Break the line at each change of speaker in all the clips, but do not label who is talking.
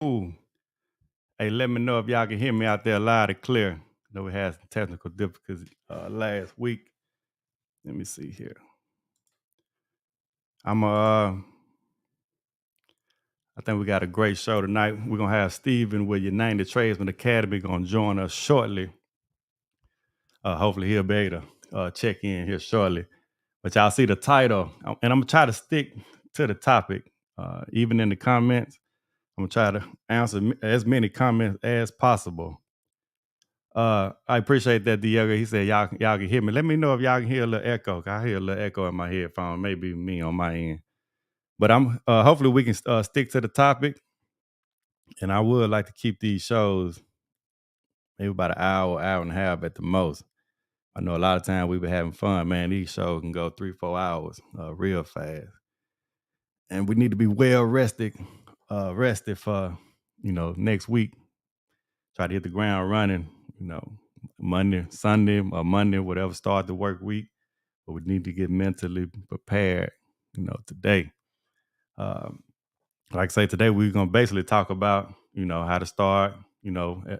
Ooh. Hey, let me know if y'all can hear me out there loud and clear. I know we had some technical difficulties last week. Let me see here. I'm I think we got a great show tonight. We're gonna have Steven with United Tradesman Academy gonna join us shortly. Hopefully he'll be able to check in here shortly. But y'all see the title, and I'm gonna try to stick to the topic, even in the comments. I'm gonna try to answer as many comments as possible. I appreciate that, Diego. He said y'all can hear me. Let me know if y'all can hear a little echo. 'Cause I hear a little echo in my headphone. Maybe me on my end. But I'm hopefully we can stick to the topic. And I would like to keep these shows maybe about an hour, hour and a half at the most. I know a lot of times we've been having fun, man. These shows can go 3-4 hours real fast. And we need to be well rested for, next week. Try to hit the ground running, Monday, Sunday, or Monday, whatever, start the work week. But we need to get mentally prepared, today. Um, like I say, today we're gonna basically talk about, how to start,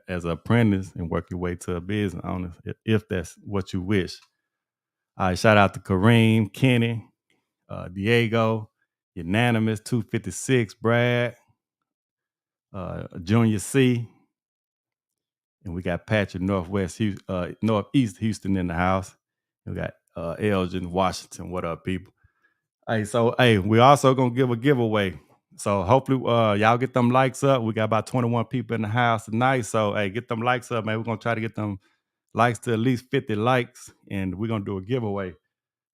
as an apprentice and work your way to a business owner, if that's what you wish. All right, shout out to Kareem, Kenny, Diego, Unanimous, 256, Brad, Junior C, and we got Patrick Northeast Houston in the house. We got Elgin, Washington. What up, people? Hey, so we also gonna give a giveaway. So hopefully y'all get them likes up. We got about 21 people in the house tonight. So get them likes up, man. We're gonna try to get them likes to at least 50 likes, and we're gonna do a giveaway.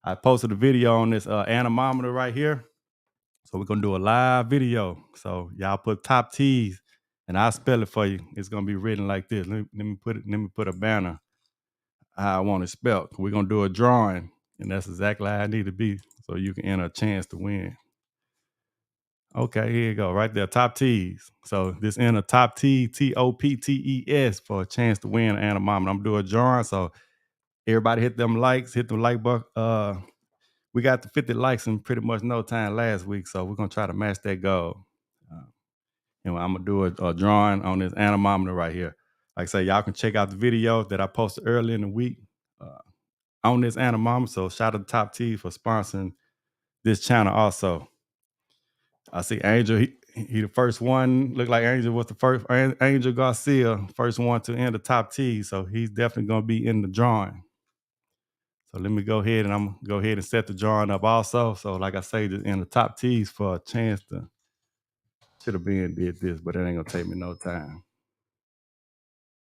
I posted a video on this anemometer right here. So we're gonna do a live video. So y'all put top T's and I'll spell it for you. It's gonna be written like this. Let me put a banner how I want it spelled. We're gonna do a drawing, and that's exactly how I need to be. So you can enter a chance to win. Okay, here you go, right there, top T's. So this enter top T, TOPTES for a chance to win an anemometer. I'm doing a drawing, so everybody hit them likes, hit the like button. We got the 50 likes in pretty much no time last week, so we're gonna try to match that goal. And I'm gonna do a drawing on this anemometer right here. Like I say, y'all can check out the video that I posted earlier in the week on this anemometer. So shout out to Top T for sponsoring this channel also. I see Angel, he the first one. Looked like Angel was the first. Angel Garcia, first one to enter Top T. So he's definitely gonna be in the drawing. So let me go ahead and I'm gonna go ahead and set the drawing up also. So like I say, just in the top T's for a chance to should have been did this, but it ain't gonna take me no time.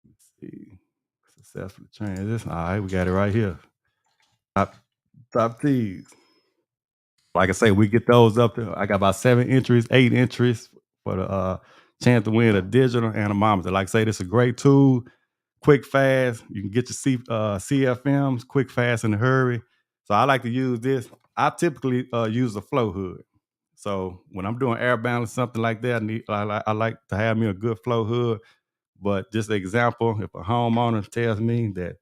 Let's see. Successful transition. All right, we got it right here. Top T's. Like I say, we get those up there. I got about 7 entries, 8 entries for the chance to win a digital anemometer. Like I say, this is a great tool. Quick, fast. You can get your CFMs quick, fast, in a hurry. So I like to use this. I typically use a flow hood. So when I'm doing air balance, something like that, I like to have me a good flow hood. But just an example, if a homeowner tells me that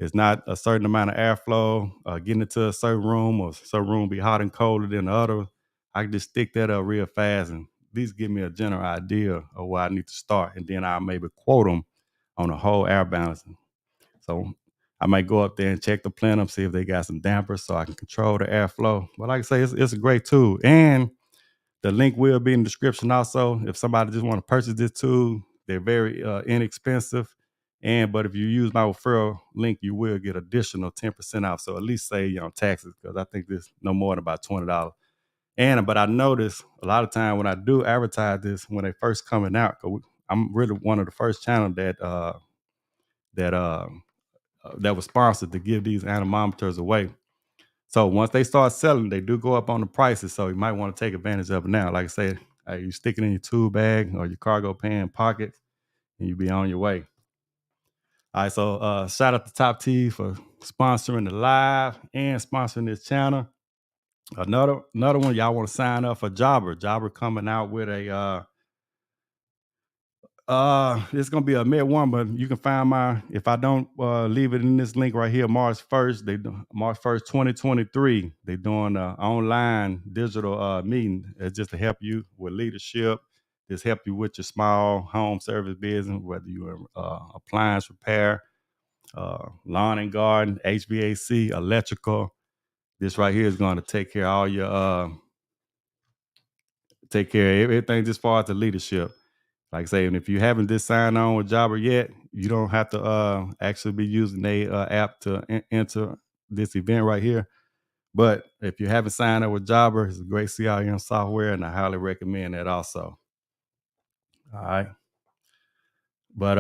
it's not a certain amount of airflow, getting into a certain room or certain room be hot and colder than the other, I can just stick that up real fast and at least give me a general idea of where I need to start. And then I'll maybe quote them on the whole air balancing. So I might go up there and check the plenum, see if they got some dampers so I can control the airflow. But like I say, it's a great tool. And the link will be in the description also. If somebody just want to purchase this tool, they're very inexpensive. But if you use my referral link, you will get additional 10% off. So at least save you on taxes, because I think this no more than about $20. But I notice a lot of time when I do advertise this when they first coming out, because I'm really one of the first channels that was sponsored to give these anemometers away. So once they start selling, they do go up on the prices. So you might want to take advantage of it now. Like I said, you stick it in your tool bag or your cargo pan pocket, and you be on your way. All right, so shout out to Top T for sponsoring the live and sponsoring this channel. Another one, y'all want to sign up for Jobber. Jobber coming out with a it's gonna be a mid one, but you can find if I don't leave it in this link right here, March 1st, March 1st, 2023, they doing an online digital meeting. It's just to help you with leadership this help you with your small home service business, whether you're appliance repair, lawn and garden, HVAC, electrical. This right here is going to take care of all your take care of everything as far as the leadership. Like I say, and if you haven't just signed on with Jobber yet, you don't have to actually be using the app to enter this event right here. But if you haven't signed up with Jobber, it's a great CRM software, and I highly recommend that also. All right. But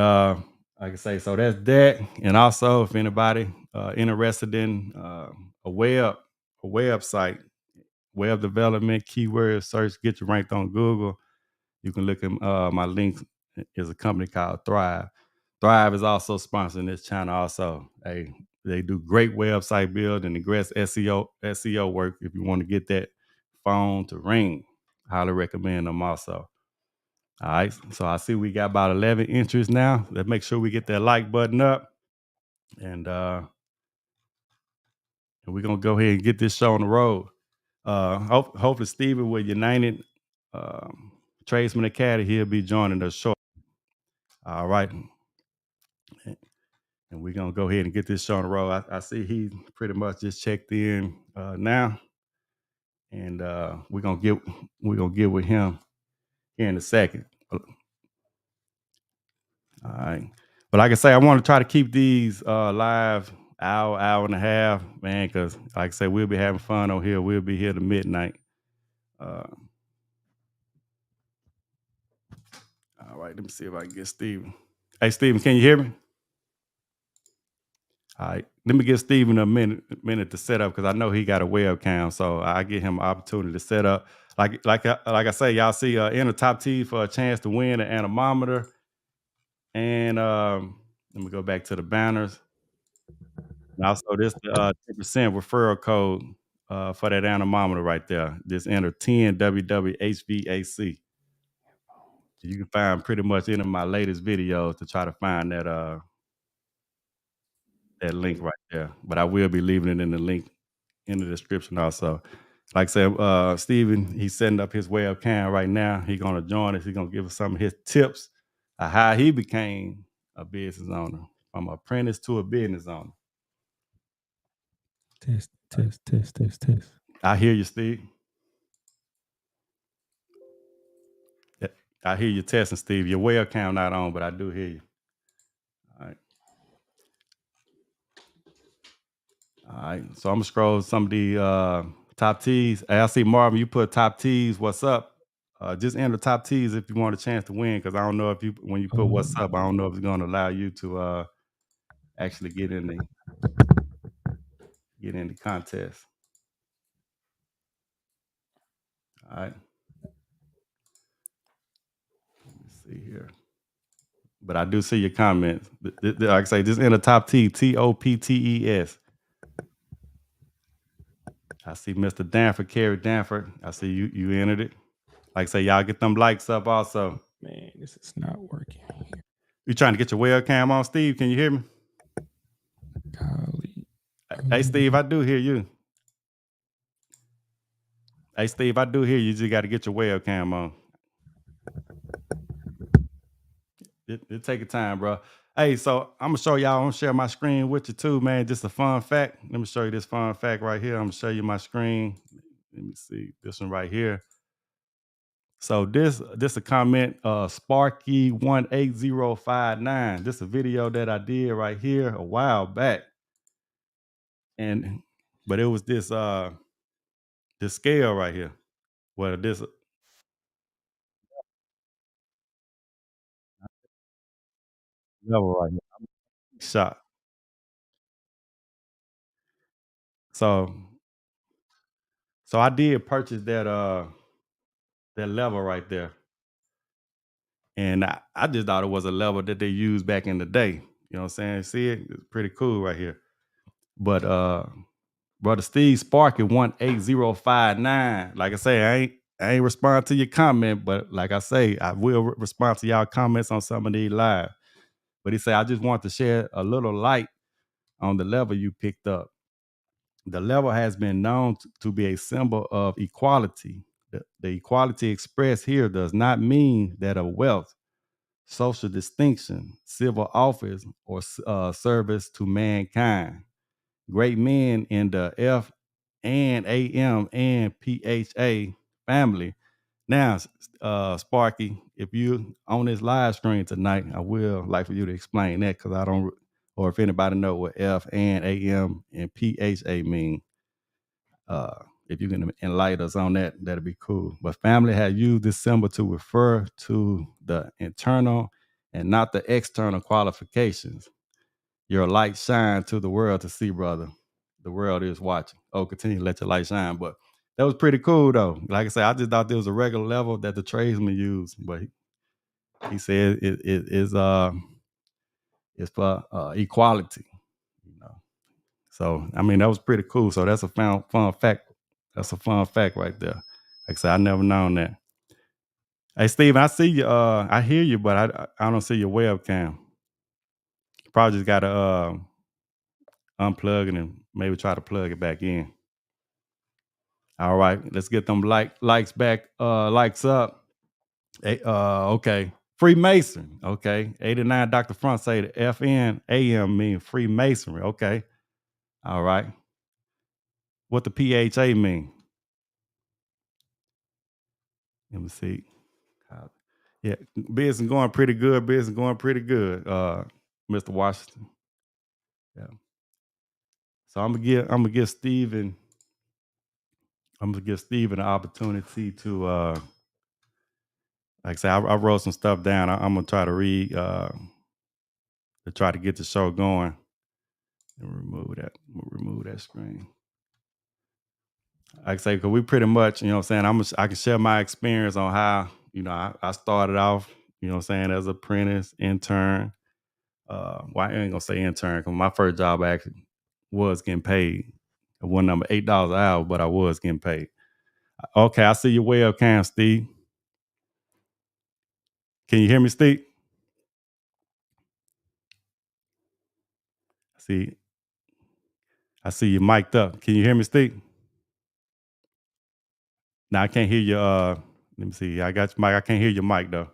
like I say, so that's that. And also, if anybody interested in a website, web development, keyword search, get you ranked on Google, you can look at my link. Is a company called Thrive. Thrive is also sponsoring this channel. Also, they do great website building and great SEO work. If you want to get that phone to ring, highly recommend them also. All right, so I see we got about 11 entries now. Let's make sure we get that like button up, and we're gonna go ahead and get this show on the road. Hopefully, Steven with United Tradesman Academy, he'll be joining us shortly. All right. And we're gonna go ahead and get this show on the road. I see he pretty much just checked in now, and we're gonna get with him here in a second. All right, but like I say, I want to try to keep these live hour and a half, man, because like I say, we'll be having fun on here. We'll be here to midnight. All right, let me see if I can get Steven. Hey, Steven, can you hear me? All right, let me give Steven a minute to set up because I know he got a webcam, so I give him an opportunity to set up. Like I say, y'all see in the top T for a chance to win an anemometer, and let me go back to the banners. And also, this 10% referral code for that anemometer right there. Just enter 10 WWHVAC. You can find pretty much any of my latest videos to try to find that link right there. But I will be leaving it in the link in the description also. Like I said, Steven, he's setting up his webcam right now. He's gonna join us. He's gonna give us some of his tips of how he became a business owner, from apprentice to a business owner.
Test.
I hear you, Steve. I hear you testing, Steve. Your webcam not on, but I do hear you. All right. All right. So I'm gonna scroll some of the top T's. Hey, I see Marvin, you put top T's. What's up? Just enter top T's if you want a chance to win, because I don't know if when you put what's up, I don't know if it's gonna allow you to actually get in the contest. All right. Let me see here. But I do see your comments. Like I say, just enter top T, TOPTES. I see Mr. Danford, Carrie Danford. I see you entered it. Like I say, y'all get them likes up also.
Man, this is not working.
You trying to get your webcam on, Steve? Can you hear me?
Golly.
Hey, Steve, I do hear you. Hey, Steve, I do hear you. You just got to get your webcam on. It take your time, bro. Hey, so I'm gonna show y'all. I'm gonna share my screen with you too, man. Just a fun fact. Let me show you this fun fact right here. I'm gonna show you my screen. Let me see this one right here. So this a comment, Sparky18059. This a video that I did right here a while back, but it was this scale right here. Well, this level right here. Shot. So I did purchase that level right there. And I just thought it was a level that they used back in the day. You know what I'm saying? See it? It's pretty cool right here. But Brother Steve Sparky 18059. Like I say, I ain't respond to your comment, but like I say, I will respond to y'all comments on some of these live. But he said, I just want to share a little light on the level you picked up. The level has been known to be a symbol of equality. The equality expressed here does not mean that of wealth, social distinction, civil office, or service to mankind. Great men in the F and AM and PHA family. Now, Sparky, if you on this live stream tonight, I will like for you to explain that because I don't, or if anybody know what F and AM and PHA mean. If you can enlighten us on that, that'd be cool. But family has used this symbol to refer to the internal and not the external qualifications. Your light shine to the world to see, brother. The world is watching. Oh, continue to let your light shine. But that was pretty cool, though. Like I said, I just thought there was a regular level that the tradesmen use, but he said it is it's for equality. You know. So I mean that was pretty cool. So that's a fun fact. That's a fun fact right there. Like I said, I never known that. Hey Steven, I see you. I hear you, but I don't see your webcam. You probably just gotta unplug it and maybe try to plug it back in. All right, let's get them likes back, likes up. Okay. Freemason. Okay. 89 Dr. Front say the FN AM mean Freemasonry. Okay. All right. What the PHA mean? Let me see. Yeah, business going pretty good. Business going pretty good, Mr. Washington. Yeah. So I'm gonna give Steven an opportunity to like I said, I wrote some stuff down. I'm gonna try to read to try to get the show going. And remove that screen. Like I say, because we pretty much, you know what I'm saying, I can share my experience on how, I started off, you know what I'm saying, as apprentice, intern. Well, I ain't gonna say intern because my first job actually was getting paid. It wasn't number $8 an hour, but I was getting paid. Okay, I see your webcam, Steve. Can you hear me, Steve? See, I see you mic'd up. Can you hear me, Steve? Now I can't hear you. Let me see. I got your mic. I can't hear your mic though.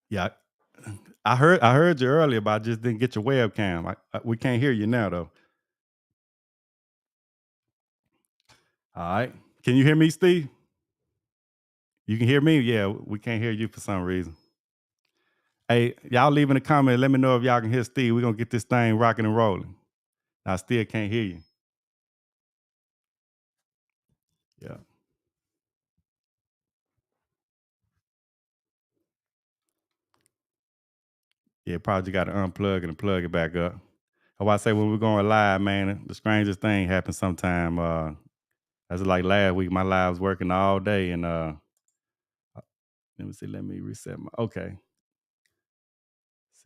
Yeah, I heard you earlier, but I just didn't get your webcam. We can't hear you now though. All right. Can you hear me, Steve? You can hear me? Yeah, we can't hear you for some reason. Hey, y'all leave in the comment. Let me know if y'all can hear Steve. We're gonna get this thing rocking and rolling. I still can't hear you. Yeah. Yeah, probably got to unplug it and plug it back up. How I say when we're going live, man, the strangest thing happens sometime. That's like last week. My live was working all day, and let me see. Let me reset my. Okay,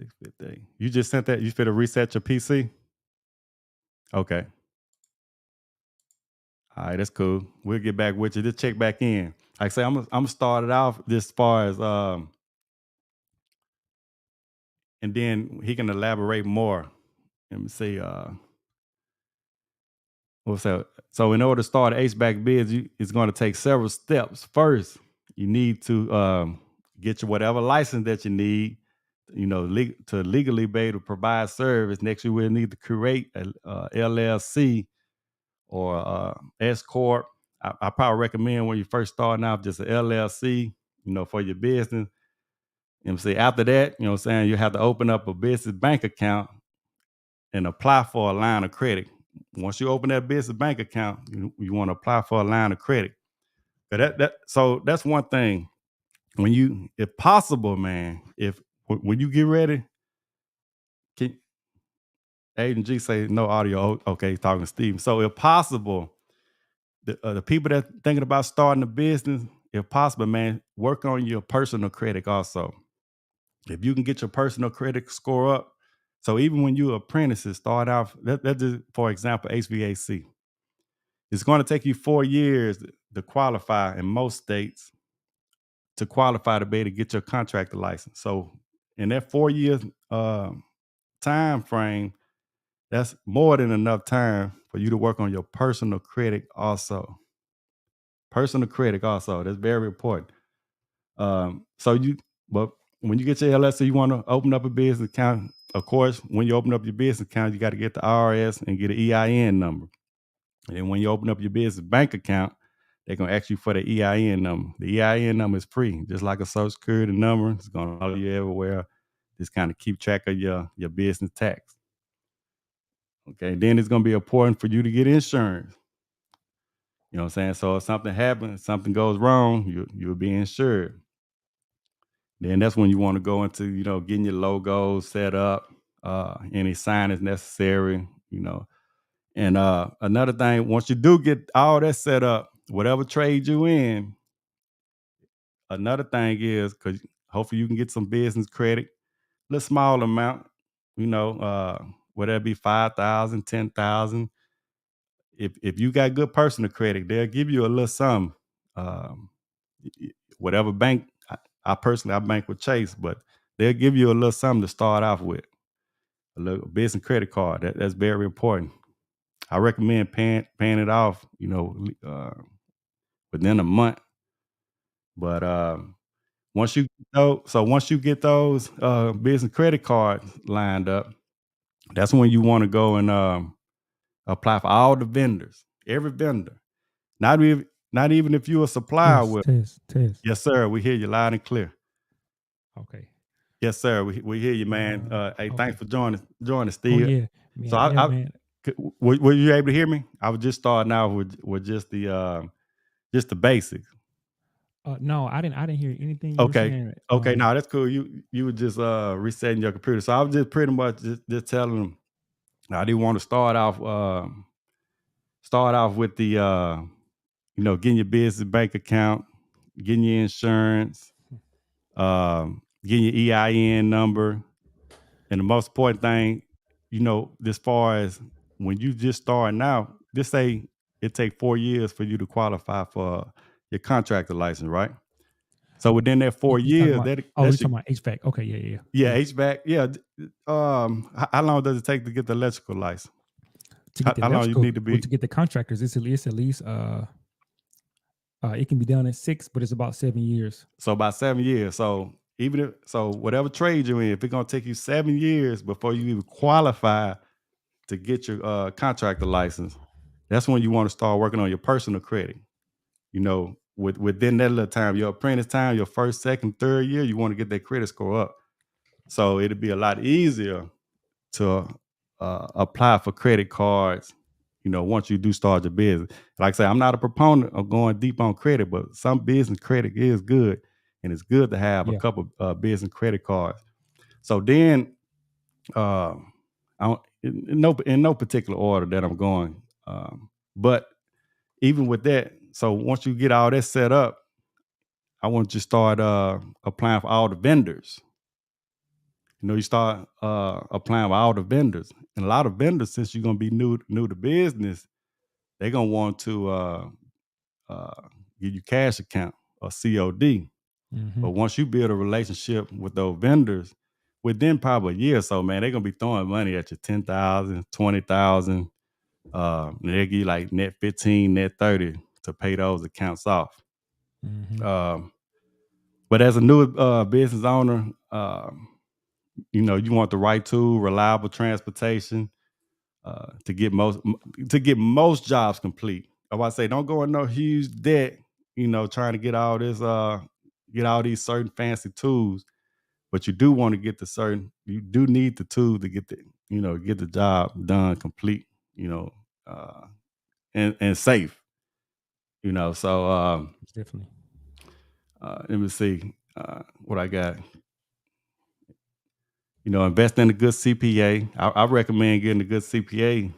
6:50. You just sent that. You fit to reset your PC. Okay. All right, that's cool. We'll get back with you. Just check back in. Like I say, I'm gonna start it off this far as and then he can elaborate more. Let me see. What's that? So in order to start an HVAC biz, it's going to take several steps. First, you need to get your whatever license that you need, to legally be able to provide service. Next, you will need to create a LLC or S corp. I probably recommend when you first starting out just a LLC, for your business. After that, you have to open up a business bank account and apply for a line of credit. Once you open that business bank account, you want to apply for a line of credit. So that's one thing. When you, if possible, man, when you get ready, can Agent G say no audio? Okay, he's talking to Steve. So if possible, the people that thinking about starting a business, if possible, man, work on your personal credit also. If you can get your personal credit score up, so even when you apprentices start off, that just, for example, HVAC. It's going to take you 4 years to qualify in most states to qualify to be able to get your contractor license. So in that 4 years time frame, That's more than enough time for you to work on your personal credit also. Personal credit also. That's very important. So you, but when you get your LLC, you want to open up a business account. Of course, when you open up your business account, you got to get the IRS and get an EIN number. And when you open up your business bank account, they're gonna ask you for the EIN number. The EIN number is free, just like a social security number. It's gonna follow you everywhere. Just kind of keep track of your business tax. Okay, then it's gonna be important for you to get insurance. You know what I'm saying? So if something happens, something goes wrong, you'll be insured. Then that's when you want to go into, getting your logos set up, any sign is necessary, And another thing, once you do get all that set up, whatever trade you in, another thing is, because hopefully you can get some business credit, a little small amount, whether it be 5,000, 10,000. If you got good personal credit, they'll give you a little sum. Um, Whatever bank, I personally I bank with Chase, but they'll give you a little something to start off with. A little business credit card. That's very important. I recommend paying it off, within a month. But once you get those business credit cards lined up, that's when you want to go and apply for all the vendors, every vendor. Not even if you're a supplier
Test,
with.
test, test.
Yes, sir. We hear you loud and clear.
Okay.
Yes, sir. We hear you, man. Hey,
Okay.
thanks for joining,
Oh
Steve.
yeah, man.
So
Yeah, man.
were you able to hear me? I was just starting out with just the basics.
No, I didn't hear anything you were
Okay.
saying.
Okay, no, that's cool. You were just resetting your computer. So I was just pretty much just telling them I didn't want to start off with the getting your business bank account, getting your insurance, getting your EIN number. And the most important thing, as far as when you just starting out, just say it take 4 years for you to qualify for your contractor license, right? So within that 4
You talking
years,
about? Oh,
that
you're
should,
talking about HVAC. Okay, yeah, yeah,
yeah,
yeah.
HVAC, yeah. How long does it take to get the electrical license?
To get the
How long you
electrical,
need to
well,
be?
to get the contractors, it's at least it can be done in 6, but it's about 7 years.
So about 7 years. So whatever trade you're in, if it's gonna take you 7 years before you even qualify to get your contractor license, that's when you want to start working on your personal credit. Within that little time, your apprentice time, your first, second, third year, you want to get that credit score up. So it'll be a lot easier to apply for credit cards, once you do start your business. Like I say, I'm not a proponent of going deep on credit, but some business credit is good, and it's good to have a
Yeah.
couple business credit cards. So then, uh, in no particular order that I'm going, but even with that, so once you get all that set up, I want you to start applying for all the vendors. You start applying for all the vendors, and a lot of vendors, since you're gonna be new to business, they're gonna want to uh, give you cash account or COD.
Mm-hmm.
But once you build a relationship with those vendors, within probably a year or so, man, they're gonna be throwing money at you, 10,000, 20,000. And they give you like net 15, net 30 to pay those accounts off.
Mm-hmm.
But as a new business owner, you want the right tool, reliable transportation to get most jobs complete. I say don't go in no huge debt, trying to get all these certain fancy tools. But you do want to you do need the tool to get the job done complete, uh, and safe. So
Definitely.
let me see what I got. Invest in a good CPA. I recommend getting a good CPA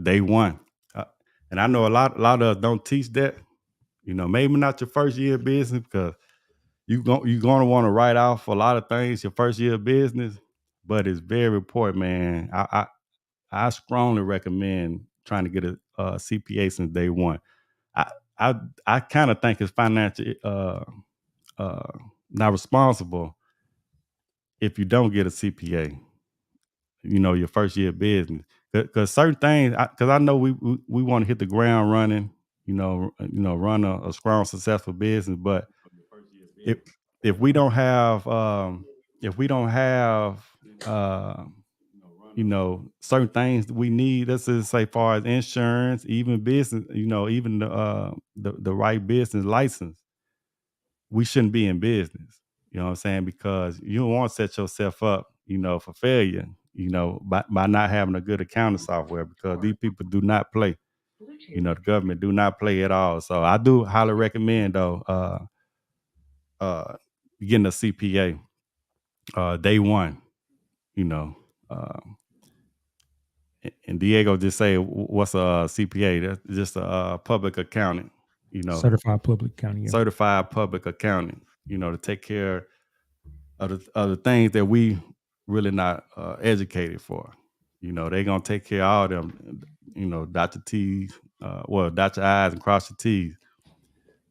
day one. Uh, and I know a lot of us don't teach that. Maybe not your first year of business, because you're going to want to write off a lot of things your first year of business, but it's very important, man. I strongly recommend trying to get a CPA since day one. I I, I kind of think it's financially uh, not responsible if you don't get a CPA. your first year of business. Because certain things, because I know we want to hit the ground running, run a strong, successful business. But if if we don't have if we don't have uh, certain things that we need, let's just say far as insurance, even business, even the right business license, we shouldn't be in business. You know what I'm saying? Because you don't want to set yourself up, for failure, by not having a good accounting software, because these people do not play. The government do not play at all. So I do highly recommend though uh getting a CPA day one, you know. Uh, and Diego just say, what's a CPA? That's just a public accountant,
Certified public accounting. Yeah.
certified public accountant, to take care of the things that we really not educated for. They're gonna take care of all them, dot your T's, dot your I's and cross your T's.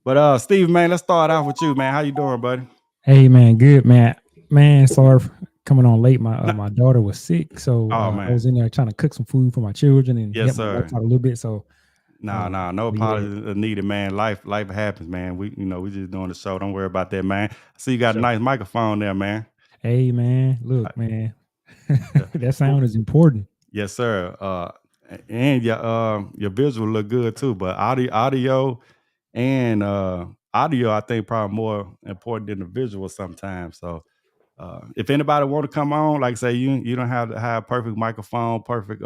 But Steve, man, let's start off with you, man. How you doing, buddy?
Hey man, good man. Man, sorry for coming on late. My daughter was sick, so
Oh,
I
man.
was in there trying to cook some food for my children and
Yes,
help my wife
sir.
out a little bit. So
No
yeah.
apologies are needed, man. Life happens, man. We just doing the show. Don't worry about that, man. I see you got a
Sure.
nice microphone there, man.
Hey man, look, man. That sound is important.
Yes, sir. And your visual look good too, but audio and audio, I think probably more important than the visual sometimes. So if anybody want to come on, like I say, you don't have to have perfect microphone, perfect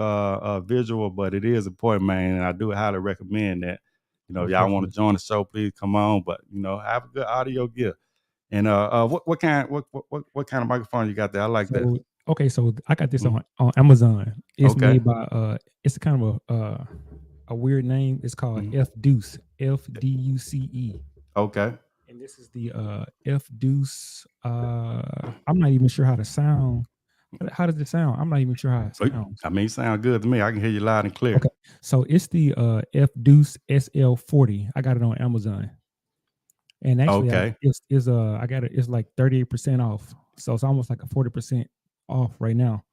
visual, but it is important, man. And I do highly recommend that. If
Most
y'all want to
definitely.
join the show, please come on. But have a good audio gear. And what kind of microphone you got there? I like that.
So I got this
Mhm.
on Amazon. It's
Okay.
made by it's kind of a weird name. It's called
Mhm.
F Deuce, FDUCE.
Okay.
And this is the F Deuce. I'm not even sure how to sound. How does it sound? I'm not even sure how it sounds.
I mean, you sound good to me. I can hear you loud and clear.
Okay, so it's the F Deuce SL40. I got it on Amazon, and actually,
Okay.
I got it. It's like 38% off, so it's almost like a 40% off right now.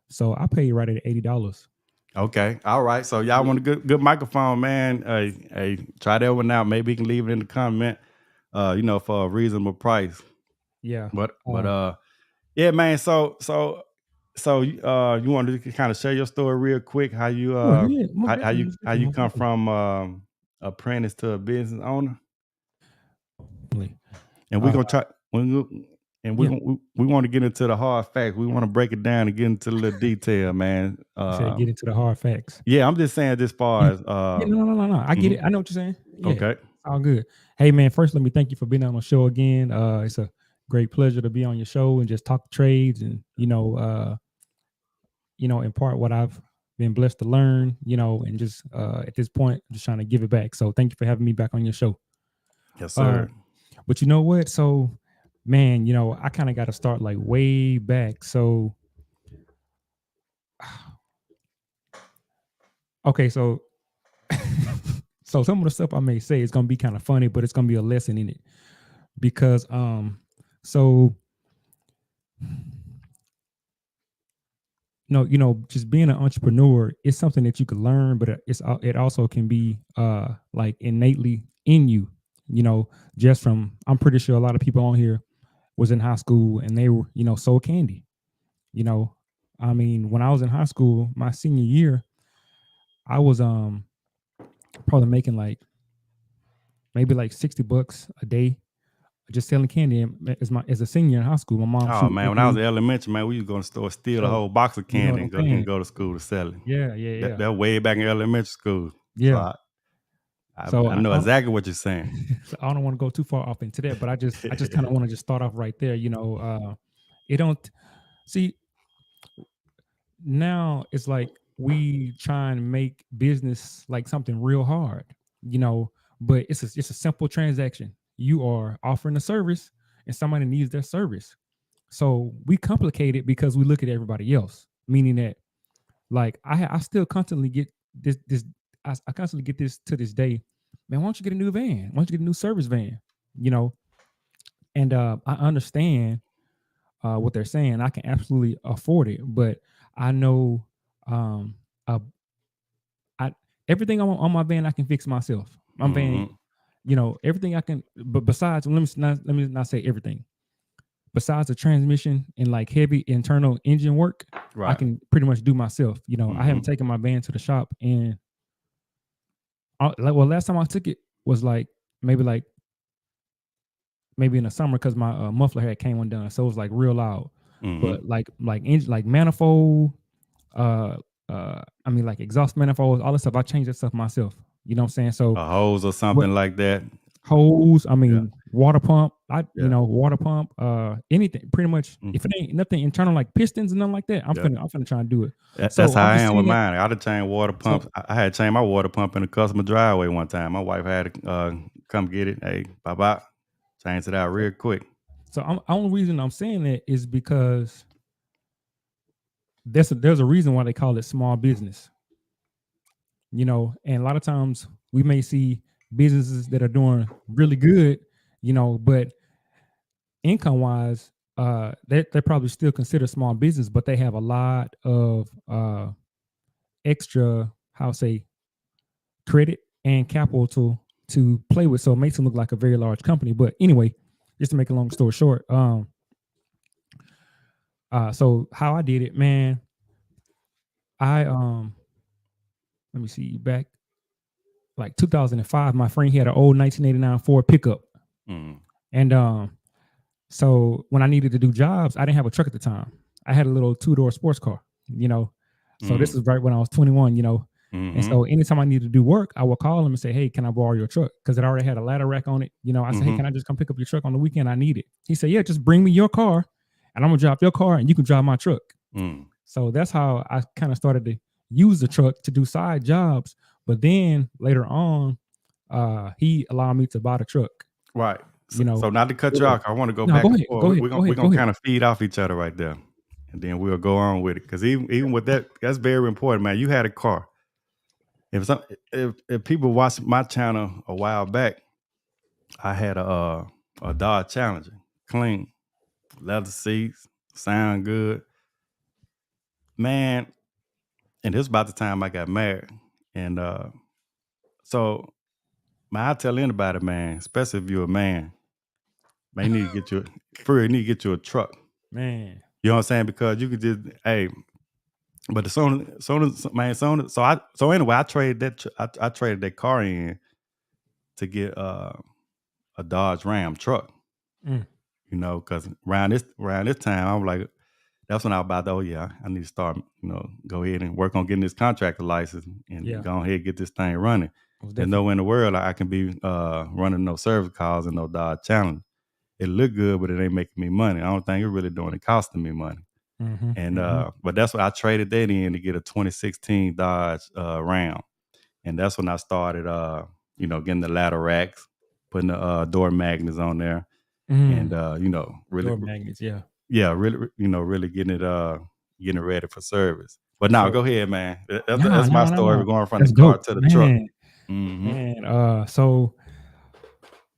So I paid right at $80.
Okay. All right. So y'all want a good microphone, man. Hey, try that one out. Maybe you can leave it in the comment, for a reasonable price.
Yeah.
But yeah, man. You wanted to kind of share your story real quick, how you
Oh yeah, most definitely,
how you
most
come
definitely.
from apprentice to a business owner.
Definitely.
And we're
Uh,
gonna try and
yeah.
we want to get into the hard facts. We want to break it down and get into a little detail, man.
You said get into the hard facts.
Yeah, I'm just saying this
Yeah.
far as
Yeah, no. I get
mhm.
it. I know what you're saying. Yeah,
Okay.
all good. Hey man, first let me thank you for being on the show again. It's a great pleasure to be on your show and just talk trades and impart what I've been blessed to learn, and just at this point, just trying to give it back. So thank you for having me back on your show.
Yes,
Uh,
sir.
but you know what? So, man, I kind of got to start like way back. So, okay, so so some of the stuff I may say is gonna be kind of funny, but it's gonna be a lesson in it because so no, just being an entrepreneur is something that you can learn, but it also can be like innately in you. Just from I'm pretty sure a lot of people on here was in high school and they were sold candy. You know, I mean, when I was in high school, my senior year, I was probably making like maybe like $60 a day just selling candy. And as a senior in high school, my mom
Oh
shoot
man,
paid
when I was
me.
in elementary, man, we was going to store, steal a
So
whole box of
you know what
candy
I'm
and
saying?
go to school to sell it.
Yeah, yeah, yeah,
That way back in elementary school. So
yeah. So
I know exactly what you're saying.
so I don't want to go too far off into that, but I just kind of want to just start off right there. It don't see now it's like we try and make business like something real hard, you know, but it's a simple transaction. You are offering a service and somebody needs their service. So we complicate it because we look at everybody else, meaning that like I still constantly get this I constantly get this to this day. Man, why don't you get a new van? Why don't you get a new service van? You know, and I understand what they're saying, I can absolutely afford it. But I know um, uh, I everything on my van I can fix myself. My van,
Mm-hmm.
everything I can. But besides, let me not say everything. Besides the transmission and like heavy internal engine work, I
Right.
can pretty much do myself. I haven't
Mm-hmm.
taken my van to the shop, and last time I took it was like maybe like maybe in the summer because my muffler had came undone, so it was like real loud.
Mm-hmm.
But like manifold, I mean like exhaust manifolds, all this stuff. I changed that stuff myself. You know what I'm saying? So
A hose or
what
something like that.
hose? I
Yeah.
mean water pump.
Yeah.
Water pump. Anything pretty much. If it
Mm-hmm.
ain't nothing internal like pistons and nothing like that, I'm
Yeah.
finna try and do it.
That's
So
how
I'm
I
just
am with
saying that.
mine. I'd have changed water pumps.
So
I had to change my water pump in the customer driveway one time. My wife had to come get it. Hey, bye bye. Changed it out
so,
real quick.
only reason I'm saying that is because there's a reason why they call it small business. And a lot of times we may see businesses that are doing really good, but income wise, they're probably still considered small business, but they have a lot of extra, how say, credit and capital to play with. So it makes them look like a very large company. But anyway, just to make a long story short, so how I did it, man, I let me see back like 2005, my friend he had an old 1989 Ford pickup.
Mm.
And so when I needed to do jobs, I didn't have a truck at the time. I had a little 2-door sports car, you know. So this
Mm.
was right when I was 21. And
Mm-hmm.
so anytime I needed to do work, I would call him and say, "Hey, can I borrow your truck?" Because it already had a ladder rack on it. I said, "Hey,
Mm-hmm.
can I just come pick up your truck on the weekend? I need it." He said, "Yeah, just bring me your car, and I'm gonna drop your car, and you can drive my truck."
Mm.
So that's how I kind of started to use the truck to do side jobs. But then later on, he allowed me to buy the truck.
Right. So,
You know,
not to cut
it
you
was
off, I want to go
no,
back
go
and
ahead,
forth.
go ahead, go
We're
ahead, go
gonna
ahead.
kind of feed off each other right there, and then we'll go on with it. Because even with that, that's very important, man. You had a car. If people watched my channel a while back, I had a Dodge Challenger, clean, leather seats, sound good, man. And this was about the time I got married, and so man, I tell anybody, man, especially if you're a man, man, you need to get you a truck.
Man.
You know what I'm saying? Because you could just, hey, but so anyway, I traded that car in to get a Dodge Ram truck.
Mm.
Because around this time, I was like, that's when I was about to, oh yeah, I need to start, go ahead and work on getting this contractor license and
Yeah,
go ahead and get this thing running.
most
There's no
definitely.
way in the world I can be running no service calls and no Dodge Challenge. It look good, but it ain't making me money. I don't think it's really doing it costing me money.
Mm-hmm,
And
mm-hmm.
but that's what I traded that in to get a 2016 Dodge Ram. And that's when I started getting the ladder racks, putting the door magnets on there, and
Mm.
really,
Door magnets, yeah.
yeah, really, really getting it ready for service. But now
So
go ahead, man.
no,
That's my
no, no,
story.
no.
We're going from the
Let's
car
go.
to the truck.
Man,
Mm-hmm.
man. So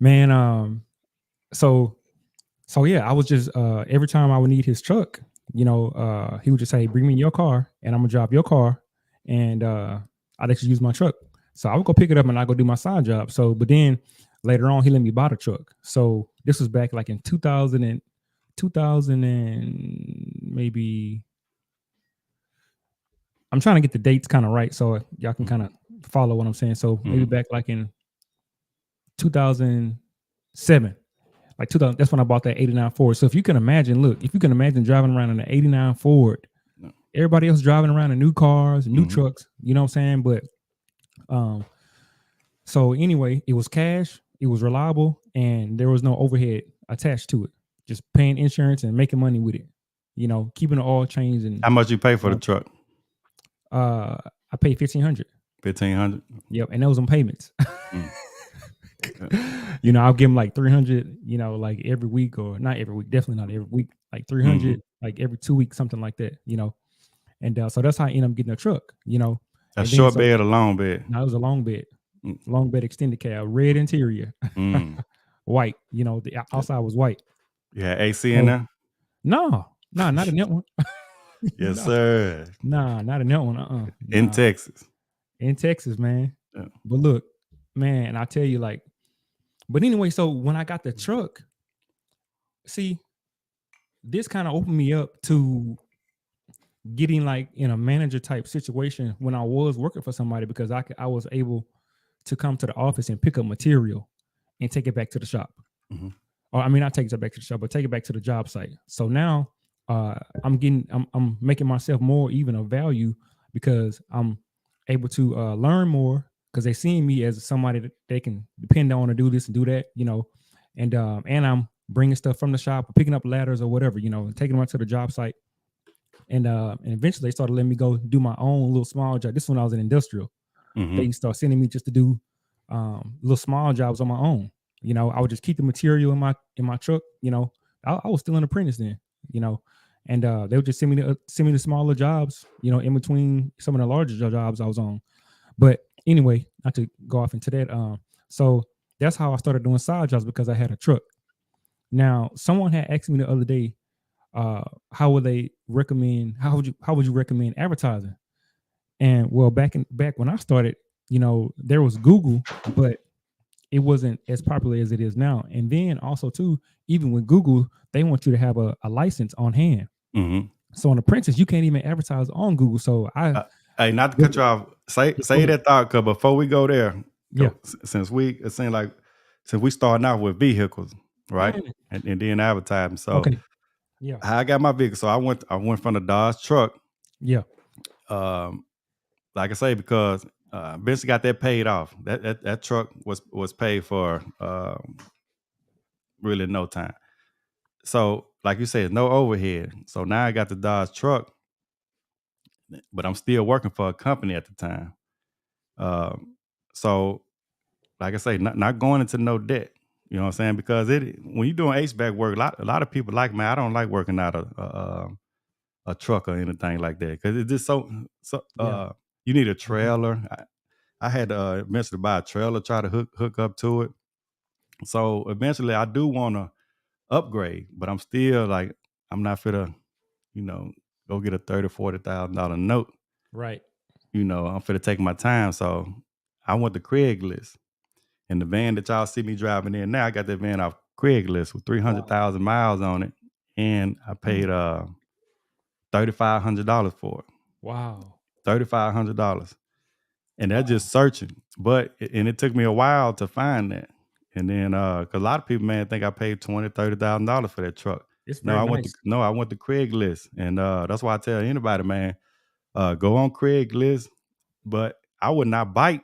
man, so yeah, I was just every time I would need his truck, he would just say, "Bring me your car and I'm gonna drop your car and I'd actually use my truck." So I would go pick it up and I go do my side job. So but then later on he let me buy the truck. So this was back like in 2000 and maybe I'm trying to get the dates kind of right so y'all can kind of follow what I'm saying. So maybe back like in 2007, like 2000, that's when I bought that 89 Ford. So if you can imagine, driving around in an 89 Ford, everybody else driving around in new cars, new
Mm-hmm.
trucks, you know what I'm saying? But so anyway, it was cash, it was reliable, and there was no overhead attached to it. Just paying insurance and making money with it. Keeping the oil change and
How much you pay for the truck?
I paid $1,500.
1,500.
Yep, and that was on payments.
Mm.
I'll give them like 300, like every week, or not every week, definitely not every week, like 300, like every 2 weeks, something like that, And so that's how I ended up getting a truck,
A
And then
short
so
bed or long bed?
now it was a long bed,
Mm.
extended cab, red interior,
Mm.
white. The outside was white.
You had AC in
So
there?
No, no, not in that one.
Yes,
No,
sir.
nah, not in that one.
In
Nah,
Texas.
in Texas, man.
Yeah.
But look, man, I tell you, like, but anyway, so when I got the truck, see, this kind of opened me up to getting like in a manager type situation when I was working for somebody because I was able to come to the office and pick up material and take it back to the shop.
Mhm.
Or I mean, not take it back to the shop, but take it back to the job site. So now I'm making myself more even of value because I'm able to learn more because they seeing me as somebody that they can depend on to do this and do that, and I'm bringing stuff from the shop, or picking up ladders or whatever, and taking them out to the job site. And eventually they started letting me go do my own little small job. This is when I was in industrial. They start sending me just to do little small jobs on my own. I would just keep the material in my truck. I was still an apprentice then. And they would just send me the smaller jobs. In between some of the larger jobs I was on. But anyway, not to go off into that. So that's how I started doing side jobs because I had a truck. Now, someone had asked me the other day, how would they recommend? How would you recommend advertising? And well, back when I started, there was Google, but it wasn't as popular as it is now. And then also too, even with Google, they want you to have a license on hand.
Mhm.
So on Apprentice, you can't even advertise on Google. So
Hey, not to cut you off.
go
Say
ahead.
that thought, cause before we go there,
Yeah.
since it seems like since we starting out with vehicles, right,
Mm,
and then advertising. So
okay. Yeah.
how I got my vehicle. So I went from the Dodge truck.
Yeah.
Um, like I say, because eventually got that paid off. That truck was paid for really no time. So like you said, no overhead. So now I got the Dodge truck, but I'm still working for a company at the time. So like I say, not going into no debt. You know what I'm saying? Because when you're doing HVAC work, a lot of people like me. I don't like working out a truck or anything like that because it's just so.
Yeah.
You need a
Mhm.
trailer. I had to eventually buy a trailer, try to hook up to it. So eventually, I do want to upgrade, but I'm still like I'm not fit to, you know, go get a $30,000-$40,000 note.
Right.
I'm fit to take my time. So I went to Craigslist. And the van that y'all see me driving in now, I got that van off Craigslist with
Wow.
300,000 miles on it, and I paid
Mm.
$3,500 for it.
Wow.
$3,500, and that's
Wow.
just searching. And it took me a while to find that. And then, cause a lot of people, man, think I paid $20,000-$30,000 for that truck.
It's
No,
very nice.
I went to Craigslist, and that's why I tell anybody, man, go on Craigslist. But I would not bite.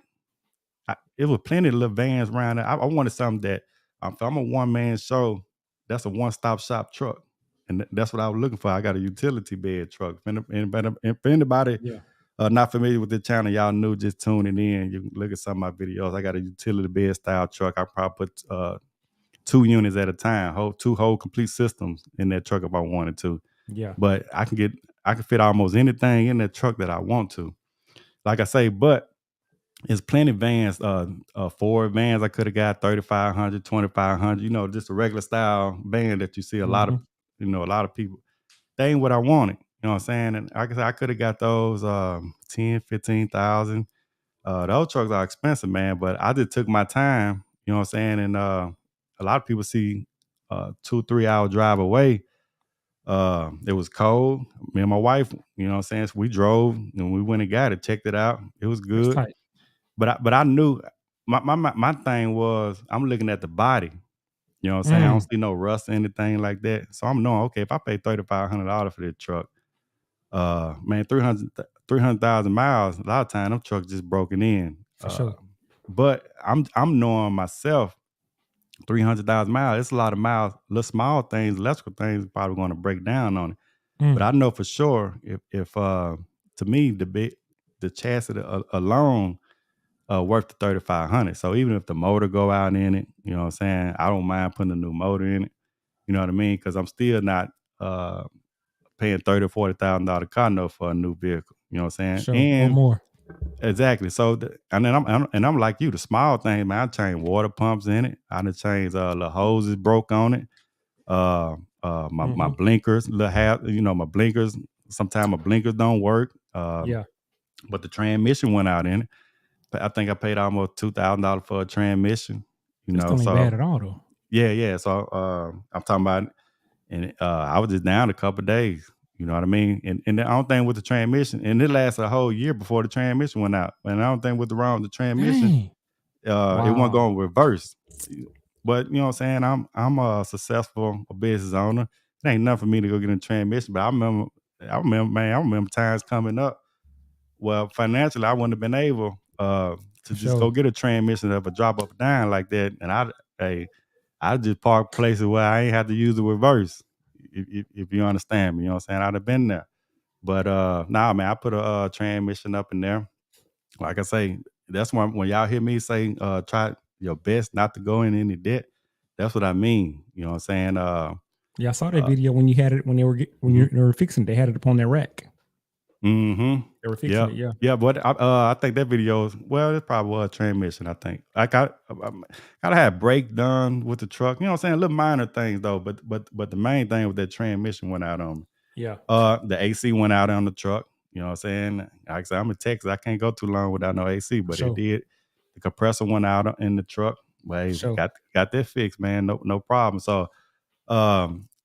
It was plenty of little vans around there. I wanted something that if I'm a one man show, that's a one stop shop truck, and that's what I was looking for. I got a utility bed truck. If anybody
Yeah.
not familiar with the channel, y'all new just tuning in, you can look at some of my videos. I got a utility bed style truck. I probably put 2 units at a time, two whole complete systems in that truck if I wanted to.
Yeah.
But I can fit almost anything in that truck that I want to. Like I say, but it's plenty vans, Ford vans I could have got 3,500, 2,500. Just a regular style van that you see
Mhm.
a lot of people. They ain't what I wanted. You know what I'm saying? And like I said, I could have got those 10, 15,000. Those trucks are expensive, man, but I just took my time, you know what I'm saying? And a lot of people see 2, 3 hour drive away. It was cold. Me and my wife, you know what I'm saying? So we drove and we went and got it, checked it out. It was
That's
good.
tight.
But I knew my thing was I'm looking at the body. You know what I'm saying? I don't
Mm,
see no rust or anything like that. So I'm knowing, okay, if I pay $3,500 for this truck, man, 300,000 miles, a lot of time them trucks just broken in.
for sure.
But I'm knowing myself, 300,000 miles, it's a lot of miles, little small things, electrical things probably going to break down on it. But
Mm,
I know for sure if to me the chassis alone worth the 3,500. So even if the motor go out in it, you know what I'm saying, I don't mind putting a new motor in it. You know what I mean? Because I'm still not paying $30,000-$40,000 car note for a new vehicle. You know what
for
I'm saying?
sure. Or
And
more.
exactly. So and then I'm like you, the small thing, man. I changed water pumps in it. I done changed the hoses broke on it. my blinkers, my blinkers. Sometimes my blinkers don't work.
Yeah.
But the transmission went out in it. I think I paid almost $2,000 for a transmission.
That still ain't
So
bad at all though.
yeah. So I'm talking about, and I was just down a couple of days. You know what I mean? And the only thing with the transmission, and it lasted a whole year before the transmission went out. And the only thing with the wrong with the transmission,
Dang.
it wasn't
Wow.
going reverse. But you know what I'm saying? I'm a successful business owner. It ain't nothing for me to go get a transmission. But I remember times coming up. Well, financially, I wouldn't have been able to
For
just go
sure.
get a transmission of a drop up or down like that. And I just park places where I ain't have to use the reverse. If you understand me, you know what I'm saying? I'd have been there. But nah, man, I put a transmission up in there. Like I say, that's when y'all hear me say, try your best not to go in any debt. That's what I mean. You know what I'm saying?
Yeah, I saw that video when you had it when
Mhm.
they were fixing it. They had it up on their rack.
Mhm.
They were fixing
Yep.
it. Yeah.
Yeah, but I think that video is well, it probably was a transmission, I think. I gotta have brake done with the truck. You know what I'm saying? Little minor things though, but the main thing was that transmission went out on me.
Yeah.
The AC went out on the truck. You know what I'm saying? Like I said, I'm in Texas. I can't go too long without no AC,
For
but it
sure.
did. The compressor went out in the truck. But
For
hey,
sure.
got that fixed, man. No problem. So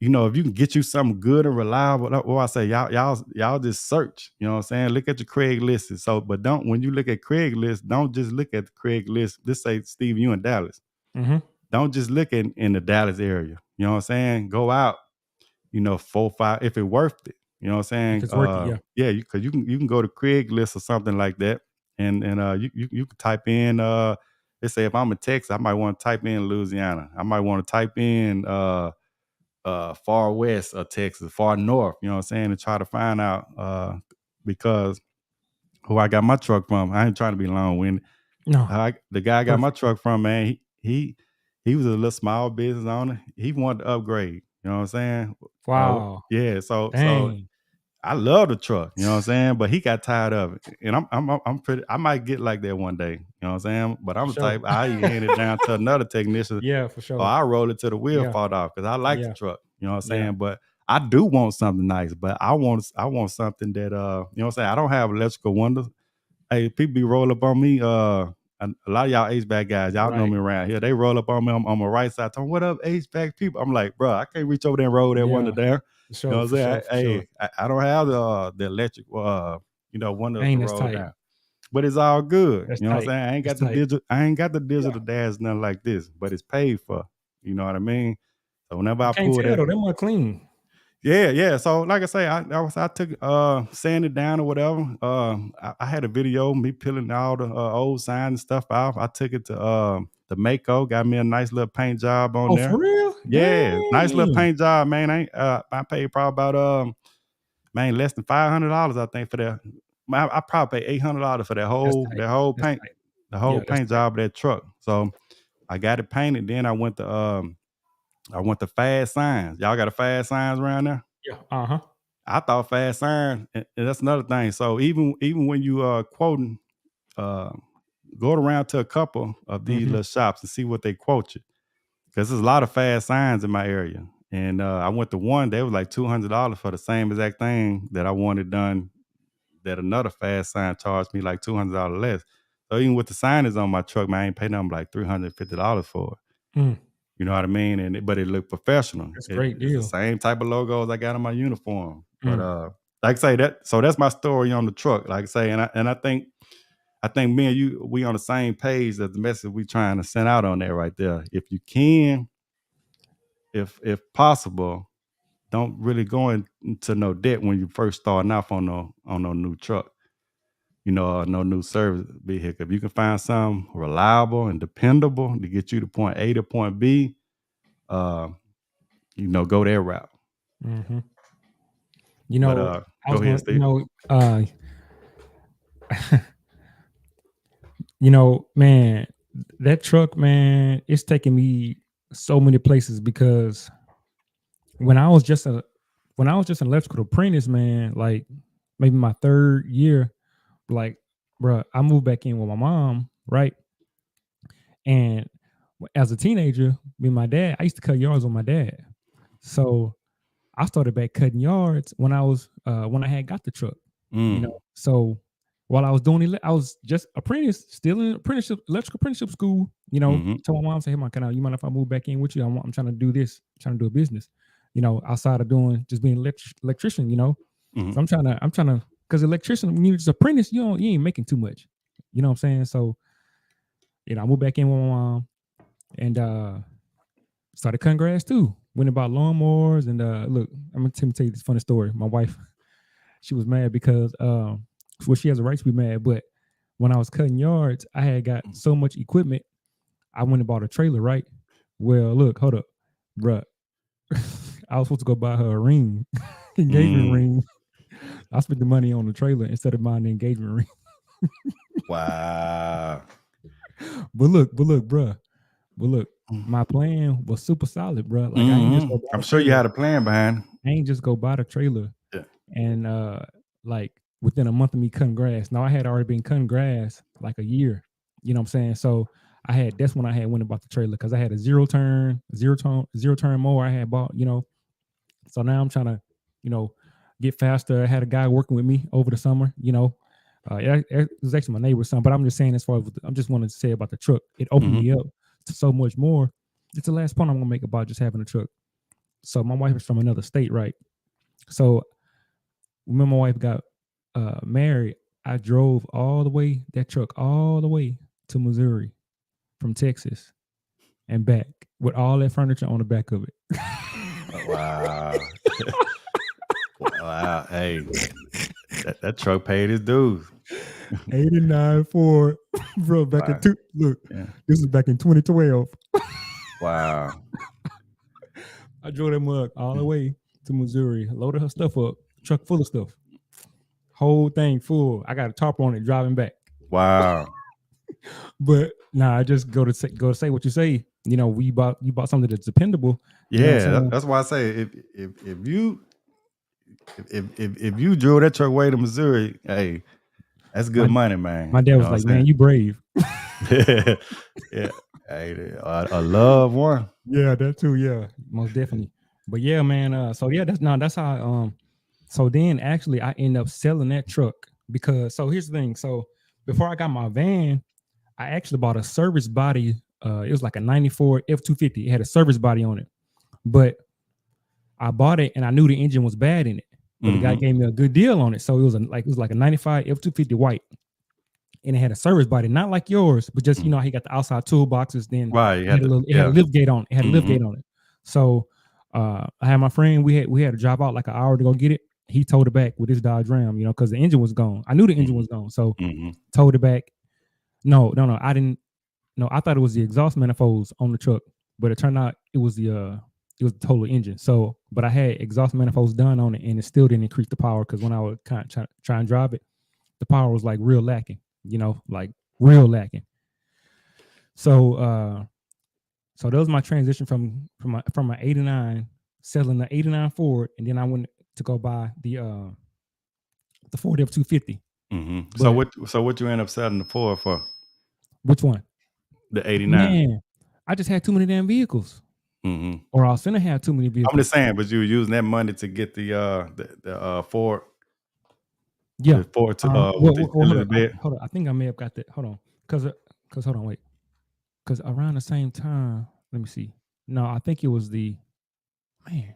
if you can get you something good and reliable, what I say, y'all just search. You know what I'm saying? Look at your Craigslist. So, but don't when you look at Craigslist, don't just look at the Craigslist. This say Steve, you in Dallas.
Mm-hmm.
Don't just look in the Dallas area. You know what I'm saying? Go out, 4, 5, if it worth it. You know what I'm
If
saying?
it's worth it, yeah.
Yeah, because you can go to Craigslist or something like that, and you can type in let's say if I'm in Texas, I might want to type in Louisiana. I might want to type in far west of Texas, far north, you know what I'm saying, and try to find out because who I got my truck from. I ain't trying to be long winded.
No.
The guy I got my
Perfect.
truck from, man, he was a little small business owner. He wanted to upgrade. You know what I'm saying?
Wow.
Yeah. So
Dang.
I love the truck. You know what I'm saying? But he got tired of it, and I'm pretty. I might get like that one day. You know what I'm saying? But I'm
For
the
sure.
type I hand it down to another technician,
Yeah, for
or
sure.
I roll it till the wheel
Yeah.
fall off because I like the
Yeah.
truck. You know what I'm
Yeah.
saying? But I do want something nice. But I want something that you know what I'm saying. I don't have electrical windows. Hey, people be roll up on me. A lot of y'all HVAC guys, y'all know
Right.
me around here. They roll up on me on my right side. Talking, what up, HVAC people? I'm like, bro, I can't reach over there and roll that window
Yeah.
down.
For
You know
sure.
what I'm
For
saying?
sure. For sure.
I don't have the electric windows to
Dang, that's
roll
tight.
down. But it's all good.
That's
You know what I'm
tight.
saying?
That's tight.
I ain't got the
Yeah.
digital dash, nothing like this, but it's paid for. You know what I mean? So whenever
You
I
can't
pull
tell
that,
though. That more clean.
yeah. So like I say, I took sanded down or whatever. I had a video me peeling all the old signs and stuff off. I took it to the Mako, got me a nice little paint job on
Oh, for
there.
real?
Yeah, nice little
Dang.
paint job, man. I paid probably about man less than $500 I think for that. I probably paid $800 for that
That's
whole
tight.
that whole
That's
paint
tight.
the whole
Yeah, that's
paint
tight.
job of that truck. So I got it painted. Then I went to fast signs. Y'all got a fast signs around there?
Yeah. Uh-huh.
I thought fast sign, and that's another thing. So even when you quoting, uh, go around to a couple of these
Mm-hmm.
little shops and see what they quote you, because there's a lot of fast signs in my area. And I went to one; they was like $200 for the same exact thing that I wanted done. That another fast sign charged me like $200 less. So even with the signage on my truck, man, I ain't paying them like $350 for it.
Mm,
You know what I mean? But it looked professional.
that's a great
It's the
deal.
same type of logos I got on my uniform. But
Mm.
like I say that, so that's my story on the truck. Like I say, and I think me and you we on the same page as the message we trying to send out on there right there. If you can, if possible, don't really go into no debt when you first starting off on no new truck. No new service vehicle. If you can find something reliable and dependable to get you to point A to point B, uh, go that route.
Mhm.
But
I
go
was
ahead,
going,
Steve.
man, that truck, man, it's taking me so many places because when I was just a when I was just an electrical apprentice, man, like maybe my third year, like, bruh, I moved back in with my mom, right? And as a teenager, with my dad, I used to cut yards with my dad. So I started back cutting yards when I had got the truck.
Mm.
So while I was doing it, I was just apprentice, still in apprenticeship, electrical apprenticeship school.
Mm-hmm.
Told my mom, say, "Hey, mom, you mind if I move back in with you? I'm trying to do this, trying to do a business, outside of doing just being electrician.
Mm-hmm.
So I'm trying to, because electrician, when you're just apprentice, you ain't making too much. You know what I'm saying? So, I moved back in with my mom and started cutting grass too. Went about lawnmowers and look, I'm gonna tell you this funny story. My wife, she was mad because well, she has a right to be mad, but when I was cutting yards, I had got so much equipment. I went and bought a trailer, right? Well, look, hold up, bruh. I was supposed to go buy her a ring, engagement ring. I spent the money on the trailer instead of buying the engagement ring.
Wow.
But look, bruh. But look, my plan was super solid, bruh. Like I ain't just go buy
I'm
the
sure you
trailer.
had a plan behind.
I ain't just go buy the trailer.
Yeah.
And like within a month of me cutting grass. Now I had already been cutting grass like a year. You know what I'm saying? So that's when I had went about the trailer because I had a zero turn mower I had bought, So now I'm trying to, get faster. I had a guy working with me over the summer, it was actually my neighbor's son, but I'm just saying as far as I'm just wanting to say about the truck. It opened me up to so much more. It's the last point I'm gonna make about just having a truck. So my wife is from another state, right? So when my wife got married, I drove that truck all the way to Missouri from Texas and back with all that furniture on the back of it.
Wow. Wow. Hey, that truck paid his dues.
89 Ford, bro. Back in this is back in 2012.
Wow.
I drove that mug all the way to Missouri, loaded her stuff up, truck full of stuff, whole thing full. I got a tarp on it driving back.
Wow.
But I just go to say what you say. You bought something that's dependable.
Yeah, that's why I say if you drove that truck way to Missouri, hey, that's good money, man.
My dad was like, "Man, you brave."
Yeah, hey, a loved one.
Yeah, that too. Yeah, most definitely. But yeah, man. So yeah, that's how. So then actually, I end up selling that truck because. So here's the thing. So before I got my van, I actually bought a service body. It was like a '94 F250. It had a service body on it, but I bought it and I knew the engine was bad in it. But the guy gave me a good deal on it, so it was like a '95 F250 white, and it had a service body, not like yours, but just he got the outside toolboxes. Then
right,
it had a lift gate on it. It had a lift gate on it. So I had my friend. We had to drive out like an hour to go get it. He towed it back with his Dodge Ram, because the engine was gone. I knew the engine was gone, so towed it back. No, I didn't. No, I thought it was the exhaust manifolds on the truck, but it turned out it was the total engine. So, but I had exhaust manifolds done on it, and it still didn't increase the power because when I would kind of try and drive it, the power was like real lacking. Like real lacking. So, so that was my transition from my '89 selling the '89 Ford, and then I went to go buy the Ford F250.
So what you end up selling the Ford for?
Which one?
The '89.
Man, I just had too many damn vehicles. Or I was finna have too many vehicles.
I'm just saying, but you were using that money to get the Ford.
Yeah.
The Ford to
hold on. I think I may have got that. Hold on. Cause hold on, wait. Cause around the same time, let me see. No, I think it was the man.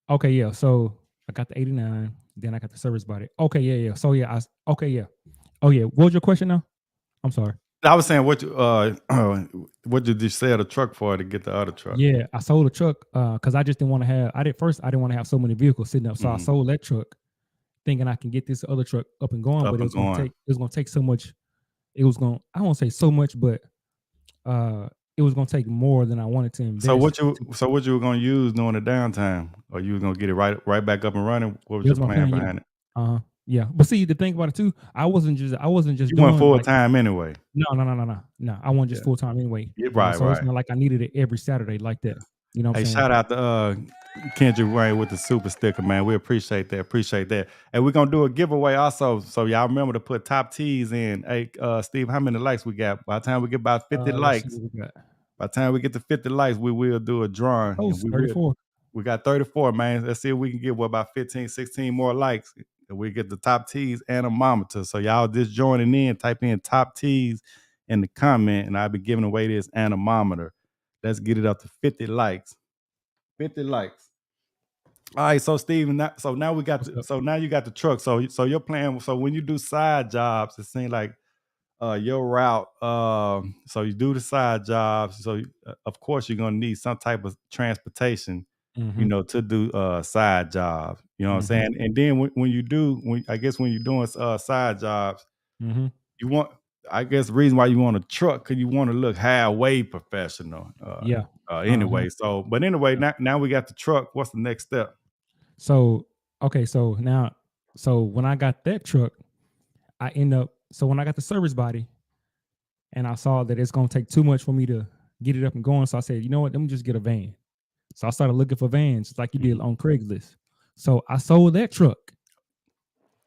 Okay, yeah. So I got the '89, then I got the service body. Okay, yeah. So yeah, okay, yeah. Oh yeah. What was your question now? I'm sorry.
I was saying what did you sell the truck for to get the other truck?
Yeah, I sold the truck because I just didn't want to have. I didn't want to have so many vehicles sitting up. So I sold that truck, thinking I can get this other truck up and going. But it was gonna take so much. It was gonna. I won't say so much, but it was gonna take more than I wanted to invest.
So what you were gonna use during the downtime, or you were gonna get it right back up and running? What was your plan behind it?
Yeah. But see, the thing about it too, I wasn't just
you doing full time anyway.
No. I wasn't just full time anyway.
Right,
so it's not like I needed it every Saturday like that. You know what I'm saying?
Shout out to Kendrick Ray with the super sticker, man. We appreciate that. And we're gonna do a giveaway also. So y'all remember to put top T's in. Hey, Steve, how many likes we got? By the time we get about 50 likes, by the time we get to 50 likes, we will do a drawing.
Oh, 34.
We got 34, man. Let's see if we can get about 15, 16 more likes. And we get the top T's anemometer. So y'all just joining in, type in top T's in the comment, and I'll be giving away this anemometer. Let's get it up to 50 likes. 50 likes. All right, so Steven, now we got so now you got the truck. So your plan. So when you do side jobs, it seems like your route. So you do the side jobs. So of course you're gonna need some type of transportation,
Mm-hmm.
to do side jobs. You know what I'm
Mm-hmm.
saying? And then when you're doing side jobs,
Mm-hmm.
you want. I guess the reason why you want a truck because you want to look halfway professional.
Yeah. Uh-huh.
Anyway, but anyway,
Yeah.
now we got the truck. What's the next step?
So okay, so when I got that truck, when I got the service body and I saw that it's gonna take too much for me to get it up and going. So I said, you know what, let me just get a van. So I started looking for vans like you did
Mhm.
on Craigslist. So I sold that truck.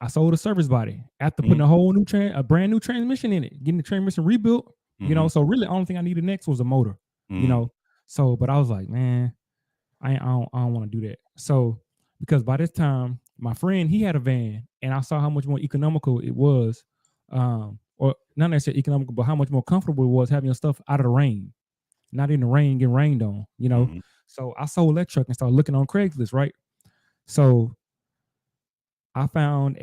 I sold a service body after putting
Mhm.
a brand new transmission in it, getting the transmission rebuilt.
Mhm.
So really, the only thing I needed next was a motor. You
Mhm.
know, so but I was like, man, I don't want to do that. So because by this time, my friend he had a van, and I saw how much more economical it was, or not necessarily economical, but how much more comfortable it was having your stuff out of the rain, not in the rain, getting rained on.
Mhm.
So I sold that truck and started looking on Craigslist, right? So I found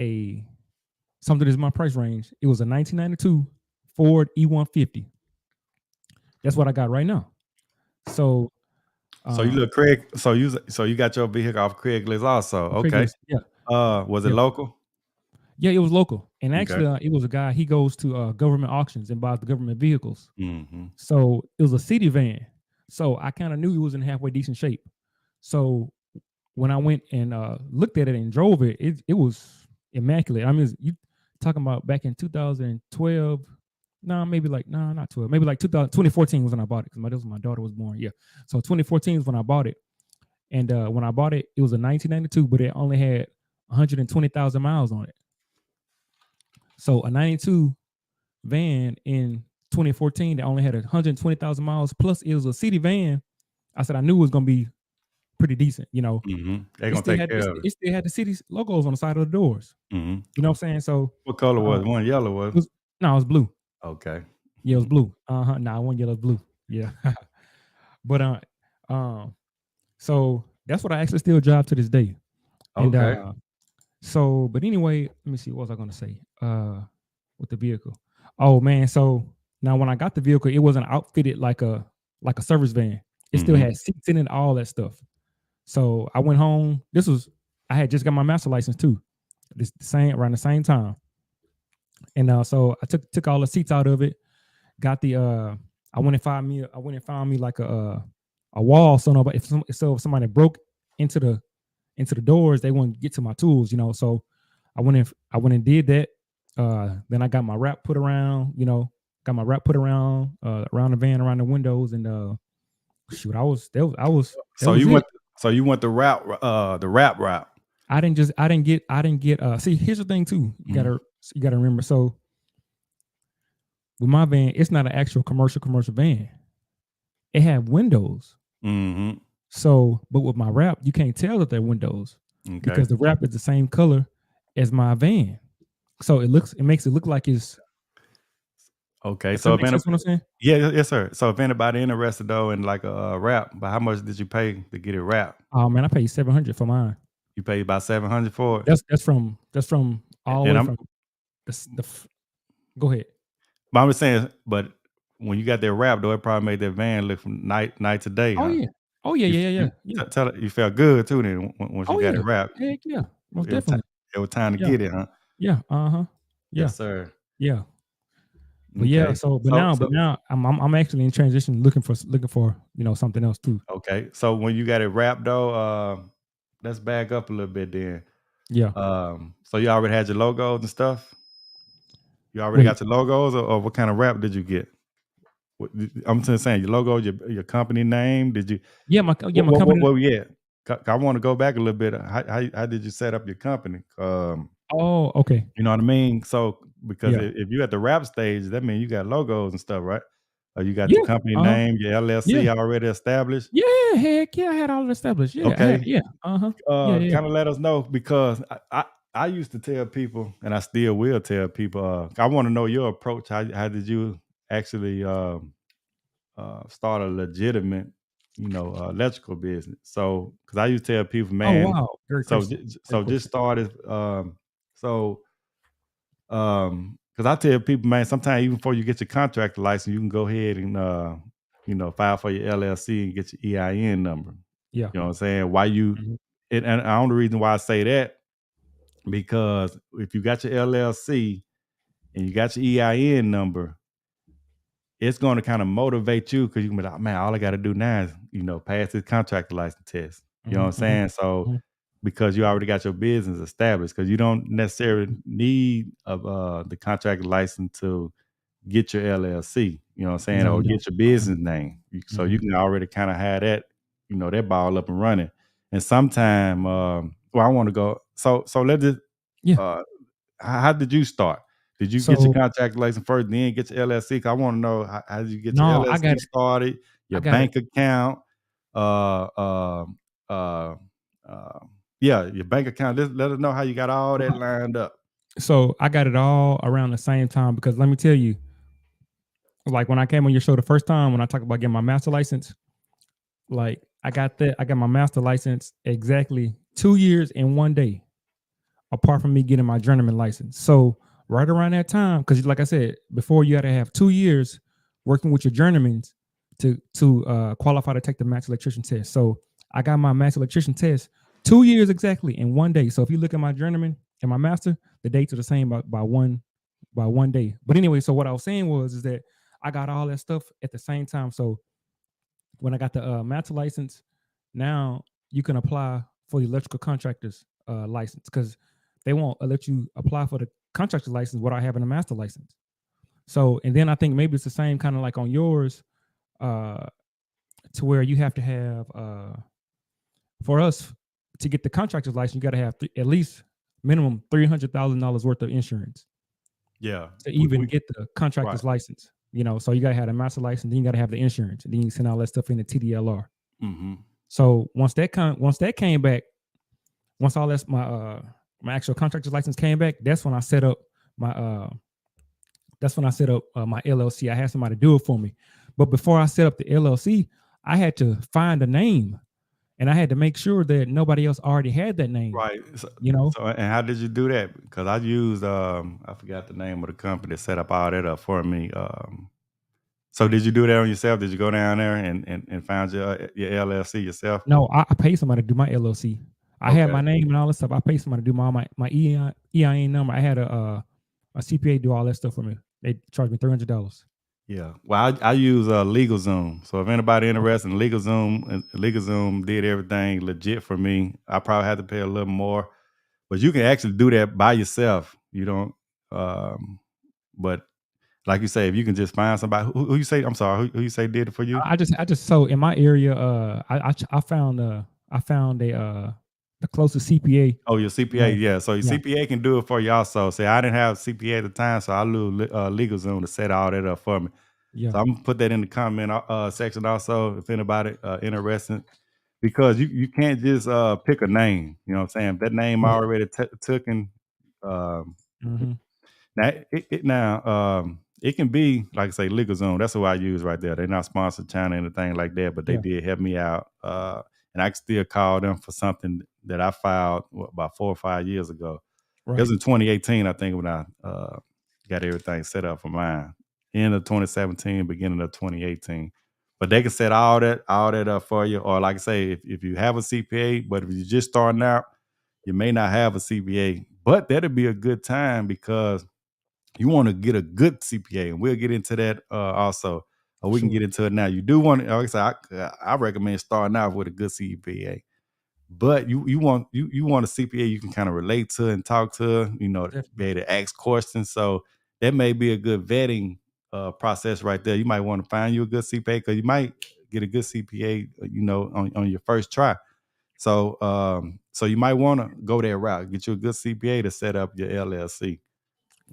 something that's my price range. It was a 1992 Ford E150. That's what I got right now. So
So you look Craig. So you got your vehicle off Craigslist also. Okay.
Craigslist, yeah,
Was it
yeah.
local?
Yeah, it was local. And
Okay.
actually, it was a guy, he goes to government auctions and buys the government vehicles.
Mhm.
So it was a city van. So I kind of knew it was in halfway decent shape. So when I went and looked at it and drove it, it was immaculate. I mean, you talking about back in 2012? No, maybe like, no, not 12. Maybe like 2014 was when I bought it because my daughter was born. Yeah. So 2014 is when I bought it. And when I bought it, it was a 1992, but it only had 120,000 miles on it. So a 92 van in 2014 that only had 120,000 miles, plus it was a city van. I said I knew it was gonna be pretty decent.
Mhm. They're
It
gonna
still
take
had
care of it.
it still had the city's logos on the side of the doors.
Mhm.
You know what I'm saying? So
What color
uh,
was it? One yellow was
it was no, it was blue.
okay.
Yeah, it was blue. Nah, one yellow, blue. Yeah, but so that's what I actually still drive to this day. And
Okay.
but anyway, let me see. What was I gonna say? With the vehicle. Oh man, so now when I got the vehicle, it wasn't outfitted like a service van. It still
Mhm.
had seats in it, all that stuff. So I went home. I had just got my master license too. Around the same time. And so I took all the seats out of it. Got the I went and found me like a wall, so nobody if somebody broke into the doors, they wouldn't get to my tools. So I went and did that. Then I got my wrap put around, around the van, around the windows, and shoot, that
So
was
you
it.
went the rap route.
I didn't get see, here's the thing too.
Mhm.
You gotta remember. So with my van, it's not an actual commercial van. It had windows.
Mhm.
So, but with my wrap, you can't tell that they're windows
Okay.
because the wrap is the same color as my van. So it makes it look like it's.
Okay.
Does that
So
make sense? What I'm saying?
yes, sir. So if anybody interested though in like a wrap, but how much did you pay to get it wrapped?
Oh man, I paid 700 for mine.
You paid about 700 for it.
That's from all the
And
way
I'm
from go ahead.
but I'm just saying, but when you got that wrap though, it probably made that van look from night to day,
Oh
huh?
yeah. Oh yeah,
You
yeah, yeah,
you
yeah, yeah.
tell it you felt good too then once you
Oh
got it
yeah.
wrapped.
Heck yeah. Most
It was ti
definitely.
it was time to
Yeah.
get it, huh?
Yeah. Uh-huh. Yeah.
Yes, sir.
Yeah. But yeah,
Okay.
so
So
but now I'm actually in transition looking for something else too.
okay. So when you got it wrapped though, let's back up a little bit then.
Yeah.
So you already had your logos and stuff? You already
Wait.
got your logos or what kind of wrap did you get? I'm just saying your logo, your company name. Did you
Yeah, my company.
yeah. I want to go back a little bit. How did you set up your company?
Oh, okay.
You know what I mean? So because
Yeah.
if you at the rap stage, that means you got logos and stuff, right? You got your
Yeah.
company
Uh-huh.
name, your
Yeah.
LLC already established?
Yeah. Heck yeah. I had all it established. Yeah. I had.
Okay.
Yeah. Uh-huh. Yeah. Yeah.
Kind of let us know because I used to tell people, and I still will tell people. I want to know your approach. How did you actually start a legitimate, electrical business? So, because I used to tell people,
Oh
man,
wow. Great question. Great
so just
question.
started. So because I tell people, man, sometimes even before you get your contractor license, you can go ahead and file for your LLC and get your EIN number.
Yeah.
You know what I'm saying? Why you
Mhm.
and the only reason why I say that, because if you got your LLC and you got your EIN number, it's going to kind of motivate you because you can be like, man, all I got to do now is, pass this contractor license test. You know what I'm
Mhm. Mhm.
saying? So
Mhm.
because you already got your business established, because you don't necessarily need the contractor license to get your LLC, you know what I'm saying,
No,
or
you don't.
get your
Uh-huh.
business name. So you
Mhm.
can already kind of have that, that ball up and running. And sometime, well, I want to go. So let's just,
Yeah.
uh, how did you start? Did you get your
So
contract license first, then get your LLC? 'Cause I want to know how did you get your
no, I got
LLC
it.
started,
I
your
got it.
bank account, uh, um, uh, uh, yeah, your bank account. Let us know how you got all that lined up.
So I got it all around the same time because let me tell you, like when I came on your show the first time, when I talked about getting my master license, like I got my master license exactly 2 years and 1 day, apart from me getting my journeyman license. So right around that time, because like I said before, you had to have 2 years working with your journeyman's to qualify to take the master electrician test. So I got my master electrician test 2 years exactly in 1 day. So if you look at my journeyman and my master, the dates are the same by one day. But anyway, so what I was saying was is that I got all that stuff at the same time. So when I got the master license, now you can apply for the electrical contractors license because they won't let you apply for the contractor license without having a master license. So, and then I think maybe it's the same kind of like on yours, uh, to where you have to have for us to get the contractor's license, you got to have at least minimum $300,000 worth of insurance
Yeah,
to even
we
get the
right.
contractor's license. So you got to have the master license, then you got to have the insurance, and then you send all that stuff in the TDLR.
Mm-hmm.
So once that came back, once all that's my actual contractor's license came back, my my LLC. I had somebody do it for me. But before I set up the LLC, I had to find a name and I had to make sure that nobody else already had that name,
Right.
you know?
So, and how did you do that? Because I used I forgot the name of the company that set up all that up for me. So did you do that on yourself? Did you go down there and find your LLC yourself?
No, I paid somebody to do my LLC. I had
Okay.
my name and all that stuff. I paid somebody to do my EIN number. I had a CPA do all that stuff for me. They charged me $300.
Yeah. Well, I use LegalZoom. So if anybody interested in LegalZoom, and LegalZoom did everything legit for me. I probably had to pay a little more, but you can actually do that by yourself. You don't. But like you say, if you can just find somebody who you say, I'm sorry, who you say did it for you?
I just so in my area, I found the closest CPA.
Oh, your
You
CPA,
know,
yeah. So your
yeah,
CPA can do it for you also. Say I didn't have CPA at the time, so I used LegalZoom to set all that up for me.
yeah,
So I'm gonna put that in the comment section also if anybody interested, because you can't just pick a name. You know what I'm saying? If that name
right.
already taken. Um,
Hmm.
Now it can be like I say LegalZoom. That's who I use right there. They're not sponsored China or anything like that, but they
Yeah,
did help me out. And I can still call them for something that I filed about 4 or 5 years ago. It was
right.
in 2018, I think, when I got everything set up for mine. End of 2017, beginning of 2018. But they can set all that up for you. Or like I say, if you have a CPA, but if you're just starting out, you may not have a CPA. But that'd be a good time because you want to get a good CPA, and we'll get into that also. Or
For
we can
sure.
get into it now. You do want, like I said, I recommend starting out with a good CPA. But you want a CPA you can kind of relate to and talk to, be
Definitely.
able to ask questions. So that may be a good vetting process right there. You might want to find you a good CPA because you might get a good CPA, on your first try. So you might want to go that route. Get you a good CPA to set up your LLC.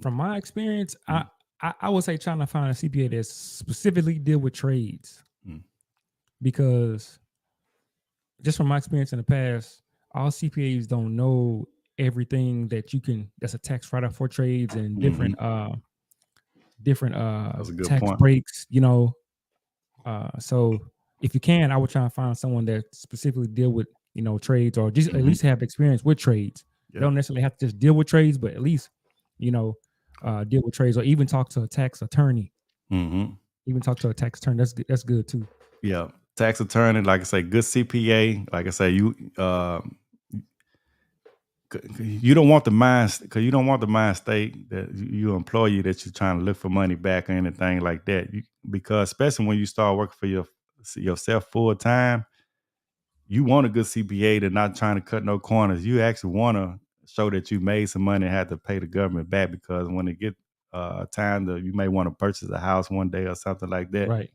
From my experience, I
Mhm.
I would say trying to find a CPA that specifically deal with trades, because just from my experience in the past, all CPAs don't know everything that's a tax write-off for trades and different
That's a good
tax
point.
breaks, so if you can, I would try and find someone that specifically deal with, trades, or just at least have experience with trades.
Yep.
Don't necessarily have to just deal with trades, but at least, deal with trades, or even talk to a tax attorney. Even talk to a tax attorney. That's good too.
Yeah. Tax attorney, like I say, good CPA. Like I say, you don't want the mind, because you don't want the mind state that you employee that you're trying to look for money back or anything like that. Because especially when you start working for yourself full time, you want a good CPA that's not trying to cut no corners. You actually want to show that you made some money and had to pay the government back, because when it get time that you may want to purchase a house one day or something like that,
Right.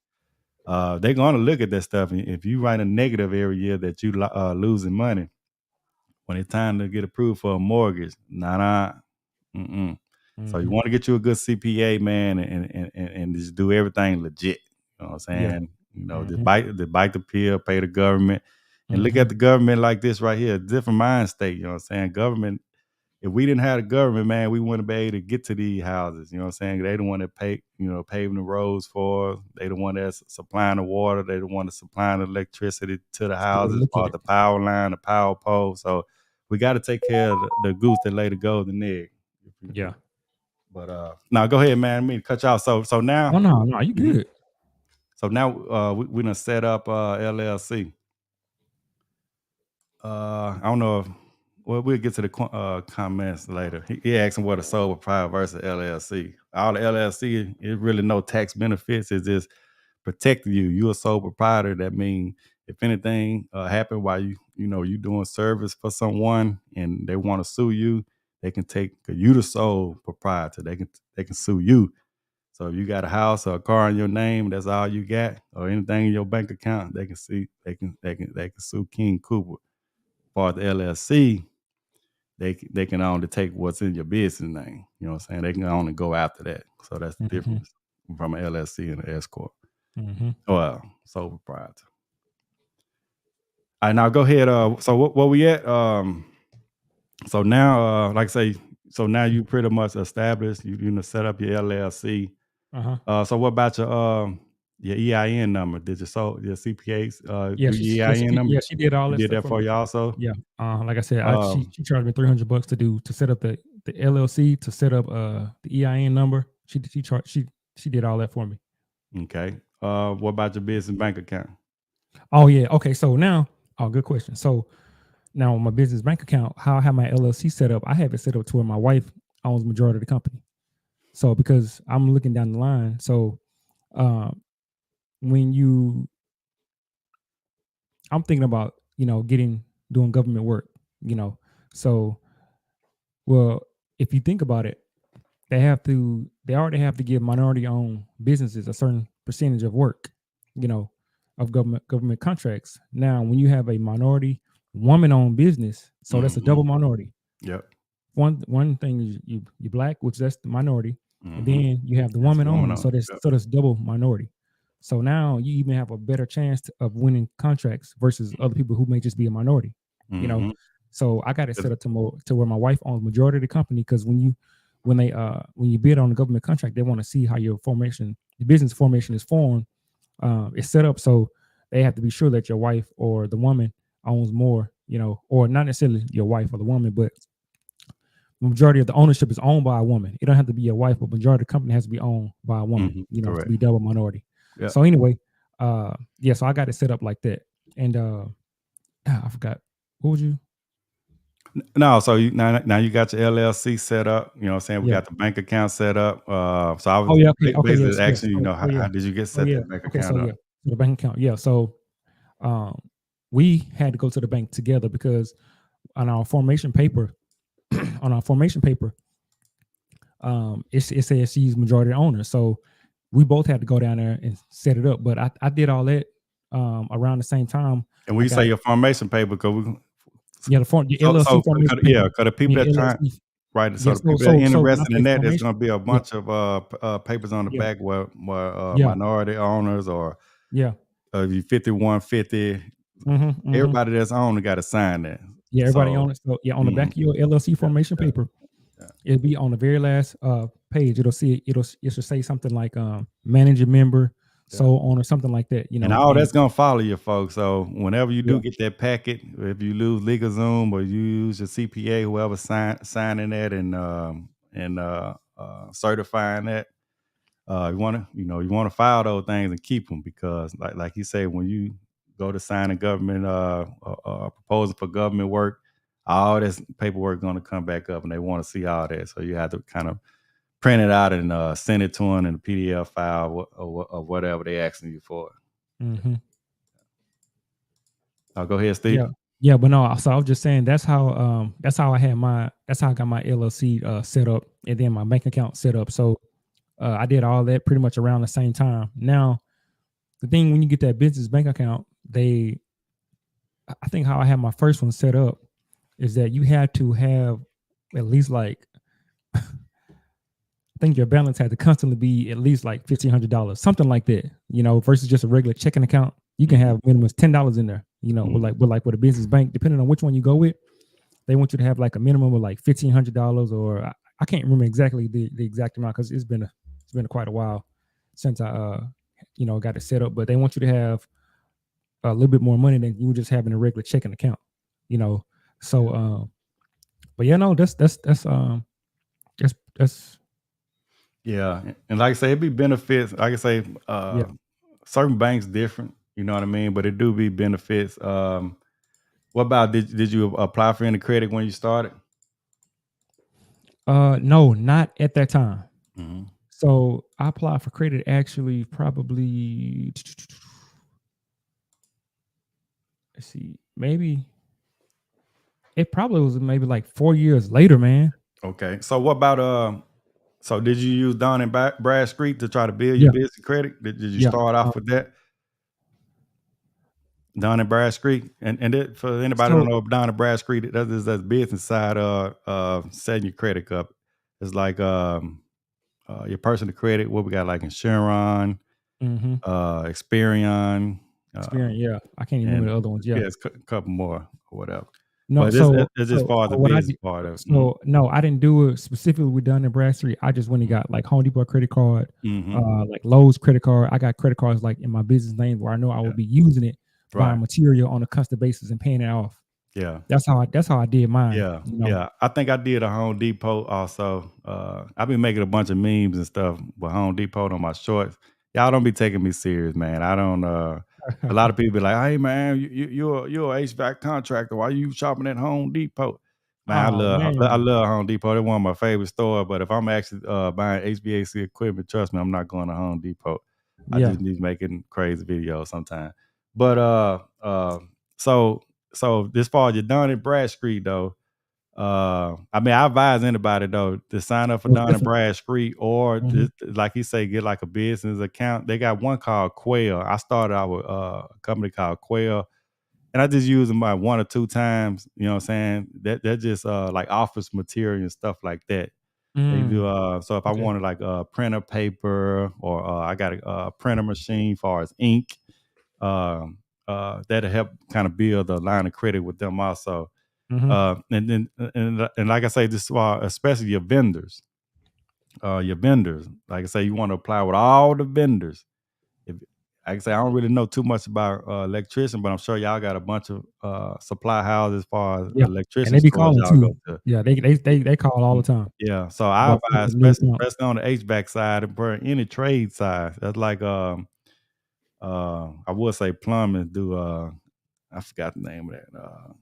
they're going to look at that stuff. And if you write a negative every year that you losing money, when it's time to get approved for a mortgage, So you want to get you a good CPA, man, and just do everything legit. You know what I'm saying?
Yeah.
Just bite the pill, pay the government, and look at the government like this right here, different mind state. You know what I'm saying? Government. If we didn't have the government, man, we wouldn't be able to get to these houses. You know what I'm saying? They the one that paving the roads for us. They the one that's supplying the water. They the one that's supplying the electricity to the houses, or the power line, the power pole. So we got to take care of the goose that laid the golden egg.
Yeah.
But now go ahead, man. I mean, cut you off. So now.
Oh no, you good.
So now we done set up LLC. I don't know if. Well, we'll get to the comments later. He asking what a sole proprietor versus LLC. All the LLC is really no tax benefits. It's just protecting you. You're a sole proprietor. That means if anything happen while you doing service for someone and they want to sue you, they can take, because you the sole proprietor. They can sue you. So if you got a house or a car in your name, that's all you got, or anything in your bank account, they can see. They can sue King Cooper. For the LLC, they can only take what's in your business name. You know what I'm saying? They can only go after that. So that's the difference from an LLC and an S corp. Well, sole proprietor. All right, now go ahead. So what we at? So now, like I say, so now you pretty much established. You set up your LLC. So what about your EIN number? Did your CPAs do your EIN number?
Yeah, she did all that.
Did that for you also?
Yeah. Like I said, she charged me $300 to set up the LLC, to set up the EIN number. She did all that for me.
Okay. What about your business bank account?
Oh yeah. Okay. So now, good question. So now my business bank account, how I have my LLC set up, I have it set up to where my wife owns the majority of the company. So because I'm looking down the line, so I'm thinking about, doing government work, so, well, if you think about it, they already have to give minority owned businesses a certain percentage of work, of government contracts. Now, when you have a minority woman owned business, so that's a double minority.
Yep.
One thing is you black, which that's the minority, and then you have the woman owned, so that's double minority. So now you even have a better chance of winning contracts versus other people who may just be a minority. So I got it set up to where my wife owns majority of the company, because when you bid on a government contract, they want to see how your business formation is formed. It's set up so they have to be sure that your wife or the woman owns more, or not necessarily your wife or the woman, but the majority of the ownership is owned by a woman. It don't have to be your wife, but majority of the company has to be owned by a woman, to be double minority. Yep. So anyway, so I got it set up like that. And I forgot. What would you?
No, so now you got your LLC set up. You know what I'm saying? We got the bank account set up. So I was basically asking, how did you get set that bank account up?
So the bank account, So we had to go to the bank together, because on our formation paper, it says she's majority owner. So we both had to go down there and set it up. But I did all that around the same time.
And when you say your formation paper, because
the LLC formation paper.
Because the people that Right. So
Yeah.
the people that are
So when I
interested
say
in that, there's
formation,
gonna be a
yeah,
bunch of papers on the
yeah,
back where
yeah,
minority owners or
yeah.
you 5150,
Hmm, hmm.
everybody that's owner got to sign that.
Yeah, everybody
So
on it. So yeah, on the back
mhm,
of your LLC
yeah,
formation
yeah,
paper,
yeah,
it'll be on the very last page. It should say something like manager member,
yeah.
sole owner, something like that.
And all
And
that's gonna follow you, folks. So whenever you
yeah,
do get that packet, if you lose LegalZoom or you use your CPA, whoever signing that and certifying that, you wanna file those things and keep them because like you say, when you go to sign a government proposal for government work, all this paperwork gonna come back up and they want to see all that. So you have to kind of print it out and send it to them in a PDF file or whatever they asking you for.
hmm,
Go ahead,
yeah,
Steve.
yeah. But no, so I was just saying that's how I got my LLC set up, and then my bank account set up. So I did all that pretty much around the same time. Now the thing when you get that business bank account, I think how I had my first one set up is that you had to have at least like I think your balance had to constantly be at least like $1,500, something like that. Versus just a regular checking account. You can
Mhm,
have minimum $10 in there. With
mhm.
with a business bank, depending on which one you go with, they want you to have like a minimum of like $1,500, or I can't remember exactly the exact amount because it's been quite a while since I got it set up. But they want you to have a little bit more money than you would just have in a regular checking account. You know, so but yeah, no, that's
Yeah, and like I say, it be benefits. Like I say,
yeah.
certain banks different. You know what I mean? But it do be benefits. What about did you apply for any credit when you started?
No, not at that time.
Mhm.
So I applied for credit actually probably let's see, maybe it probably was maybe like 4 years later, man.
Okay. So what about so did you use Don and Bradstreet to try to build your
Yeah,
business credit? Did you
yeah.
start off with that? Don and Bradstreet, and for anybody who don't
So
know, Don and Bradstreet, that is that business side of setting your credit up. It's like your personal credit. What we got like Insuron,
mhm.
Experian,
Experience, yeah. I can't even remember
and
the other ones. Yeah.
yeah, it's a couple more or whatever.
No,
But it's just far as the
what I
business
did,
part of it. Mhm.
so no, I didn't do it specifically with Dun and Bradstreet. I just went and got like Home Depot credit card,
Mhm.
like Lowe's credit card. I got credit cards like in my business name where I know I
Yeah.
would be using it,
Right.
buying material on a custom basis and paying it off.
Yeah.
That's how I did mine.
Yeah, yeah. I think I did a Home Depot also. I've been making a bunch of memes and stuff with Home Depot on my shorts. Y'all don't be taking me serious, man. I don't. A lot of people be like, "Hey, man, you're a HVAC contractor. Why you shopping at Home Depot?" Man,
Oh
I
man.
love Home Depot. They're one of my favorite stores. But if I'm actually buying HVAC equipment, trust me, I'm not going to Home Depot. I
Yeah.
just be making crazy videos sometimes. But so this far, you're done at Bradstreet though. I mean, I advise anybody though to sign up for
Most
Dun and
definitely.
Bradstreet or
Mhm.
just like you say, get like a business account. They got one called Quail. I started out with a company called Quail, and I just use them about one or two times. You know what I'm saying? That just like office material and stuff like that. They do.
Mm,
So if I
okay.
wanted like printer paper or I got a printer machine for as ink, um, that'll help kind of build a line of credit with them also.
Mhm.
And then and like I say, this especially your vendors. Like I say, you want to apply with all the vendors. If like I say, I don't really know too much about electrician, but I'm sure y'all got a bunch of supply houses as far as
Yeah. And
electrician
they be
stores
calling
y'all go
too.
to.
Yeah, they call all the
Mhm.
time
Yeah, so I
about
advise,
new
especially,
accounts.
especially on the HVAC side and for any trade side. That's like I would say plumbing do I forgot the name of that.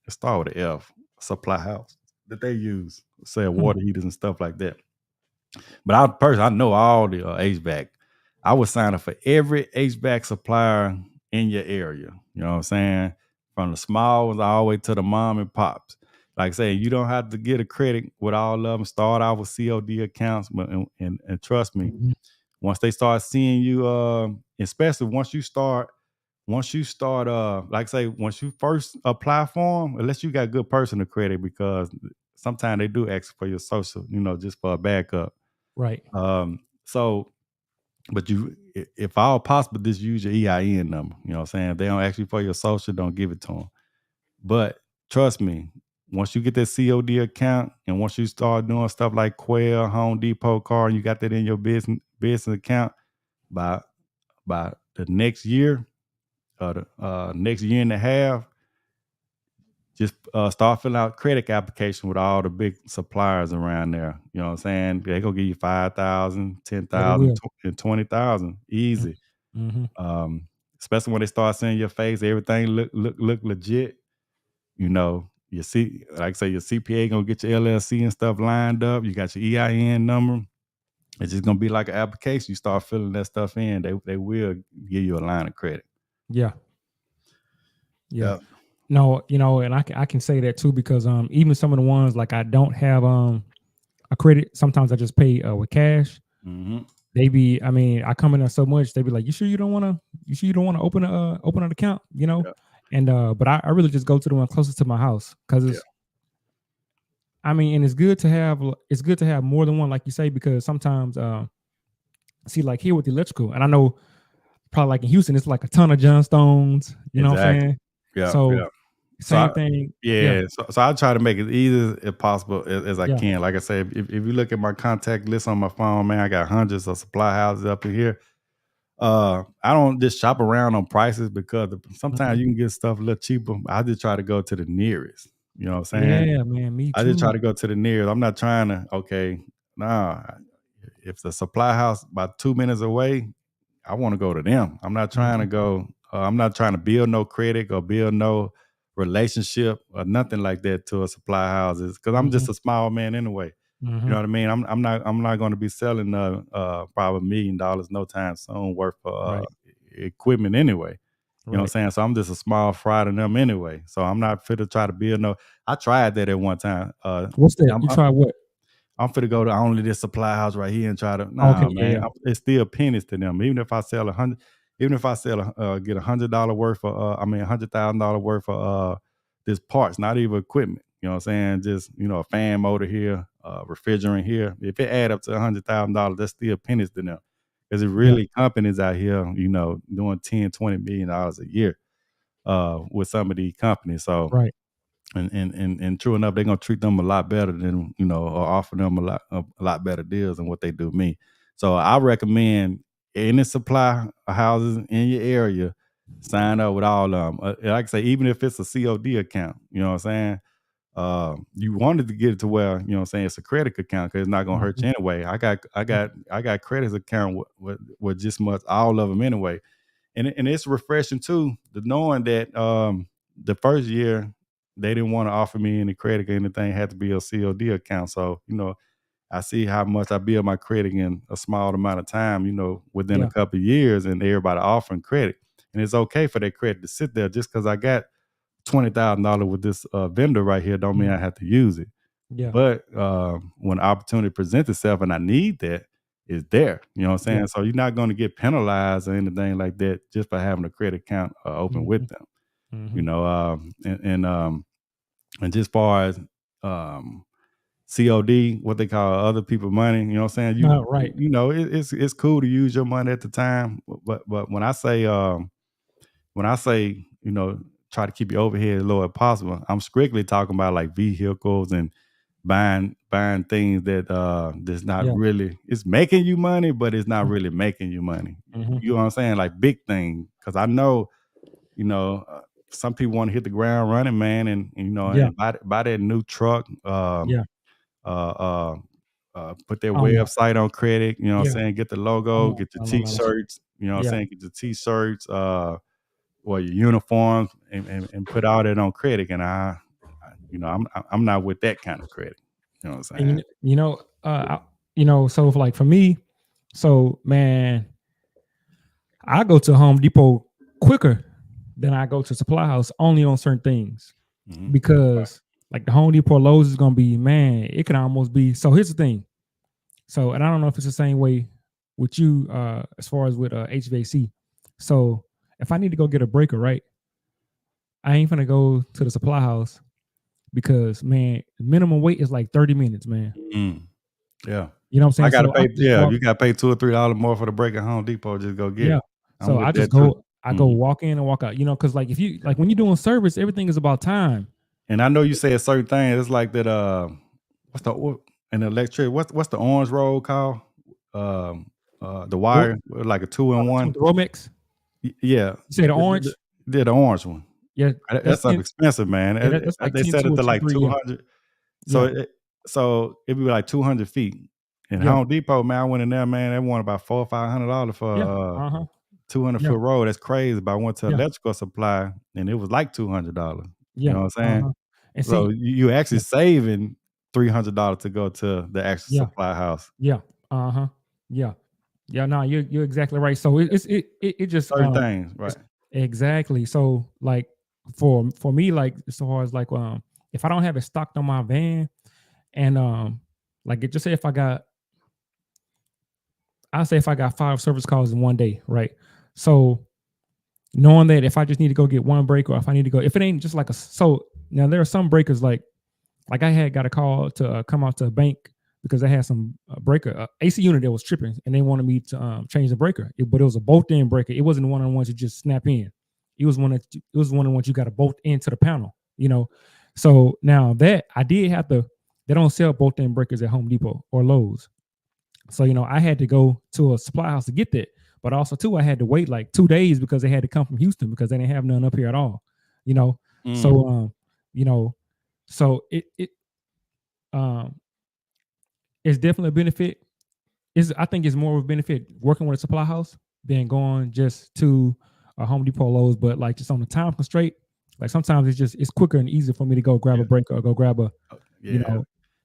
It start with an F, supply house that they use, say
Hmm.
water heaters and stuff like that. But I personally, I know all the HVAC. I would sign up for every HVAC supplier in your area. You know what I'm saying? From the small ones all the way to the mom and pops. Like I say, you don't have to get a credit with all of them. Start out with COD accounts, but and trust me,
Mhm.
once they start seeing you, especially once you start, like I say, once you first apply for them, unless you got good personal credit, because sometimes they do ask for your social, just for a backup.
Right.
So, but if all possible, just use your EIN number. You know what I'm saying? If they don't ask you for your social, don't give it to them. But trust me, once you get that COD account and once you start doing stuff like Quail, Home Depot car, and you got that in your business account, by the next year or the next year and a half, just start filling out credit application with all the big suppliers around there. You know what I'm saying? They gonna give you 5,000, ten
Yeah, they
thousand,
will.
and 20,000 easy.
Mm-hmm.
Um, Especially when they start seeing your face, everything look legit. You see, like I say, your CPA gonna get your LLC and stuff lined up. You got your EIN number. It's just gonna be like an application. You start filling that stuff in, they will give you a line of credit.
Yeah. Yeah.
Yeah.
No, and I can say that too because even some of the ones like I don't have a credit. Sometimes I just pay with cash.
Hmm.
They be, I mean, I come in there so much. They be like, you sure you don't want to open an account,
Yeah.
And but I really just go to the one closest to my house because
Yeah.
I mean, and it's good to have more than one, like you say, because sometimes see like here with the electrical, and I know probably like in Houston, it's like a ton of Johnstones, you know what I'm
Exactly.
saying?
Yeah.
So
Yeah. So
same thing. Yeah,
so I try to make it easy as possible as I
yeah.
can. Like I said, if you look at my contact list on my phone, man, I got hundreds of supply houses up in here. I don't just shop around on prices because sometimes
Mhm.
you can get stuff a little cheaper. I just try to go to the nearest. You know what I'm saying?
Yeah, man, me
I just try
too.
to go to the nearest. I'm not trying to, okay, nah. If the supply house about 2 minutes away, I want to go to them. I'm not trying to
Mhm.
go. I'm not trying to build no credit or build no relationship or nothing like that to a supply houses because I'm just
Mhm.
a small man anyway. You know
Mhm.
what I mean? I'm not going to be selling probably $1 million no time soon worth of
Right.
equipment anyway. You know what I'm
Right.
saying? So I'm just a small fry to them anyway. So I'm not fit to try to build no. I tried that at one time.
What's that?
I'm,
You try what?
I'm finna go to only this supply house right here and try to
Okay.
nah,
Yeah.
man.
Yeah.
It's still pennies to them. Even if I sell 100, even if I sell get $100 worth of $100,000 worth of this parts, not even equipment. You know what I'm saying? Just a fan motor here, refrigerant here. If it add up to $100,000, that's still pennies to them. Because it
Yeah.
really companies out here, doing 10, $20 million a year with some of these companies. So
Right.
and true enough, they're gonna treat them a lot better than or offer them a lot better deals than what they do me. So I recommend any supply houses in your area, sign up with all of them. Like I say, even if it's a COD account, you know what I'm saying. You wanted to get it to where you know what I'm saying it's a credit account because it's not gonna hurt
Mhm.
you anyway. I got credit account with just much all of them anyway, and it's refreshing too, the knowing that the first year they didn't want to offer me any credit or anything, had to be a COD account. So, I see how much I build my credit in a small amount of time, within a
Yeah.
couple of years and everybody offering credit. And it's okay for that credit to sit there just because I got $20,000 with this vendor right here don't mean
Mhm.
I have to use it.
Yeah.
But when opportunity presents itself and I need that, it's there. You know what I'm
Yeah.
saying? So you're not going to get penalized or anything like that just for having a credit account open with
Mhm.
them. You
Mhm.
know, and just far as um, COD, what they call other people money, you know what I'm saying?
No, right.
It's cool to use your money at the time, but when I say, try to keep your overhead as low as possible, I'm strictly talking about like vehicles and buying things that's not
Yeah.
really it's making you money, but it's not
Mhm.
really making you money.
Mhm.
You know what I'm saying? Like big things. Cause I know, you know, uh, some people want to hit the ground running, man,
Yeah.
and buy that new truck,
Yeah.
uh, uh, put their
Oh no.
website on credit, you know what I'm
Yeah.
saying? Get the
Oh
logo,
no.
get the
No. No. No. No.
t-shirts, you know what I'm
Yeah.
saying? Get the t-shirts, or your uniforms and put all that on credit. And I'm not with that kind of credit. You know what I'm
And
saying?
so like for me, so man, I go to Home Depot quicker than I go to Supply House only on certain things
Mhm. Right.
because like the Home Depot Lowe's is gonna be, man, it can almost be. So here's the thing. So and I don't know if it's the same way with you as far as with HVAC. So if I need to go get a breaker, right, I ain't gonna go to the Supply House because man, minimum wait is like 30 minutes, man.
Yeah.
You know what I'm saying?
I gotta
So I
pay,
just walk.
you gotta pay $2 or $3 more for the break at Home Depot, just go get
Yeah.
it. I'm
So
with
I just
that too.
go, I go walk in and walk out, because like if you like when you're doing service, everything is about time.
And I know you said certain things. It's like that. An electric? What's the orange roll called? Um, the wire, like a 2-in-1.
The Romex.
Yeah,
You say the orange?
the orange one.
Yeah,
That's
that's
something
10.
expensive, man.
Yeah, that's like
They
10
set
2
it
or
to
10
like
3. Yeah,
200. So
yeah,
it'd be like 200 feet. And
yeah,
Home Depot, man, I went in there, man. They want about $400 or $500
yeah.
for 200
Yeah,
foot roll. That's crazy. But I went to
yeah,
electrical supply and it was like $200. You
yeah.
know what I'm saying?
And
So
see,
you actually
yeah,
saving $300 to go to the actual
yeah,
supply house.
yeah, yeah, yeah. No, you're exactly right. So it just
Certain things,
it's
right?
exactly. So like for me, like as far as like if I don't have it stocked on my van, and like it just say if I got, I say if I got 5 service calls in one day, right? So knowing that if I just need to go get one break, or if I need to go, if it ain't just like so now there are some breakers like I had got a call to come out to a bank because I had some breaker AC unit that was tripping, and they wanted me to change the breaker, but it was a bolt-in breaker. It wasn't one of the ones you just snap in. It was one of the ones you got to bolt into the panel. So now that I did have to, they don't sell bolt-in breakers at Home Depot or Lowe's. So I had to go to a supply house to get that, but also too I had to wait like 2 days because they had to come from Houston because they didn't have none up here at all. You know, so you know, so it um it's definitely a benefit. I think it's more of a benefit working with a supply house than going just to a Home Depot, Lowe's. But like just on the time constraint, like sometimes it's quicker and easier for me to go grab a breaker or go grab a, you
Yeah.
know,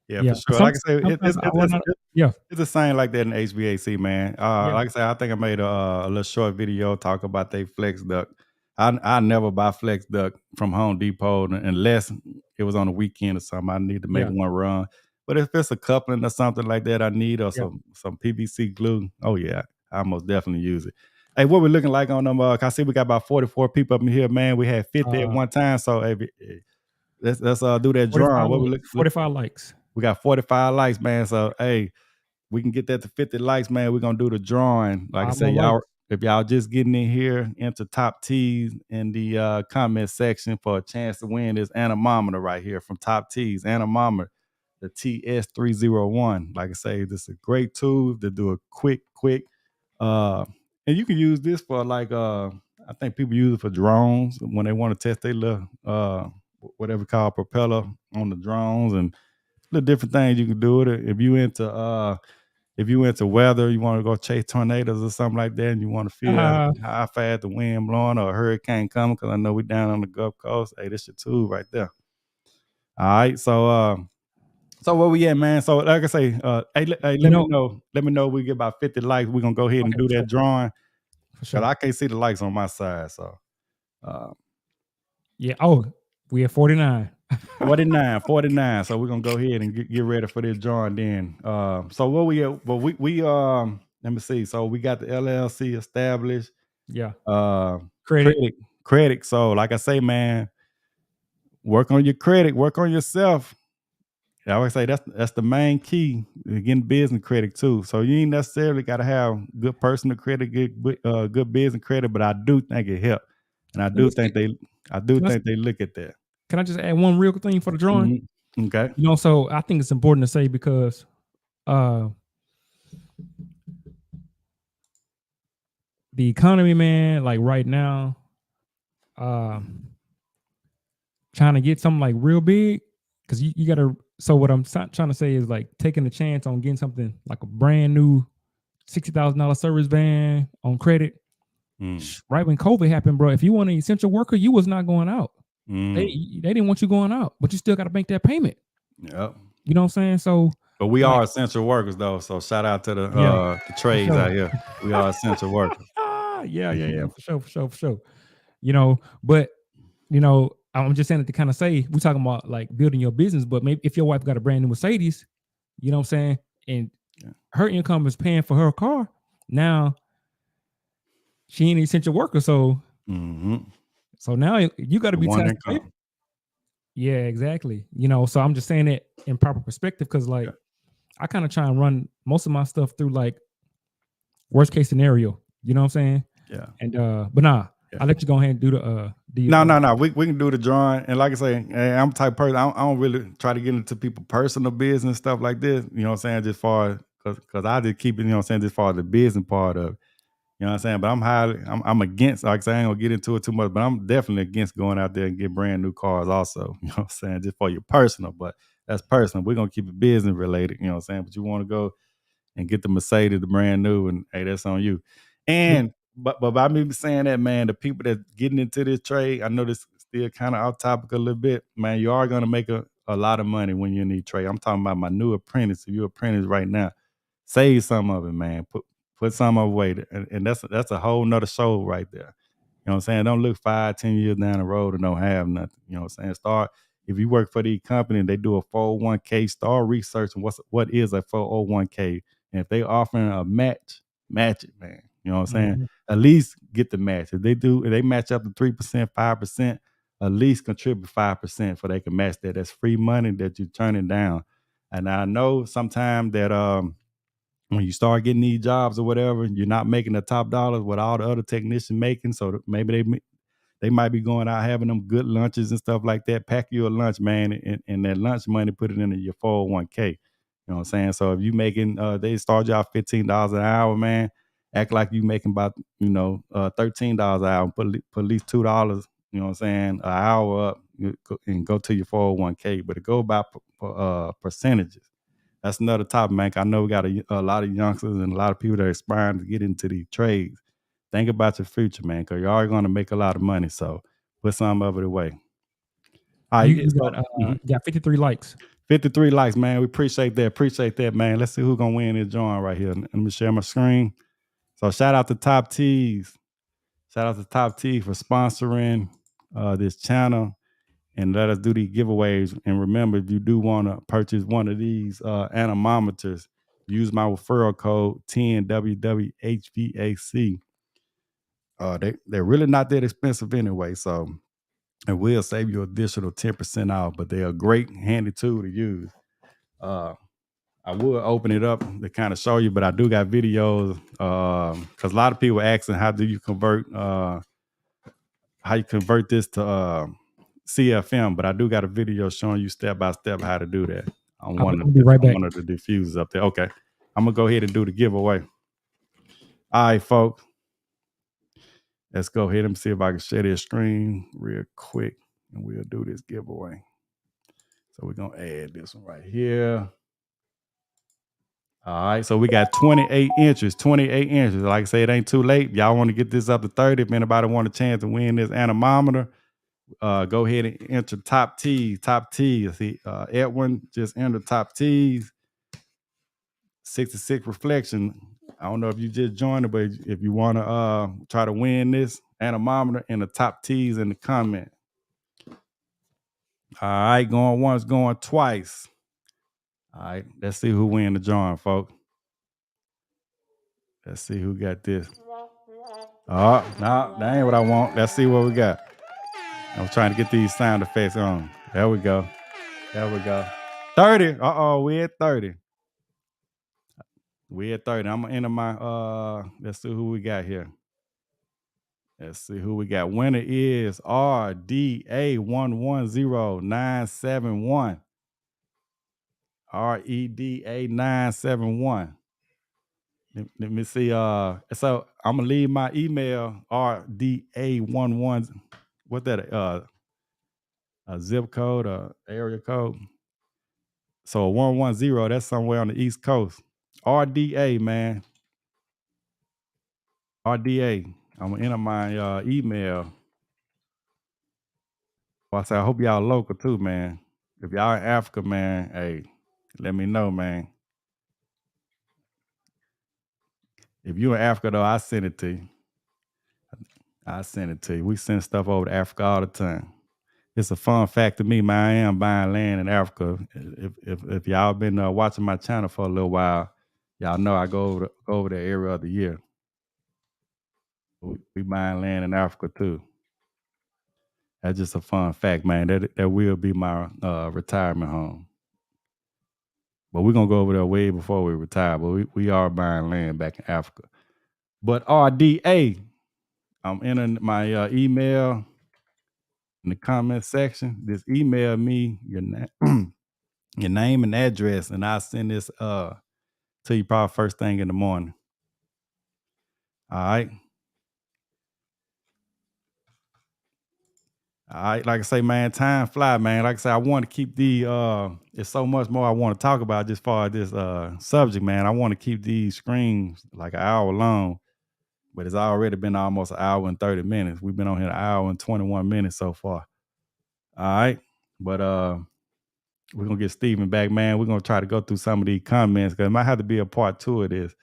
Yeah,
yeah.
for sure. Like
Some
I say,
sometimes I want to, yeah,
it's the same like that in HVAC, man.
yeah,
Like I said, I think I made a little short video talk about they flex duct. I never buy flex duct from Home Depot unless it was on a weekend or something. I need to make
yeah,
one run. But if it's a coupling or something like that I need, or
yeah.
some PVC glue, oh yeah, I most definitely use it. Hey, what we looking like on them? I see we got about 44 people up in here, man. We had 50 at
Uh,
one time, so hey, let's do that drawing.
45
What we
likes,
look
45 likes.
we got 45 likes, man. So hey, we can get that to 50 likes, man. We're gonna do the drawing. Like I
5
say,
more likes.
if y'all just getting in here, enter top T's in the comment section for a chance to win this anemometer right here from Top T's. Anemometer, the TS301. Like I say, this is a great tool to do a quick, and you can use this for like I think people use it for drones when they want to test their little whatever called propeller on the drones, and little different things you can do with it. If you into weather, you want to go chase tornadoes or something like that, and you want to feel
Uh,
how fast the wind blowing or a hurricane coming, because I know we down on the Gulf Coast. Hey, this your tool right there. All right, so where we at, man? So like I say, hey,
you know,
let me know. We get about 50 likes. We're gonna go ahead and
okay,
do that drawing
for
because
sure.
I can't see the likes on my side. So uh,
Yeah. Oh, we at 49.
49. So we're gonna go ahead and get ready for this drawing then. So what we at? Well, we let me see. So we got the LLC established.
Yeah.
Uh,
Credit.
credit. So like I say, man, work on your credit, work on yourself. I always say that's the main key to getting business credit too. So you ain't necessarily got to have good personal credit, good business credit, but I do think it helps, and
Let me see.
I do
Can I,
think they look at that.
can I just add one real thing for the drawing?
Mhm. Okay.
So I think it's important to say because uh the economy, man, like right now, uh trying to get something like real big, because you gotta, so what I'm trying to say is like taking a chance on getting something like a brand new $60,000 service van on credit.
Mm.
Right when COVID happened, bro, if you want an essential worker, you was not going out. They
Mm.
they didn't want you going out, but you still got to make that payment.
Yep.
You know what I'm saying? So
But we
like,
are essential workers though, so shout out to
yeah,
the
for
trades
sure.
out here. We are essential workers.
Yeah, for sure. But I'm just saying it to kind of say we talking about like building your business, but maybe if your wife got a brand new Mercedes, you know what I'm saying, and
Yeah.
her income is paying for her car, now she ain't an essential worker, so
Mm-hmm.
now you got to
The
be
one
tasked to pay.
income.
Yeah, exactly. So I'm just saying it in proper perspective because,
Yeah,
like, I kind of try and run most of my stuff through like worst case scenario. You know what I'm saying?
yeah,
And but nah,
yeah.
I'll let you go ahead and do the
No, no, no. We can do the drawing, and like I say, I'm the type of person. I don't really try to get into people personal business stuff like this. You know what I'm saying? Just far because I just keep it. You know what I'm saying? Just far the business part of it. You know what I'm saying? But I'm against, like I say, I ain't gonna get into it too much, but I'm definitely against going out there and get brand new cars also. You know what I'm saying? Just for your personal, but that's personal. We're gonna keep it business related, you know what I'm saying? But you wanna go and get the Mercedes, the brand new, and hey, that's on you.
yeah.
And but by me saying that, man, the people that getting into this trade, I know this still kind of off topic a little bit, man. You are gonna make a lot of money when you're in the trade. I'm talking about my new apprentice. If you're apprentice right now, save some of it, man. Put some away, and that's a whole nother show right there. You know what I'm saying? Don't look 5, 10 years down the road and don't have nothing. You know what I'm saying? Start if you work for the company and they do a 401k, start researching what is a 401k. And if they offering a match it, man. You know what I'm saying?
Mhm.
At least get the match. If they match up to 3%, 5%, at least contribute 5% for they can match that. That's free money that you're turning down. And I know sometimes that when you start getting these jobs or whatever, you're not making the top dollars what all the other technicians making. So maybe they might be going out having them good lunches and stuff like that. Pack you a lunch, man, and that lunch money, put it into your 401k. You know what I'm saying? So if you making, they start you out $15 an hour, man. Act like you making about, $13 an hour. Put at least $2, you know what I'm saying, an hour up and go to your 401k. But it go by percentages. That's another topic, man. I know we got a lot of youngsters and a lot of people that are aspiring to get into these trades. Think about your future, man, because you are going to make a lot of money. So put some of it away. All
You
right.
you got
So
53 likes.
53 likes, man. We appreciate that. Appreciate that, man. Let's see who's going to win this drawing right here. Let me share my screen. So shout out to Top Tees. Shout out to Top T for sponsoring this channel and let us do these giveaways. And remember, if you do want to purchase one of these anemometers, use my referral code 10WWHVAC. They're really not that expensive anyway, so it will save you additional 10% off. But they're a great handy tool to use. I would open it up to kind of show you, but I do got videos because a lot of people asking how do you convert this to CFM, but I do got a video showing you step by step how to do that
I'll be right back.
on one of the diffusers up there. Okay, I'm gonna go ahead and do the giveaway. All right, folks, let's go ahead and see if I can share this screen real quick, and we'll do this giveaway. So we're gonna add this one right here. All right, so we got 28 inches. 28 inches. Like I say, it ain't too late. Y'all want to get this up to 30. If anybody want a chance to win this anemometer, go ahead and enter top T. Top T. See, Edwin just entered top T's. 66 reflection. I don't know if you just joined it, but if you want to try to win this anemometer in the top T's in the comment. All right, going once, going twice. All right, let's see who win the drawing, folks. Let's see who got this. Oh, no, that ain't what I want. Let's see what we got. I'm trying to get these sound effects on. There we go. There we go. 30. Uh-oh, we at 30. We at 30. I'm gonna enter my let's see who we got here. Let's see who we got. Winner is RDA110971. REDA971. Let me see. So I'm gonna leave my email RDA11. What that a zip code, area code. So 110, that's somewhere on the East Coast. RDA, man. RDA. I'm gonna enter my email. Well, I say I hope y'all local too, man. If y'all in Africa, man, hey, let me know, man. If you in Africa though, I send it to you. I send it to you. We send stuff over to Africa all the time. It's a fun fact to me, man. I am buying land in Africa. If y'all been watching my channel for a little while, y'all know I go over there every other year. We buying land in Africa too. That's just a fun fact, man. That will be my retirement home. But we're gonna go over there way before we retire. But we are buying land back in Africa. But RDA, I'm entering my email in the comment section. Just email me your name, your name and address, and I'll send this to you probably first thing in the morning. All right. All right, like I say, man, time fly, man. Like I say, I want to keep it's so much more I want to talk about just far as this subject, man. I want to keep these screens like an hour long, but it's already been almost an hour and 30 minutes. We've been on here an hour and 21 minutes so far. All right. But we're gonna get Steven back, man. We're gonna try to go through some of these comments because it might have to be a part two of this.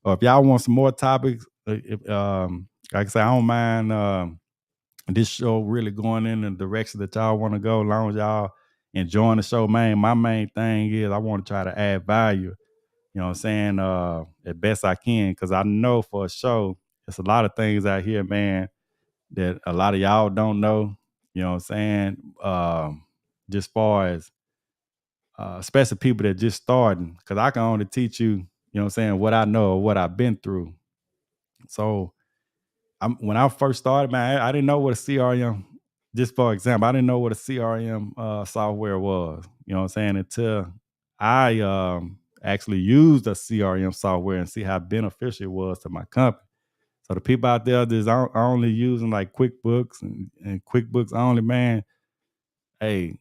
Or if y'all want some more topics, like I say, I don't mind this show really going in the direction that y'all want to go, as long as y'all enjoying the show, man. My main thing is I want to try to add value, you know what I'm saying, as best I can, because I know for a show, there's a lot of things out here, man, that a lot of y'all don't know, you know what I'm saying, just far as especially people that just starting, because I can only teach you, you know what I'm saying, what I know or what I've been through. So when I first started, man, I didn't know what a CRM, just for example, I didn't know what a CRM software was, you know what I'm saying, until I actually used a CRM software and see how beneficial it was to my company. So the people out there that's only using like QuickBooks and QuickBooks only, man, hey,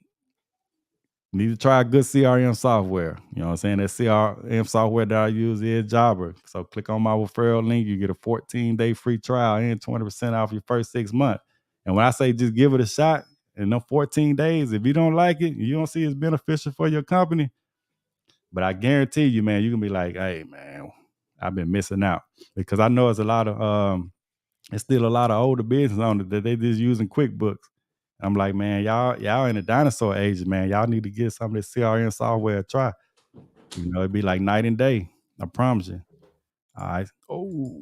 need to try a good CRM software. You know what I'm saying? That CRM software that I use is Jobber. So click on my referral link. You get a 14-day free trial and 20% off your first 6 months. And when I say just give it a shot, in them 14 days, if you don't like it, you don't see it's beneficial for your company, but I guarantee you, man, you can be like, hey, man, I've been missing out. Because I know it's still a lot of older business owners that they just using QuickBooks. I'm like, man, y'all in the dinosaur age, man. Y'all need to get some of this CRM software a try. You know, it'd be like night and day. I promise you. All right. Oh,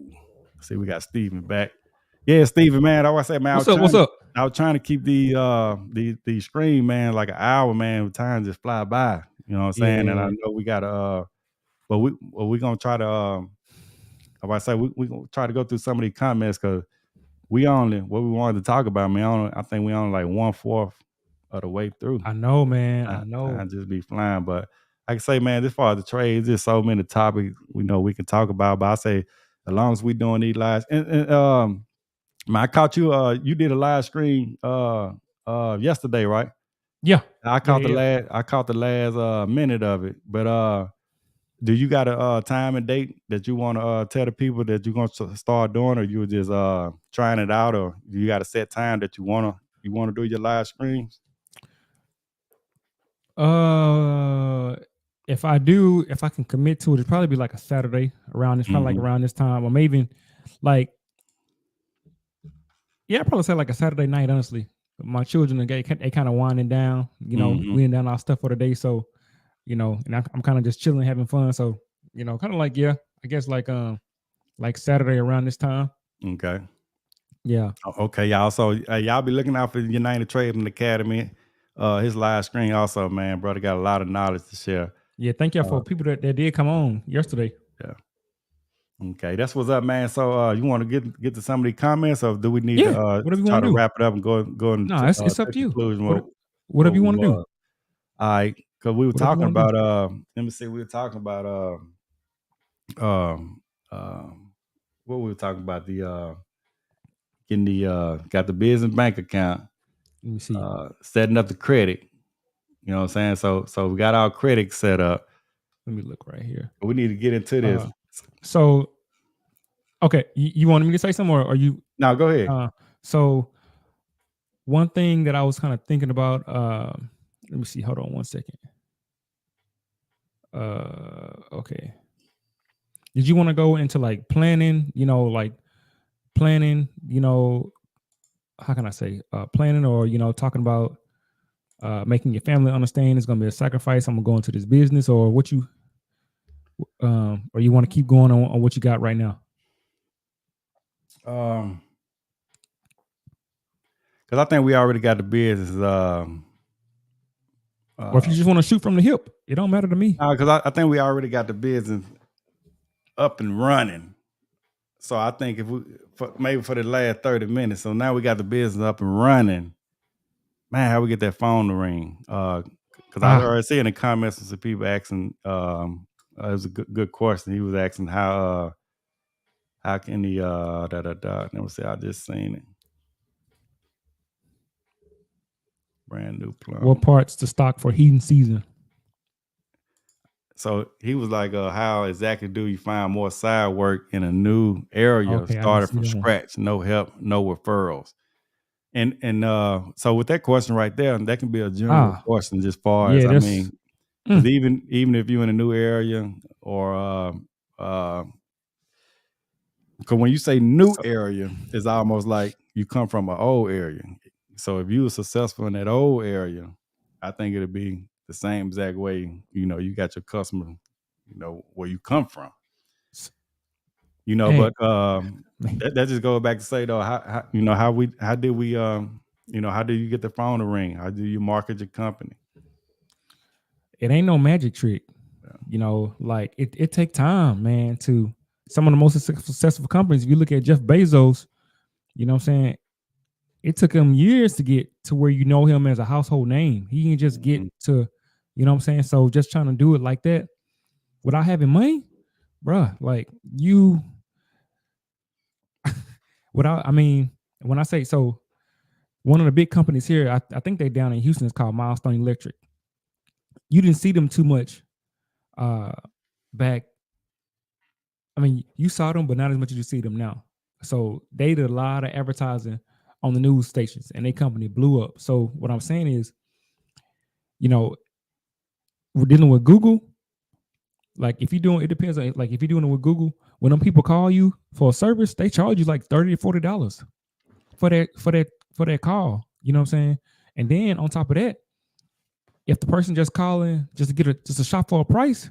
see, we got Steven back. Yeah, Steven, man. I say, man,
What's up? What's up?
I was trying to keep the screen, man, like an hour, man. Time just fly by. You know what I'm saying? And I
Yeah,
know we gotta but we gonna try to I say we gonna try to go through some of these comments because we only what we wanted to talk about, man. I think we only like 1/4 of the way through.
I know, man. I
Time
know.
just be flying. But I can say, man, as far as the trades, there's so many topics we know we can talk about. But I say, as long as we doing these lives, and man, I caught you. You did a live stream yesterday, right?
Yeah,
I
yeah,
caught the
yeah.
last minute of it. But do you got a time and date that you want to tell the people that you're gonna start doing, or you were just trying it out, or you got a set time that you wanna do your live streams?
If I can commit to it, it'd probably be like a Saturday around this, probably like
Mm-hmm.
around this time, or maybe even like, yeah, I'd probably say like a Saturday night, honestly. My children, they kind of winding down,
Mm-hmm.
weaning down our stuff for the day. So, and I'm kind of just chilling, having fun. So, kind of like, yeah, I guess like Saturday around this time.
Okay.
Yeah.
Okay, y'all. So y'all be looking out for United Trading Academy. His live screen also, man, brother got a lot of knowledge to share.
Yeah. Thank y'all
Uh,
for people that did come on yesterday.
yeah. Okay, that's what's up, man. So you want to get to some of these comments, or do we need to
Yeah. Whatever you
try
want
to
to do.
wrap it up and go
No,
into
it's up
to
to you.
conclusion
Whatever
what
you
we
want to do.
was? All right, because we were
Whatever you
talking
want to do.
about let me see, we were talking about um what we were talking about, the getting the got the business bank account,
Let me see.
setting up the credit. You know what I'm saying? So we got our credit set up.
Let me look right here.
We need to get into this.
So okay, you wanted me to say something, or are you?
Now go ahead.
So one thing that I was kind of thinking about. Let me see. Hold on one second. Okay. Did you want to go into like planning? Like planning. How can I say planning, or talking about making your family understand it's going to be a sacrifice. I'm gonna go into this business, or what you, or you want to keep going on what you got right now?
because I think we already got the business.
Or if you just want to shoot from the hip, it don't matter to me.
Because I think we already got the business up and running. So I think if we maybe for the last 30 minutes, so now we got the business up and running. Man, how we get that phone to ring? Because I already see in the comments some people asking. It was a good question. He was asking how can he Let me see. I just seen it. Brand new plumber.
What parts to stock for heating season?
So he was like, how exactly do you find more side work in a new area, started from scratch, no help, no referrals? And so with that question right there, that can be a general question, just far as, I mean, because even if you're in a new area or because when you say new area, it's almost like you come from an old area. So if you were successful in that old area, I think it'd be the same exact way, you got your customer, where you come from. But that just goes back to say though, how do you get the phone to ring? How do you market your company?
It ain't no magic trick. Like it take time, man, to some of the most successful companies. If you look at Jeff Bezos, you know what I'm saying? It took him years to get to where you know him as a household name. He didn't just get to, you know what I'm saying? So just trying to do it like that without having money, bruh, like you without, I mean, when I say so, one of the big companies here, I think they down in Houston, is called Milestone Electric. You didn't see them too much back. I mean, you saw them, but not as much as you see them now. So they did a lot of advertising on the news stations, and their company blew up. So what I'm saying is, we're dealing with Google. Like if you're doing, it depends on, like if you're doing it with Google, when them people call you for a service, they charge you like $30 to $40 for that call. You know what I'm saying? And then on top of that, if the person just calling just to get just a shop for a price,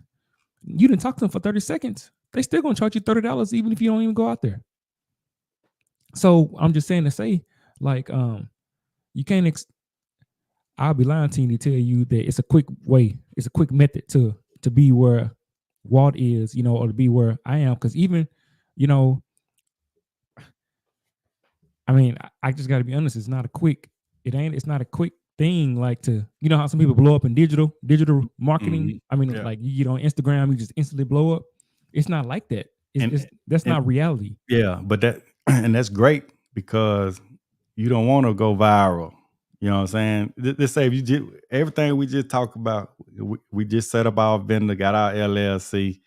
you didn't talk to them for 30 seconds. They still gonna charge you $30 even if you don't even go out there. So I'm just saying to say, like, you can't. I'll be lying to you to tell you that it's a quick way, it's a quick method to be where Walt is, or to be where I am. Because even, I mean, I just got to be honest. It's not a quick. It's not a quick thing. Like to, how some people blow up in digital marketing.
Mm-hmm.
I mean, like you get on Instagram, you just instantly blow up. It's not like that. That's not reality.
Yeah, but that's great because you don't want to go viral. You know what I'm saying? Let's say if everything we just talked about, we just set up our vendor, got our LLC.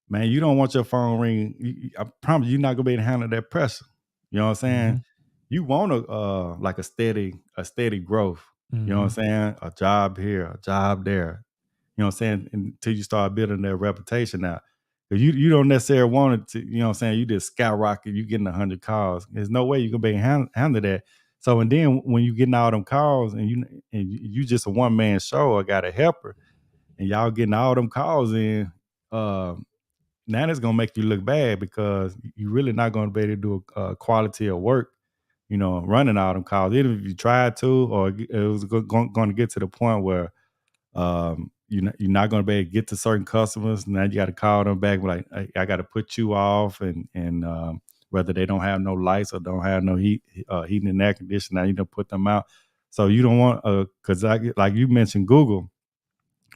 Man, you don't want your phone ring. I promise you're not gonna be able to handle that pressure. You know what I'm saying? Mm-hmm. You want like a steady growth. Mm-hmm. You know what I'm saying? A job here, a job there. You know what I'm saying? Until you start building that reputation out. Because you don't necessarily want it to, you know what I'm saying? You just skyrocket, you getting 100 calls. There's no way you can be handle that. So, and then when you getting all them calls and you just a one-man show or got a helper and y'all getting all them calls in, now it's gonna make you look bad because you're really not gonna be able to do a quality of work, running all them calls. Even if you tried to, or it was going to get to the point where you're not going to be able to get to certain customers. Now you got to call them back, like, I got to put you off, and whether they don't have no lights or don't have no heating and air conditioning, now you don't put them out. So you don't want, because like you mentioned, Google.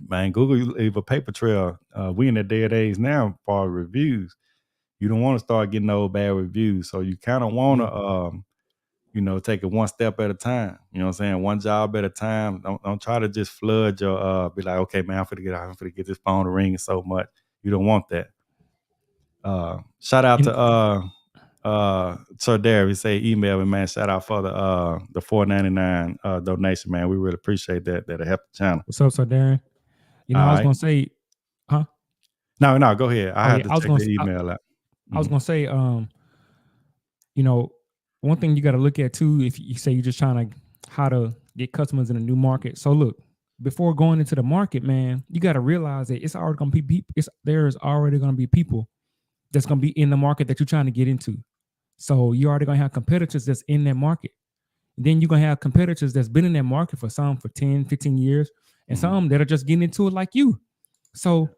Man, Google leave a paper trail. We in the day of days now for reviews. You don't want to start getting those bad reviews. So you kind of want to, take it one step at a time. You know what I'm saying? One job at a time. Don't try to just flood your, be like, okay, man, I'm finna get this phone to ring so much. You don't want that. Shout out to Sir Derry. Say email me, man. Shout out for the $4.99 donation, man. We really appreciate that. That'll help the channel.
What's up, Sir Darren? I was gonna say, huh?
No, go ahead. I had to check the email out.
I was gonna say, one thing you got to look at too, if you say you're just trying to how to get customers in a new market. So look, before going into the market, man, you got to realize that it's already gonna be people. There's already gonna be people that's gonna be in the market that you're trying to get into. So you're already gonna have competitors that's in that market. Then you're gonna have competitors that's been in that market for some for 10, 15 years, and some that are just getting into it like you. So,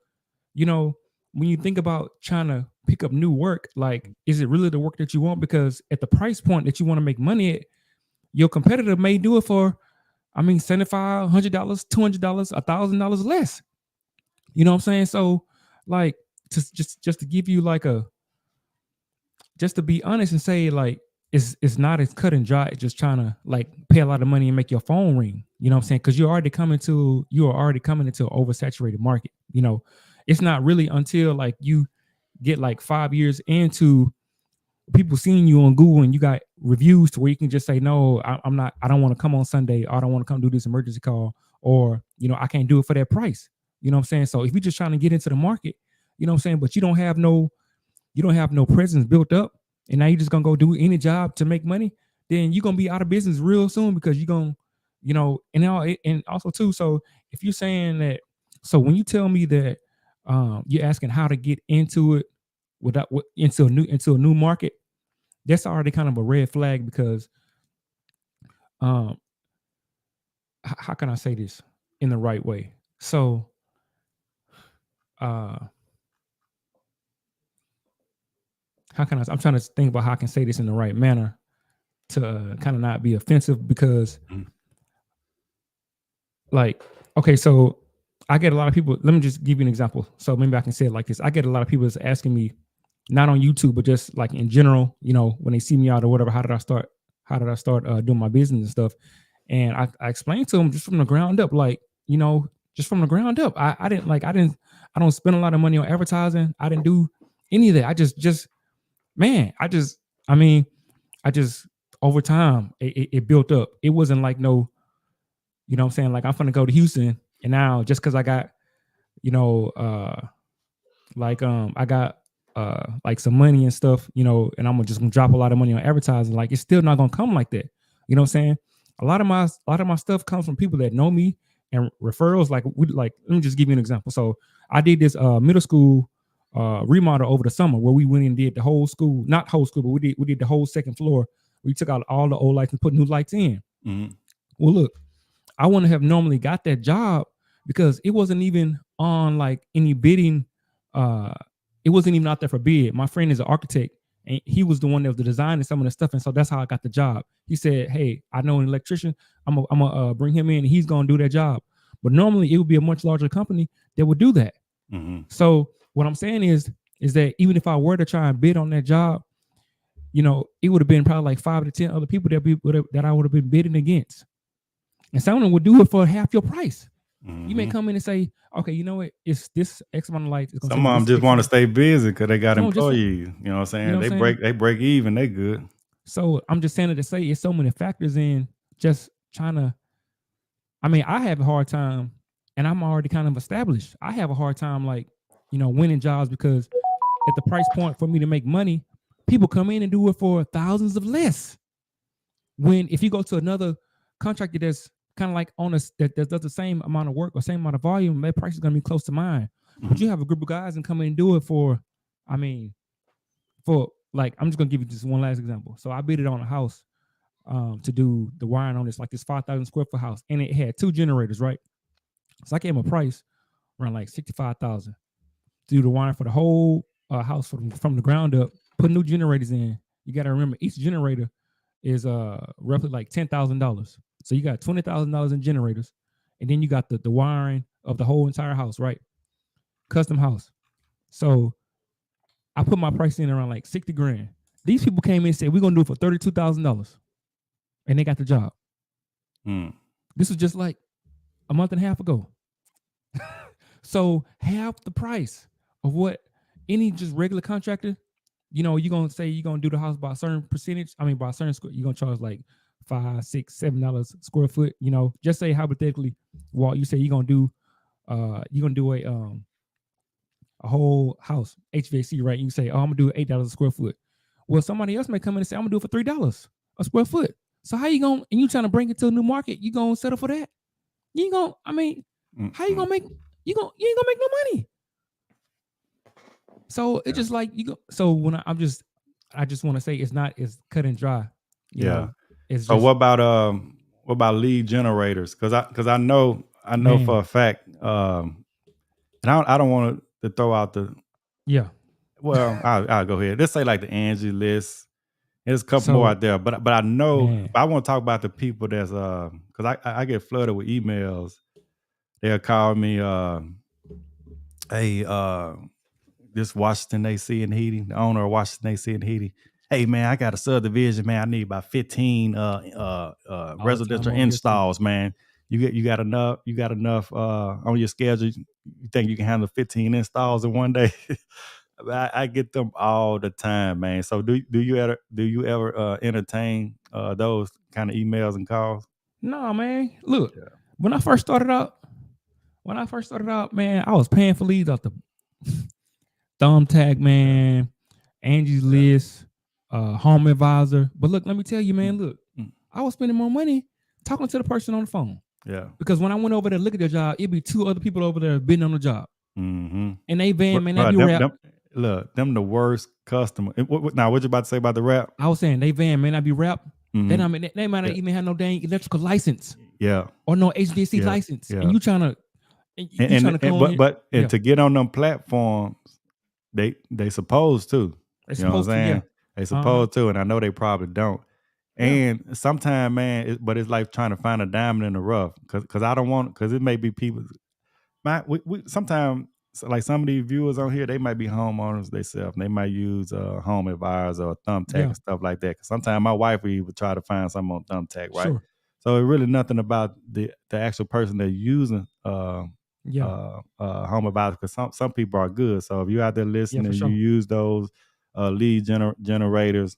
you know, when you think about trying to pick up new work, like, is it really the work that you want? Because at the price point that you want to make money at, your competitor may do it for, I mean, $75, $100, $200, $1,000 less. You know what I'm saying? So, like, just to give you like a, just to be honest and say, like, it's not as cut and dry. It's just trying to like pay a lot of money and make your phone ring. You know what I'm saying? Because you are already coming into an oversaturated market. You know, it's not really until like you get like 5 years into people seeing you on Google and you got reviews to where you can just say, no, I'm not, I don't want to come on Sunday, or I don't want to come do this emergency call, or, you know, I can't do it for that price. You know what I'm saying? So if you're just trying to get into the market, you know what I'm saying, but you don't have no presence built up, and now you're just gonna go do any job to make money, then you're gonna be out of business real soon, because you're gonna, you know, and also too. So if you're saying that, so when you tell me that you're asking how to get into it without into a new market, that's already kind of a red flag, because um how can I say this in the right way? So uh I'm trying to think about how I can say this in the right manner to kind of not be offensive, because like, okay, so I get a lot of people, let me just give you an example. So maybe I can say it like this. I get a lot of people that's asking me, not on YouTube, but just like in general, you know, when they see me out or whatever, how did I start doing my business and stuff? And I explained to them just from the ground up, like, you know, just from the ground up. I don't spend a lot of money on advertising. I didn't do any of that. Man, I mean, I just, over time, it built up. It wasn't like no, you know what I'm saying? Like, I'm gonna go to Houston, and now just because I got, you know, I got like some money and stuff, you know, and I'm just gonna drop a lot of money on advertising. Like, it's still not gonna come like that. You know what I'm saying? A lot of my stuff comes from people that know me and referrals. Like, let me just give you an example. So I did this middle school remodel over the summer, where we went and did the whole school, not whole school, but we did the whole second floor. We took out all the old lights and put new lights in. Well, look, I wouldn't have normally got that job because it wasn't even on like any bidding. It wasn't even out there for bid. My friend is an architect, and he was the one that was designing some of the stuff, and so that's how I got the job. He said, "Hey, I know an electrician. I'm gonna bring him in, and he's gonna do that job." But normally, it would be a much larger company that would do that. So what I'm saying is that even if I were to try and bid on that job, you know, it would have been probably like 5 to 10 other people that I would have been bidding against. And some of them would do it for half your price. You may come in and say, okay, you know what? It's this X amount of lights.
Some of them just want to stay busy because they got employees. You know what I'm saying?
You know what I'm saying?
They break even. They good.
So I'm just saying it to say it's so many factors in just trying to. I mean, I have a hard time, and I'm already kind of established. I have a hard time, like, you know, winning jobs, because at the price point for me to make money, people come in and do it for thousands of less. When if you go to another contractor that's kind of like on us that does the same amount of work or same amount of volume, their price is going to be close to mine. But you have a group of guys and come in and do it for, I mean, for like, I'm just going to give you just one last example. So I bid it on a house to do the wiring on this, like this 5,000 square foot house, and it had 2 generators, right? So I gave them a price around like 65,000 to do the wiring for the whole house from the ground up. Put new generators in. You got to remember, each generator is roughly like $10,000. So you got $20,000 in generators, and then you got the wiring of the whole entire house, right? Custom house. So I put my price in around like 60 grand. These people came in and said, we're gonna do it for $32,000, and they got the job. This was just like a month and a half ago. So half the price of what any just regular contractor, you know, you're gonna say you're gonna do the house by a certain percentage. I mean, by a certain square, you're gonna charge like $5, $6, $7 square foot. You know, just say hypothetically, Walt, you say you're gonna do a whole house HVAC, right? You say, oh, I'm gonna do $8 a square foot. Well, somebody else may come in and say, I'm gonna do it for $3 a square foot. So how you gonna, and you trying to bring it to a new market, you gonna settle for that? You ain't gonna, I mean, how you gonna make, you ain't gonna make no money. So it's just like you go. So when I just want to say it's not as cut and dry. You know, It's
So
just
what about lead generators? Because I know for
man.
a fact, and I don't want to throw out the
Yeah.
well, I'll go ahead. Let's say like the Angie list. There's a couple more
So
out there, but I know,
man.
but I want to talk about the people that's because I get flooded with emails. They'll call me, hey, this Washington AC and Heating, the owner of Washington AC and Heating. Hey man, I got a subdivision, man. I need about 15
All the time
residential
over here too.
installs, man. You got enough on your schedule. You think you can handle 15 installs in one day? I get them all the time, man. So do you ever entertain those kind of emails and calls?
No, man. Look,
Yeah.
when I first started out, man, I was paying for leads off the thumbtack,
Yeah.
man, Angie's
Yeah.
List, Home Advisor. But look, let me tell you, man,
Mm,
look,
mm,
I was spending more money talking to the person on the phone.
yeah.
Because when I went over there to look at their job, it'd be two other people over there bidding on the job.
Mm-hmm.
And they van, man, that
Bro,
be wrapped.
them the worst customer. Now, what you about to say about the rap?
I was saying they van may not be wrapped.
Mm-hmm.
They might not
Yeah,
even have no dang electrical license
yeah,
or no HVAC
yeah,
license. And
yeah.
you trying to come on here.
And
Yeah.
to get on them platforms, they supposed to.
They're
You know what I'm
supposed to, yeah.
saying? They
Uh-huh.
supposed to, and I know they probably don't.
Yeah.
And sometimes, man, but it's like trying to find a diamond in the rough, because I don't want, because it may be people. We sometimes, like some of these viewers on here, they might be homeowners themselves. They might use Home Advisor or Thumbtack
Yeah.
and stuff like that. Cause sometimes my wife will even try to find something on Thumbtack, right?
Sure.
So it's really nothing about the actual person that's using
Yeah.
Home Advisor. Because some people are good. So if you're out there
Yeah,
listening,
for
you
sure.
use those lead generators.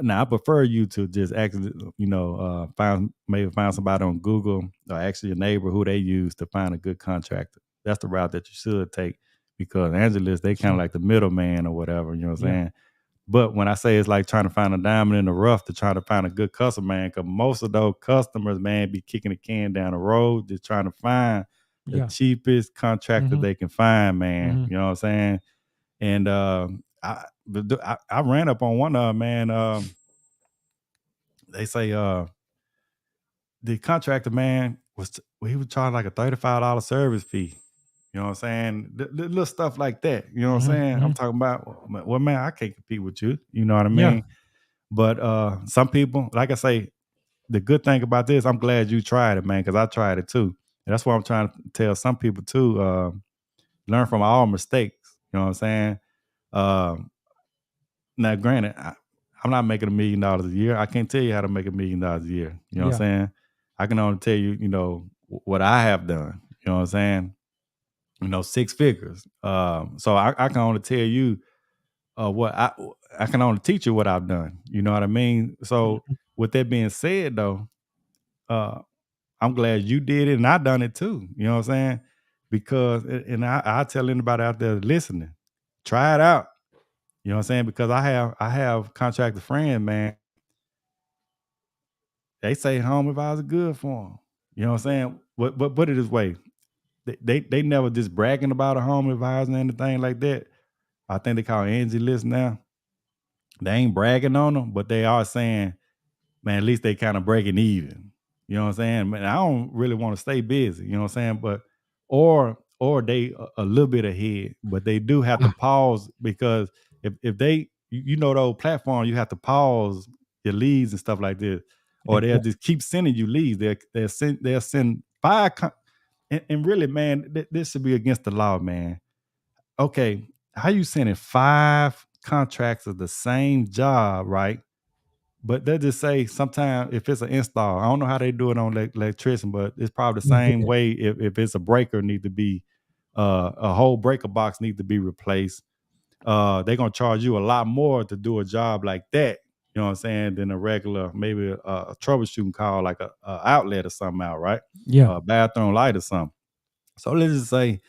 Now I prefer you to just actually, maybe find somebody on Google or actually a neighbor who they use to find a good contractor. That's the route that you should take, because Angeles, they kind of
Sure.
like the middleman or whatever, you know what I'm
Yeah.
saying? But when I say it's like trying to find a diamond in the rough to try to find a good customer, man, because most of those customers, man, be kicking the can down the road, just trying to find the
Yeah.
cheapest contractor
Mm-hmm.
they can find, man.
Mm-hmm.
You know what I'm saying? And I ran up on one of them, man. They say the contractor, man, he was charging like a $35 service fee. You know what I'm saying? The little stuff like that. You know what I'm
Mm-hmm.
saying?
Mm-hmm.
I'm talking about, well, man, I can't compete with you. You know what I
Yeah.
mean? But some people, like I say, the good thing about this, I'm glad you tried it, man, because I tried it too. And that's what I'm trying to tell some people too. Learn from all mistakes. You know what I'm saying? Um, Now, granted, I'm not making $1 million a year. I can't tell you how to make $1 million a year. You know what
Yeah.
I'm saying? I can only tell you, what I have done. You know what I'm saying? 6 figures. So I can only tell you what I can only teach you what I've done. You know what I mean? So
Mhm.
with that being said, though, uh, I'm glad you did it and I done it too. You know what I'm saying? Because and I tell anybody out there listening, try it out. You know what I'm saying? Because I have contracted friends, man. They say home advisor good for them. You know what I'm saying? But put it this way, they never just bragging about a home advisor and anything like that. I think they call Angie List now. They ain't bragging on them, but they are saying, man, at least they kind of breaking even. You know what I'm saying? Man, I don't really want to stay busy. You know what I'm saying? But or they a little bit ahead, but they do have to
Ah,
pause, because if they those platforms, you have to pause your leads and stuff like this, or they'll
important.
just keep sending you leads. They'll send five, and really, man, this should be against the law, man. Okay, how you sending five contracts of the same job, right? But they'll just say sometimes if it's an install, I don't know how they do it on electrician, but it's probably the same
Yeah.
way if it's a breaker need to be a whole breaker box need to be replaced. They're gonna charge you a lot more to do a job like that. You know what I'm saying? Than a regular, maybe a troubleshooting call, like a outlet or something out, right?
Yeah.
A bathroom light or something. So let's just say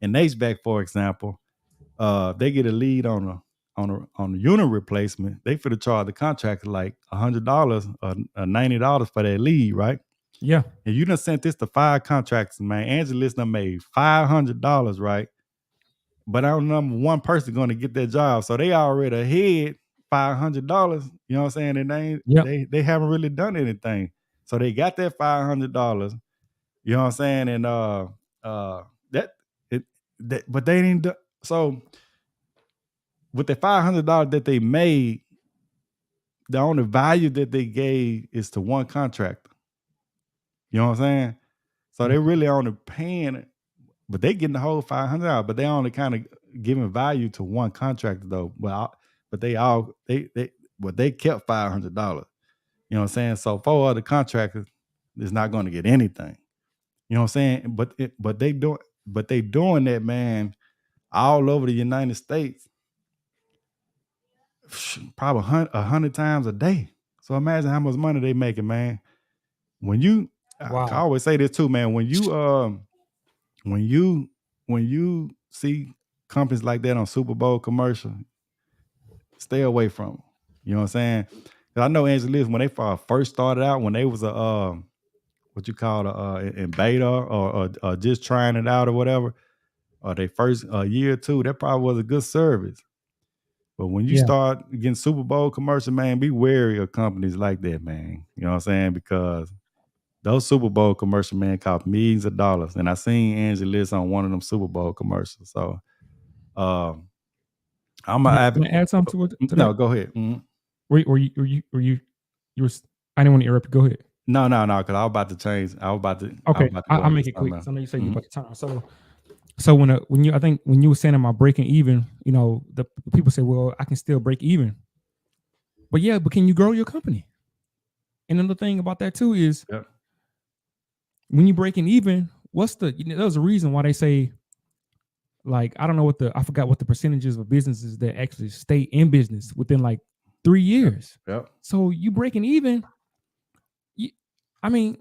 in HVAC, for example, they get a lead on a unit replacement. They finna charge the contractor like $100 or $90 for that lead, right?
Yeah.
And you done sent this to five contractors, man. Angelis done made $500, right? But I don't know one person going to get that job, so they already ahead. $500, you know what I'm saying? And
Yep.
they haven't really done anything. So they got that $500, you know what I'm saying? And that it that but they didn't do, so with the $500 that they made, the only value that they gave is to one contractor. You know what I'm saying? So they really only paying it, but they getting the whole $500, but they only kind of giving value to one contractor though. But they kept $500. You know what I'm saying? So 4 other contractors is not going to get anything. You know what I'm saying? But they doing that, man, all over the United States, probably 100 times a day. So imagine how much money they making, man. When you, I
Wow.
always say this too, man. When you see companies like that on Super Bowl commercial, stay away from them. You know what I'm saying? 'Cause I know Angelis, when they first started out, when they was a what you call in beta or just trying it out or whatever, or they first year or two, that probably was a good service. But when you
Yeah.
start getting Super Bowl commercial, man, be wary of companies like that, man. You know what I'm saying? Because those Super Bowl commercials, man, cost millions of dollars. And I seen Angelis on one of them Super Bowl commercials. So I'm
Can
a
I add something to
no,
that?
go ahead. Mhm.
You were, I didn't want to interrupt you. Go ahead.
No, because I was about to change. I was about to
Okay,
go
I'll
into
make it
something
quick.
else.
So I know you say you
Mhm.
about the time. So when you, I think when you were saying about breaking even, you know, the people say, well, I can still break even. But yeah, but can you grow your company? And another thing about that too is
Yep.
when you're breaking even, there's a reason why they say, like, I forgot what the percentages of businesses that actually stay in business within like 3 years.
Yep.
So you breaking even, I mean,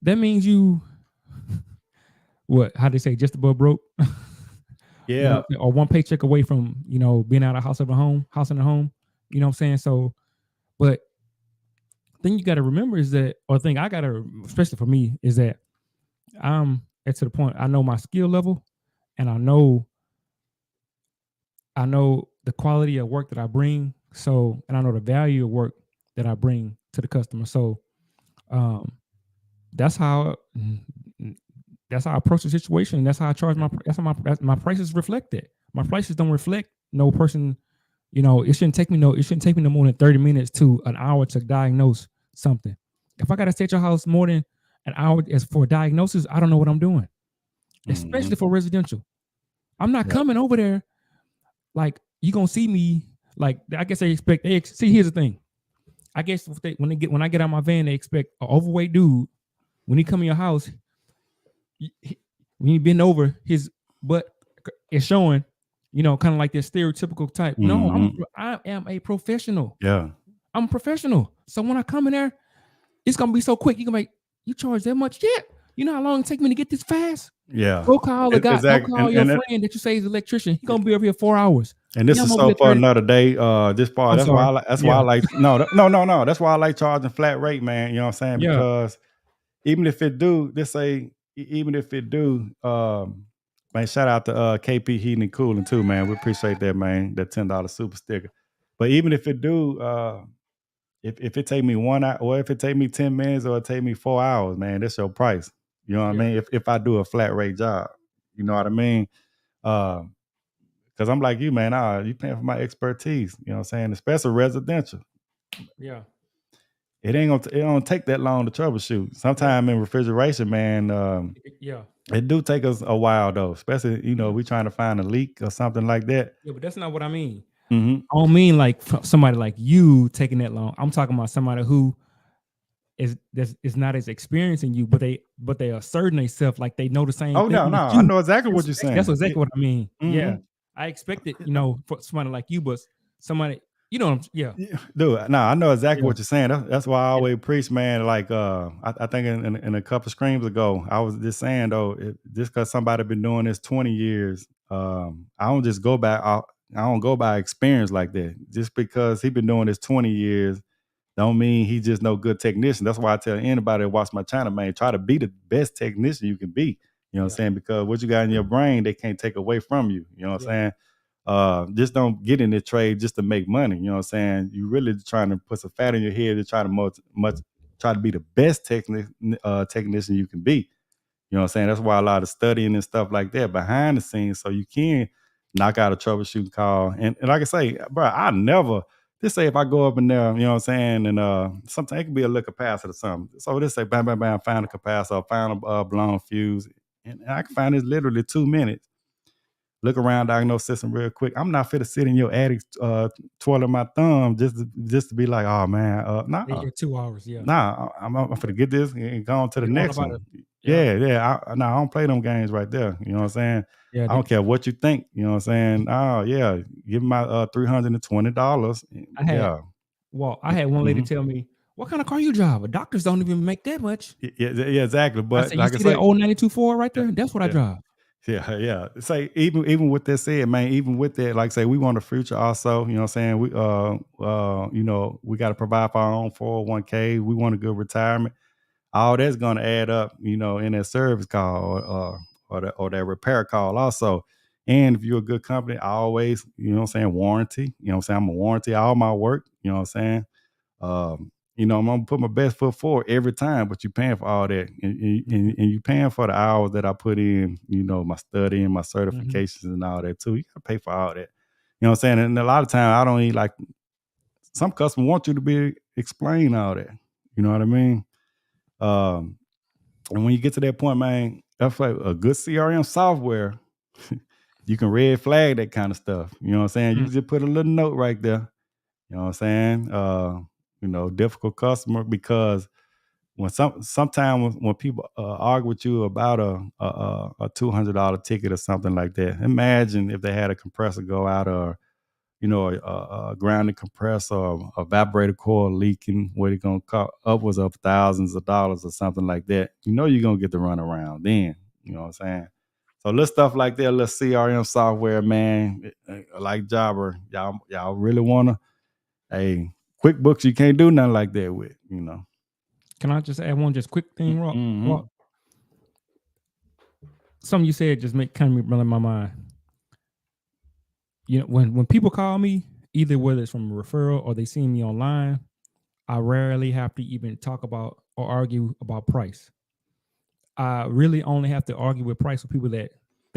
that means you, what, how they say, just above broke?
Yeah.
Or one paycheck away from, you know, being out of house in a home, you know what I'm saying? So, but thing you got to remember is that, or thing I got to, especially for me, is that I'm at to the point, I know my skill level, and I know the quality of work that I bring. So, and I know the value of work that I bring to the customer. So, um, that's how that's how I approach the situation. That's how I charge my prices reflect that. My prices don't reflect no person. You know, it shouldn't take me no more than 30 minutes to an hour to diagnose something. If I gotta stay at your house more than an hour as for a diagnosis, I don't know what I'm doing. Especially for residential. I'm not
Yep.
coming over there like you gonna see me like I guess see here's the thing. I guess when I get out my van, they expect an overweight dude when he come in your house, when he bend over, his butt is showing, you know, kind of like this stereotypical type. No, I am a professional.
Yeah.
I'm a professional. So when I come in there, it's gonna be so quick. You can make you charge that much? Yeah. You know how long it take me to get this fast?
Yeah.
Go call the guy. Go
Exactly.
call your friend that you say is an electrician. He gonna be over here 4 hours.
And this
Yeah, I'm
is
over
so
here
for
30.
another day. This part,
I'm
that's why
sorry.
I like. That's why I
Yeah.
like. No. That's why I like charging flat rate, man. You know what I'm saying?
Yeah.
Because even if it do, let's say, even if it do, man, shout out to KP Heating and Cooling too, man. We appreciate that, man. That $10 super sticker. But even if it do, if it take me 1 hour, or if it take me 10 minutes, or it take me 4 hours, man, that's your price. You know what I
Yeah.
mean? If I do a flat rate job, you know what I mean? Because I'm like you, man. You paying for my expertise. You know what I'm saying? Especially residential.
Yeah.
It don't take that long to troubleshoot. Sometime in refrigeration, man,
Yeah.
it do take us a while though. Especially, we trying to find a leak or something like that.
Yeah, but that's not what I mean.
Mm-hmm.
I don't mean like somebody like you taking that long. I'm talking about somebody who is not as experienced in you, but they are certain themselves like they know the same
Oh
thing
no,
as
I
you.
know exactly what you're
That's
saying.
exactly what I mean.
Mm-hmm.
Yeah, I expected, you know, for somebody like you, but somebody, you know, yeah,
Yeah, dude. No, I know exactly
yeah,
what you're saying. That's why I
yeah,
always preach, man. Like, I think in a couple screams ago, I was just saying though, just because somebody been doing this 20 years, I don't just go by. I don't go by experience like that. Just because he been doing this 20 years, don't mean he just no good technician. That's why I tell anybody that watch my channel, man, try to be the best technician you can be. You know what I'm
yeah,
saying? Because what you got in your brain, they can't take away from you. You know what I'm
yeah,
saying? Just don't get in the trade just to make money. You know what I'm saying? You really trying to put some fat in your head to try to try to be the best technician you can be. You know what I'm saying? That's why a lot of studying and stuff like that behind the scenes, so you can knock out a troubleshooting call. And like I say, bro, I never just say if I go up in there, you know what I'm saying, and sometimes it could be a little capacitor or something. So just say bam, bam, bam, find a capacitor, find a blown fuse, and I can find this literally 2 minutes. Look around, diagnose system real quick. I'm not fit to sit in your attic twirling my thumb just to be like, oh man,
They
nah.
here 2 hours. Yeah.
Nah, I'm finna get this and go on to the
Get on
next
about it.
one.
Yeah.
Yeah. I don't play them games right there. You know what I'm saying?
Yeah.
I don't care what you think. You know what I'm saying? Oh yeah, give me my $320.
I had
Yeah.
I had one lady
hmm
tell me, "What kind of car you drive? Doctors don't even make that much."
Yeah, exactly.
I
But
said, "You
like I
see that
say,
old 92 Ford right
yeah,
there? That's what I
yeah.
drive."
Yeah. Say even with that said, man, even with that, like say we want a future also, you know what I'm saying? We got to provide for our own 401k. We want a good retirement. All that's gonna add up, in that service call or that repair call also. And if you're a good company, I always, what I'm saying, warranty. You know what I'm saying? I'm a warranty all my work, you know what I'm saying? I'm gonna put my best foot forward every time, but you're paying for all that,
Mhm,
and you're paying for the hours that I put in, my study and my
mhm.
certifications and all that too. You gotta pay for all that. You know what I'm saying? And a lot of times I don't even like some customers want you to be explain all that. You know what I mean? Um, and when you get to that point, man, that's like a good CRM software. You can red flag that kind of stuff. You know what I'm saying? You
Mm,
can just put a little note right there. You know what I'm saying? Difficult customer because sometimes when people argue with you about a $200 ticket or something like that, imagine if they had a compressor go out or a grounded compressor or a vibrator coil leaking where they're going to cost upwards of thousands of dollars or something like that. You're going to get the run around then. You know what I'm saying? So little stuff like that, little CRM software, man, like Jobber, y'all really want to, hey, QuickBooks, you can't do nothing like that with.
Can I just add one just quick thing, Rock?
Mm-hmm.
Something you said just kind of run in my mind. When people call me, either whether it's from a referral or they see me online, I rarely have to even talk about or argue about price. I really only have to argue with price with people that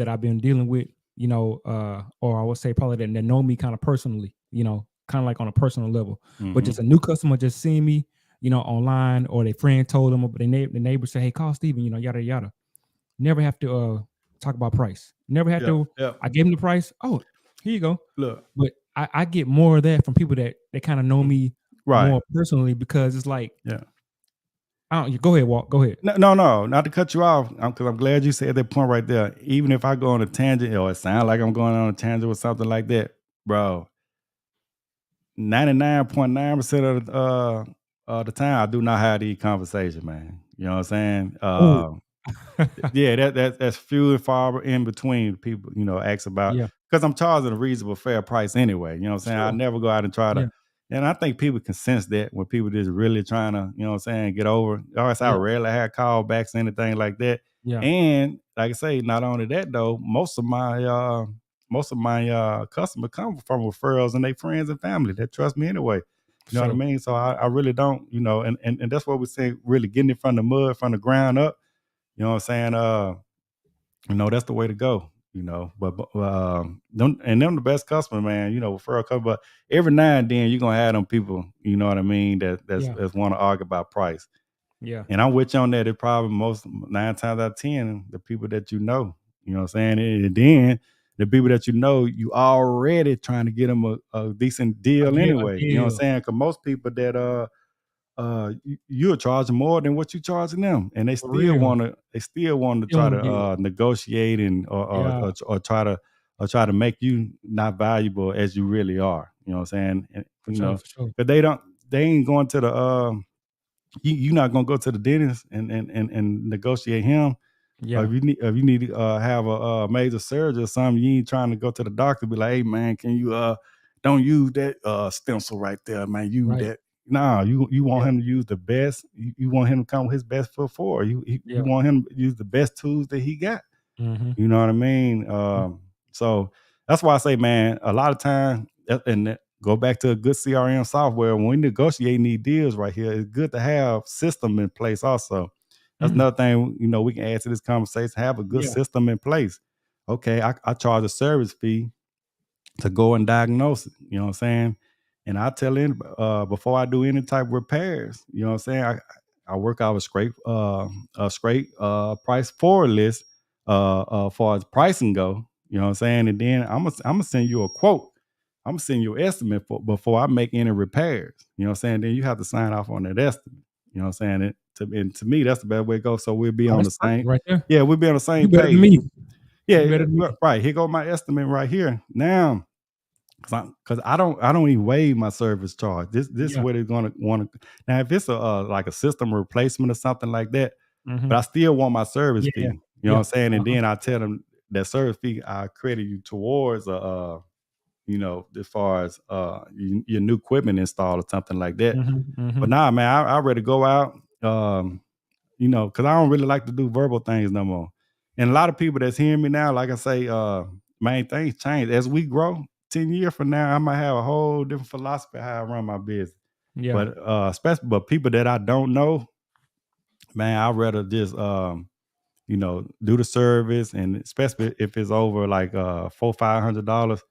I've been dealing with, or I would say probably that know me kind of personally, kind of like on a personal level. But
Mm-hmm.
just a new customer just seeing me, online, or their friend told them, but the neighbor say, "Hey, call Steven," yada yada. Never have to talk about price. Never had
Yep.
to.
Yep.
I gave them the price. Oh, here you go.
Look.
But I get more of that from people that kind of know
Mm.
me
Right.
more personally, because it's like,
Yeah.
I don't. You go ahead, Walk. Go ahead.
No, not to cut you off, because I'm glad you said that point right there. Even if I go on a tangent, or it sounds like I'm going on a tangent with something like that, bro, 99.9% of the time, I do not have these conversations, man. You know what I'm saying?
Oh,
Yeah, that's few and far in between people, ask about,
yeah,
because I'm charging a reasonable fair price anyway. You know what I'm saying? I
sure,
never go out and try to,
yeah,
and I think people can sense that when people just really trying to, you know what I'm saying, get over. Or else I
yeah,
rarely have callbacks or anything like that.
yeah,
And like I say, not only that though, most of my customers come from referrals and they friends and family that trust me anyway. You know what I
sure,
mean? So I really don't, and that's what we're saying, really getting it from the mud, from the ground up. You know what I'm saying? That's the way to go. Them the best customer, man. Referral customer. But every now and then you're gonna have them people. You know what I mean?
yeah,
That's want to argue about price.
yeah,
And I'm with you on that. It's probably most 9 times out of 10 the people that you know. You know what I'm saying? And then the people that you already trying to get them a decent deal
a
anyway. You know what I'm
deal
saying? Because most people that you're charging more than what you're charging them, and
for real.
they still want to
Still
try
want
to
a deal.
negotiate and
Yeah,
or try to make you not valuable as you really are. You know what I'm saying? And,
for sure, for sure.
but they ain't going to the you're not gonna go to the dentist and negotiate him. Or
Yeah,
if you need to have a major surgery or something, you ain't trying to go to the doctor. Be like, hey man, can you don't use that stencil right there, man. Use
right.
that. Nah, you want
Yeah,
him to use the best. You want him to come with his best foot forward. You
yeah.
want him to use the best tools that he got.
Mm-hmm.
You know what I mean?
Yeah.
So that's why I say, man, a lot of time, and go back to a good CRM software. When we negotiate these deals right here, it's good to have system in place also. That's
Mm.
another thing, we can add to this conversation, have a good
Yeah.
system in place. Okay, I charge a service fee to go and diagnose it. You know what I'm saying? And I tell in before I do any type of repairs, you know what I'm saying? I work out a scrape price forward list far as pricing go. You know what I'm saying? And then I'm gonna send you a quote. I'm gonna send you an estimate for before I make any repairs. You know what I'm saying? Then you have to sign off on that estimate. You know what I'm saying? And to me, that's the best way to go. So we'll be
Oh,
on
that's
the
perfect
same.
right there.
Yeah, we'll be on the
You
same
better than
page.
me.
Yeah,
You better than me.
right. Here go my estimate right here. Now, because I don't even waive my service charge. This is
Yeah.
what they're gonna want to. Now, if it's a like a system replacement or something like that, but
Mhm.
I still want my service
Yeah,
fee. You know what
yeah.
I'm saying? And
Uh-huh.
then I tell them that service fee I credit you towards as far as your new equipment install or something like that.
Mhm,
But
mhm.
nah, man, I ready to go out. Because I don't really like to do verbal things no more. And a lot of people that's hearing me now, like I say, main things change as we grow. 10 years from now, I might have a whole different philosophy how I run my business.
Yeah.
But especially, but people that I don't know, man, I'd rather just do the service, and especially if it's over like $400-500.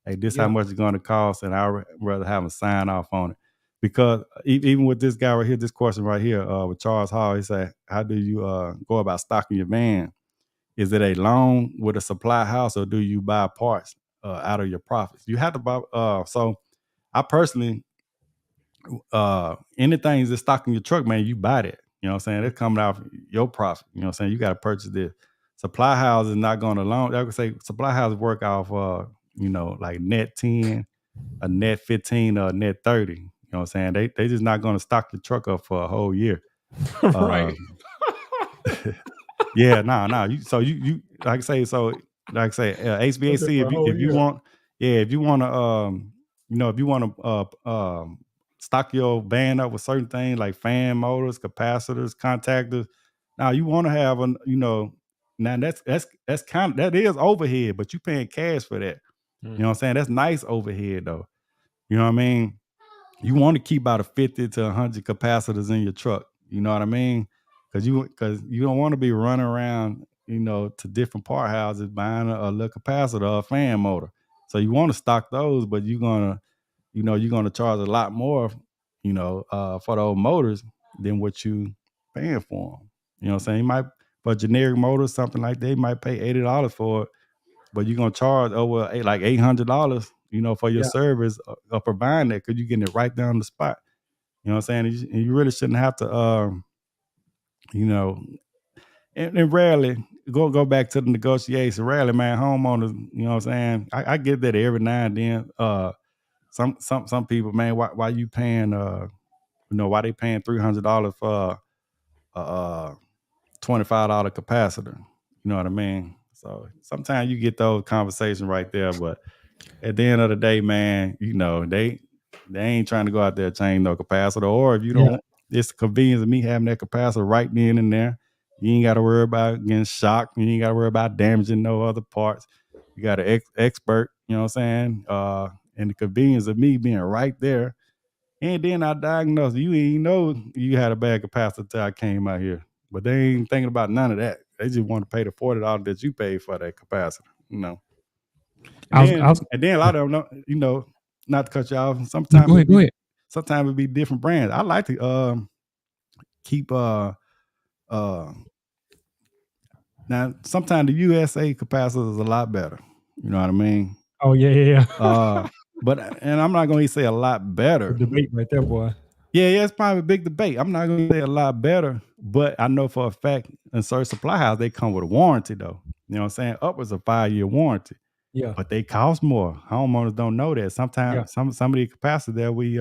Hey, this how
Yeah.
much it's going to cost, and I'd rather have a sign off on it. Because even with this guy right here, this question right here with Charles Hall, he said, how do you go about stocking your van? Is it a loan with a supply house, or do you buy parts out of your profits? You have to buy. So I personally, anything that's stocking your truck, man, you buy that. You know what I'm saying? It's coming out of your profit. You know what I'm saying? You got to purchase this. Supply house is not going to loan. I would say supply house work off, like net 10, a net 15, or a net 30. You know what I'm saying? They just not going to stock your truck up for a whole year.
Right.
Uh, Yeah, no. You like I say,
Up there
HVAC.
for a whole
If you
year.
want, yeah, if you want to, if you want to stock your van up with certain things like fan motors, capacitors, contactors. Now you want to have now that's kind of that is overhead, but you paying cash for that. You know what I'm
Mhm.
saying? That's nice overhead though. You know what I mean? You want to keep about a 50 to 100 capacitors in your truck. You know what I mean? Because you don't want to be running around, to different part houses buying a little capacitor or a fan motor. So you want to stock those, but you're gonna charge a lot more, for those motors than what you paying for them. You know what I'm saying? You might for a generic motor, something like that, you might pay $80 for it, but you're gonna charge over like $800, for your
Yeah.
service of providing that, because you're getting it right down the spot. You know what I'm saying? And you really shouldn't have to, you know, and rarely go back to the negotiation. Rarely, man, homeowners, you know what I'm saying? I get that every now and then. Some people, man, why you paying why they paying $300 for a $25 capacitor? You know what I mean? So sometimes you get those conversations right there, but at the end of the day, man, they ain't trying to go out there and change no capacitor. Or if you
Yeah.
don't, it's the convenience of me having that capacitor right then and there. You ain't got to worry about getting shocked. You ain't got to worry about damaging no other parts. You got an expert, you know what I'm saying? And the convenience of me being right there. And then I diagnosed you. Ain't know you had a bad capacitor till I came out here. But they ain't thinking about none of that. They just want to pay the $40 that you paid for that capacitor, you know. And
I
then
was
and then a lot of them, not to cut you off.
No, go ahead, go ahead.
Sometimes it be different brands. I like to keep uh now sometimes the USA capacitor is a lot better. You know what I mean?
Oh, yeah, yeah, yeah.
Uh but and I'm not gonna say a lot
The
better.
debate right there, boy.
Yeah, it's probably a big debate. I'm not gonna say a lot better, but I know for a fact in certain supply house they come with a warranty though. You know what I'm saying? Upwards of 5-year warranty.
Yeah,
But they cost more. Homeowners don't know that.
yeah.
Sometimes some of the capacity that we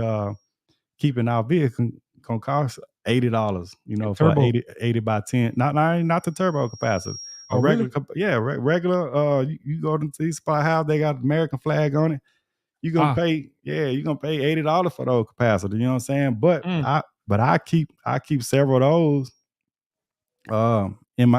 keep in our vehicle can cost $80, for
Turbo.
80 by 10. Not the turbo capacitor. A
Oh,
regular,
really?
regular. You go to these spot house, they got American flag on it.
Ah.
You're gonna pay $80 for those capacitor. You know what I'm saying? But
Mm,
I keep several of those in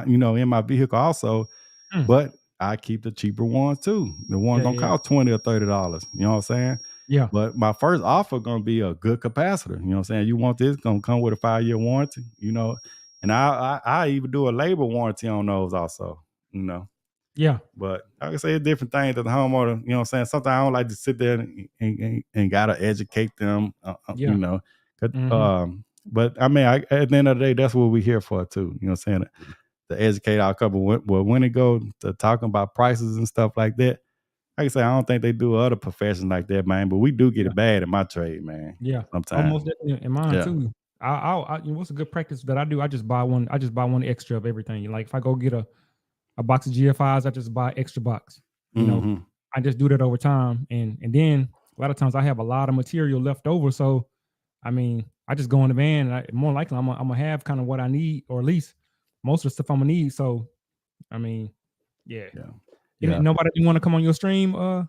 my vehicle also.
mm.
But I keep the cheaper ones too. The one
Yeah,
gonna
yeah, yeah.
cost $20 or $30. You know what I'm saying?
Yeah,
But my first offer gonna be a good capacitor. You know what I'm saying? You want this, gonna come with a 5-year warranty, you know. And I even do a labor warranty on those also, you know.
yeah,
But like I say, it's different things that the homeowner, you know what I'm saying? Sometimes I don't like to sit there and gotta educate them, you
yeah.
know.
Hmm.
But I mean, at the end of the day, that's what we're here for too. You know what I'm saying? To educate our couple. Well, when it goes to talking about prices and stuff like that, like I say, I don't think they do other professions like that, man. But we do get
Yeah,
it bad in my trade, man.
yeah.
Sometimes,
Almost definitely in mine
yeah.
too. You know, what's a good practice that I do? I just buy one. I just buy one extra of everything. Like if I go get a box of GFIs, I just buy extra box. You know,
Hmm.
I just do that over time, and then a lot of times I have a lot of material left over. So I mean, I just go in the van, and more likely I'm gonna have kind of what I need, or at least most of the stuff I'm gonna need. So I mean, yeah.
Yeah,
And
yeah.
nobody want to come on your stream? Nobody.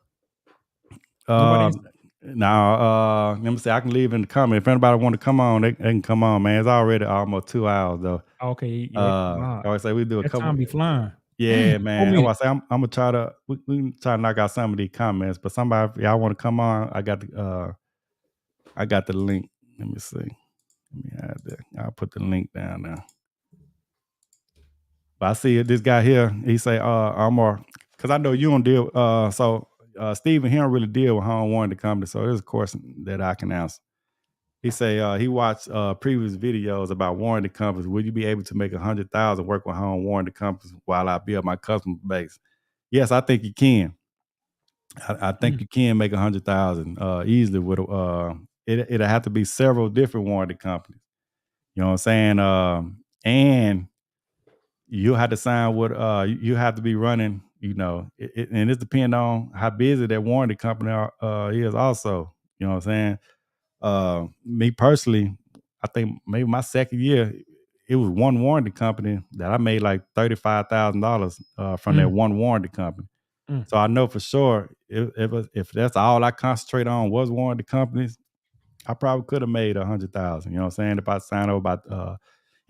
Um, Now, let me see. I can leave in the comment if anybody want to come on. They can come on, man. It's already almost 2 hours though.
Okay, yeah. Wow,
I always say we do a
that
couple.
time be flying.
Yeah,
4
man. I
minutes.
was say I'm gonna try to we can try to knock out some of these comments, but somebody if y'all want to come on, I got the link. Let me see. Let me add that. I'll put the link down now. But I see this guy here. He say, I'm more because I know you don't deal. Steven, he don't really deal with home warranty company. So there's a question that I can answer. He say he watched previous videos about warranty companies. Will you be able to make 100,000 work with home warranty companies while I build my customer base? Yes, I think you can. I think
Mm,
you can make 100,000 easily with it'll have to be several different warranty companies. You know what I'm saying? And you have to sign what you have to be running. You know, and it depends on how busy that warranty company is. Also, you know what I'm saying? Me personally, I think maybe my second year, it was one warranty company that I made like $35,000 from that
mm,
one warranty company.
mm.
So I know for sure if that's all I concentrate on was warranty companies, I probably could have made 100,000. You know what I'm saying? If I sign over about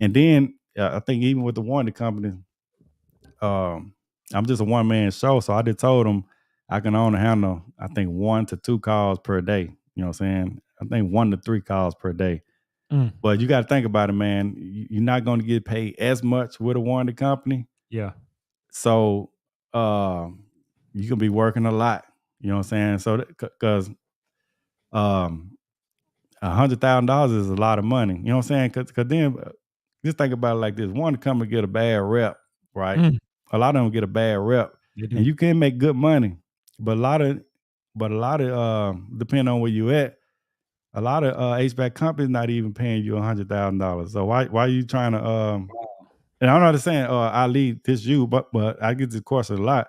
and then I think even with the warranty company, I'm just a one man show. So I just told them I can only handle I think 1 to 2 calls per day. You know what I'm saying? I think 1 to 3 calls per day.
Mm.
But you got to think about it, man. You're not going to get paid as much with a warranty company.
Yeah.
So you can be working a lot. You know what I'm saying? So because um $100,000 is a lot of money. You know what I'm saying? Because then just think about it like this: one company get a bad rep, right?
Mm.
A lot of them get a bad rep,
They
and
do.
you can make good money, but a lot of depending on where you at, a lot of HVAC companies not even paying you $100,000. So why are you trying to and I'm not saying I lead this you, but I get this question a lot.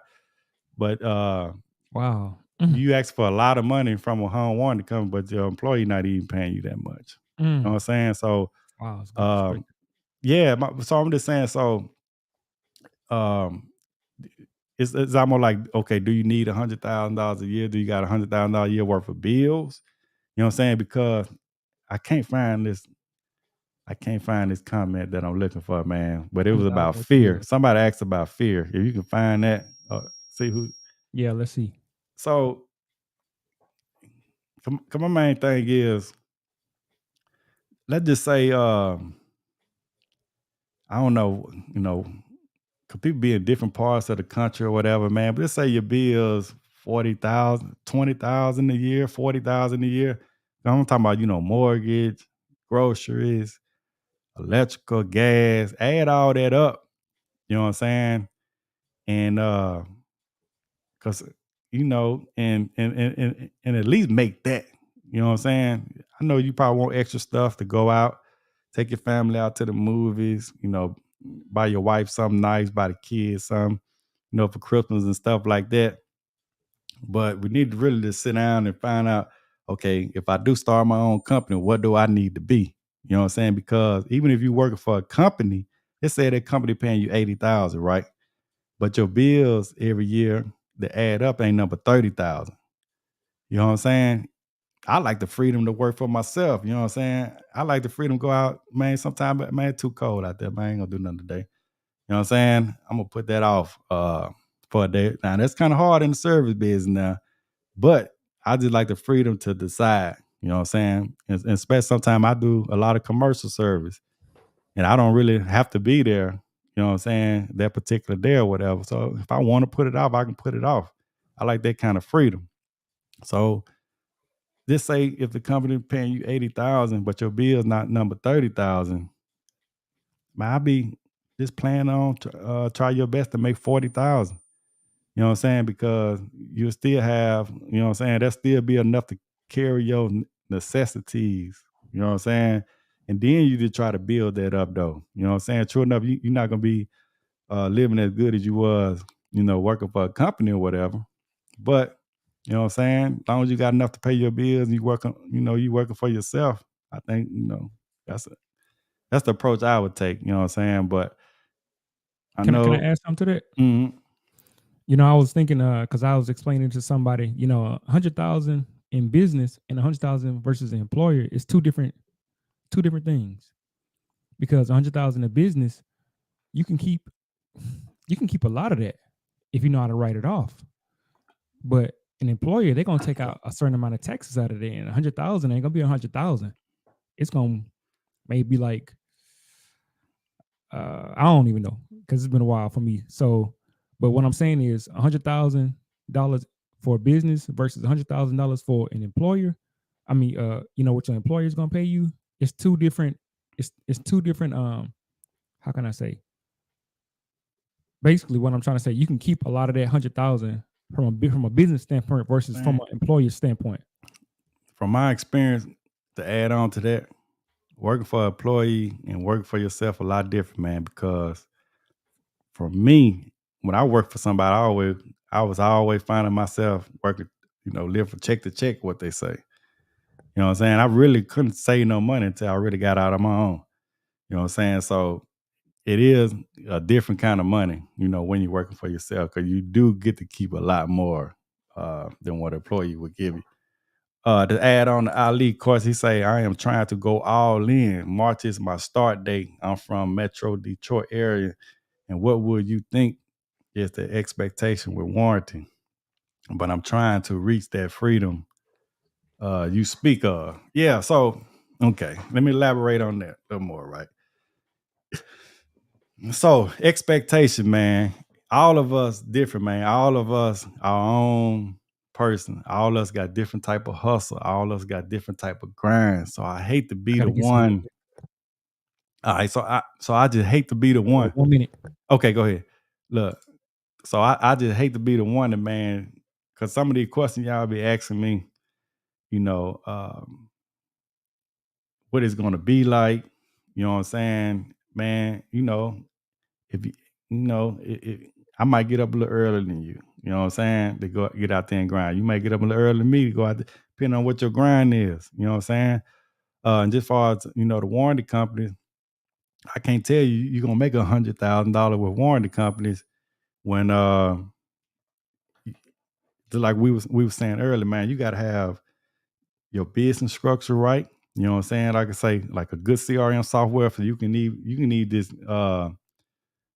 But
Wow. Mm,
you ask for a lot of money from a home warranty company, but your employee not even paying you that much. You know what
mm.
I'm saying? So
Wow, it's good
um,
perspective.
yeah, so I'm just saying. So um, it's almost like okay, do you need $100,000 a year? Do you got $100,000 a year worth of bills? You know what I'm saying? Because I can't find this. I can't find this comment that I'm looking for, man. But it was about
$100,000 a
fear.
year.
Somebody asked about fear. If you can find that, see who.
Yeah, let's see.
So, my main thing is, let's just say, I don't know, you know, could people be in different parts of the country or whatever, man. But let's say your bills 40,000, 20,000 a year, 40,000 a year. I'm talking about, mortgage, groceries, electrical, gas. Add all that up. You know what I'm saying? And because and at least make that. You know what I'm saying? I know you probably want extra stuff to go out, take your family out to the movies, buy your wife something nice, buy the kids something, for Christmas and stuff like that. But we need to really just sit down and find out, okay, if I do start my own company, what do I need to be? You know what I'm saying? Because even if you're working for a company, let's say that company paying you 80,000, right? But your bills every year that add up ain't number 30,000. You know what I'm saying? I like the freedom to work for myself. You know what I'm saying? I like the freedom to go out, man. Sometimes, man, it's too cold out there, man. I ain't gonna do nothing today. You know what I'm saying? I'm gonna put that off for a day. Now that's kind of hard in the service business now, but I just like the freedom to decide. You know what I'm saying? And especially sometimes I do a lot of commercial service, and I don't really have to be there. You know what I'm saying? That particular day or whatever. So if I want to put it off, I can put it off. I like that kind of freedom. So just say if the company paying you 80,000, but your bill's not number 30,000, man, I be just planning on try your best to make 40,000. You know what I'm saying? Because you still have, you know what I'm saying, that still be enough to carry your necessities. You know what I'm saying? And then you just try to build that up though. You know what I'm saying? True enough, you're not gonna be living as good as you was, working for a company or whatever. But you know what I'm saying? As long as you got enough to pay your bills and you working for yourself, I think, that's that's the approach I would take, you know what I'm saying? But I
Can I
know
add something to that?
mhm,
I was thinking, because I was explaining to somebody, 100,000 in business and 100,000 versus the employer is two different things. Because 100,000 in business, you can keep you can keep a lot of that if you know how to write it off. But an employer, they're gonna take out a certain amount of taxes out of there, and 100,000 ain't gonna be 100,000. It's gonna maybe like I don't even know because it's been a while for me. So, but what I'm saying is $100,000 for a business versus $100,000 for an employer. I mean, what your employer is gonna pay you. It's two different. It's two different. How can I say? Basically, what I'm trying to say, you can keep a lot of that 100,000 from a business standpoint versus from
man,
an employer standpoint.
from my experience, to add on to that, working for an employee and working for yourself a lot different, man, because for me, when I work for somebody, I was always finding myself working, live from check to check, what they say. You know what I'm saying? I really couldn't save no money until I really got out on my own. You know what I'm saying? So it is a different kind of money, when you're working for yourself, because you do get to keep a lot more than what an employee would give you. To add on to Ali, of course, he say, I am trying to go all in. March is my start date. I'm from Metro Detroit area. And what would you think is the expectation with warranty? But I'm trying to reach that freedom you speak of. Yeah, so, okay, let me elaborate on that a little more, right? So, expectation, man. All of us different, man. All of us our own person. All of us got different type of hustle. All of us got different type of grind. So I hate to
I
be the
gotta get some real
one.
quick.
All right, so I just hate to be the one.
1 minute.
Okay, go ahead. Look, so I just hate to be the one, that man, because some of these questions y'all be asking me, you know, um, what it's gonna be like. You know what I'm saying, man? If I might get up a little earlier than you. You know what I'm saying? To go get out there and grind. You might get up a little earlier than me to go out there, depending on what your grind is. You know what I'm saying? And just far as the warranty companies, I can't tell you you're gonna make $100,000 with warranty companies when just like we was saying earlier, man. You got to have your business structure right. You know what I'm saying? Like I say, like a good CRM software for you can need this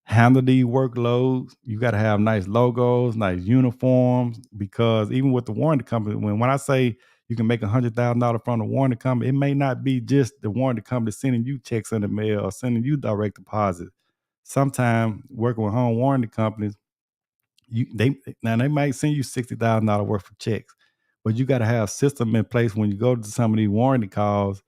handle these workloads. You got to have nice logos, nice uniforms, because even with the warranty company, when I say you can make $100,000 from the warranty company, it may not be just the warranty company sending you checks in the mail or sending you direct deposit. Sometimes working with home warranty companies, they might send you $60,000 worth of checks, but you got to have system in place when you go to some of these warranty calls.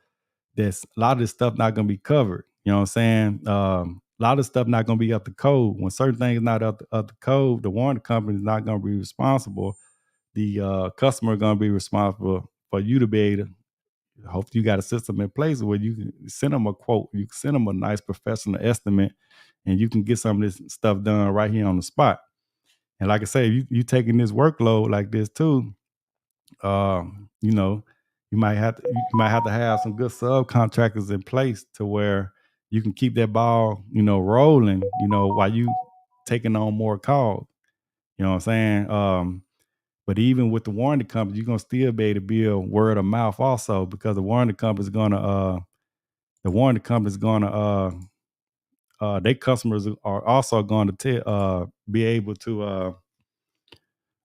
That's a lot of this stuff not going to be covered. You know what I'm saying? A lot of stuff not going to be up to code. When certain things not up to code, the warranty company is not going to be responsible. The customer going to be responsible for you to be able to. Hopefully, you got a system in place where you can send them a quote, you can send them a nice professional estimate, and you can get some of this stuff done right here on the spot. And like I say, you taking this workload like this too, you know, you might have to have some good subcontractors in place to where you can keep that ball, rolling, while you taking on more calls. You know what I'm saying? But even with the warranty company, you're gonna still be able to build word of mouth also, because the warranty company is gonna their customers are also going to be able to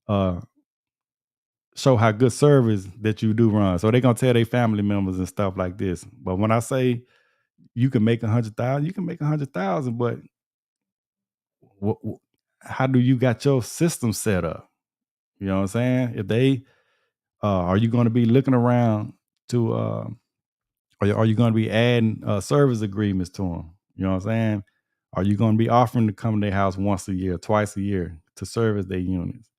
uh, show how good service that you do run. So they're gonna tell their family members and stuff like this. But when I say you can make 100,000, you can make 100,000. But wh- wh- how do you got your system set up? You know what I'm saying? If they are you going to be looking around to are you going to be adding service agreements to them? You know what I'm saying? Are you going to be offering to come to their house once a year, twice a year to service their units?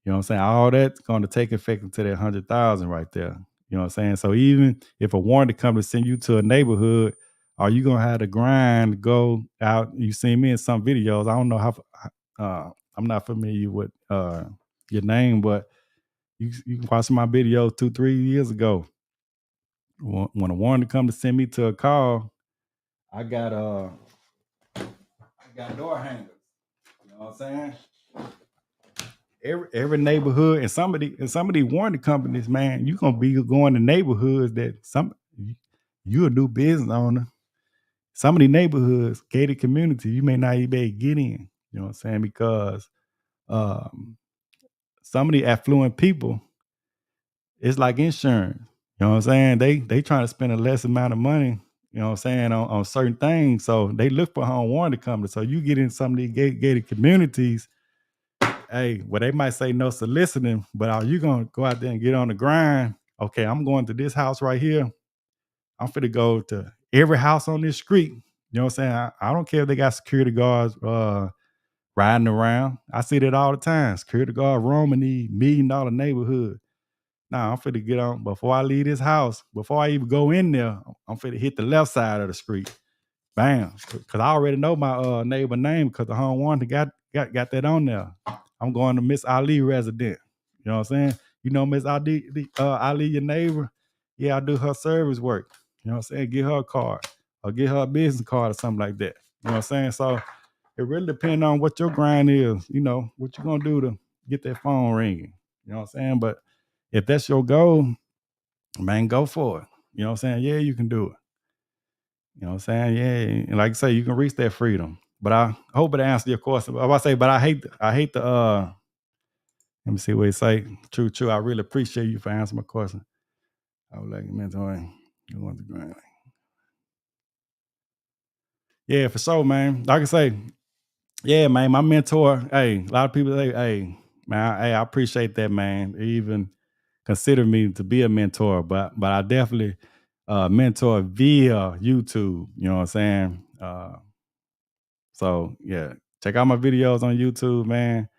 You know what I'm saying? All that's going to take effect into that 100,000 right there. You know what I'm saying? So even if a warranty company send you to a neighborhood, are you gonna have to grind to go out? You see me in some videos. I don't know how. I'm not familiar with your name, but you can watch my video 2-3 years ago. When a warranty company send me to a call, I got door hangers. You know what I'm saying? Every neighborhood and some of these warranty companies, man, you gonna be going to neighborhoods that you a new business owner. Some of the neighborhoods, gated community, you may not even be able to get in. You know what I'm saying? Because um, some of the affluent people, it's like insurance. You know what I'm saying? They trying to spend a less amount of money, you know what I'm saying, on certain things. So they look for home warranty companies. So you get in some of these gated communities, hey, well, they might say no soliciting, but are you gonna go out there and get on the grind? Okay, I'm going to this house right here. I'm finna go to every house on this street. You know what I'm saying? I don't care if they got security guards riding around. I see that all the time. Security guard roaming the $1 million neighborhood. Nah, I'm finna get on before I leave this house. Before I even go in there, I'm finna hit the left side of the street. Bam. Cause I already know my neighbor name because the home warranty got that on there. I'm going to Miss Ali resident. You know what I'm saying? You know Miss Ali, your neighbor? Yeah, I do her service work. You know what I'm saying? Get her a card or get her a business card or something like that. You know what I'm saying? So it really depends on what your grind is, you know, what you're gonna do to get that phone ringing. You know what I'm saying? But if that's your goal, man, go for it. You know what I'm saying? Yeah, you can do it. You know what I'm saying? Yeah. And like I say, you can reach that freedom. But I hope it answered your question. I say, but I hate the let me see what he say. True. I really appreciate you for answering my question. I would like to mentor you want the grant. Yeah, for sure, man. Like I say, yeah, man, my mentor, hey, a lot of people say, hey, man, I appreciate that, man. They even consider me to be a mentor, but I definitely mentor via YouTube. You know what I'm saying? So yeah, check out my videos on YouTube, man.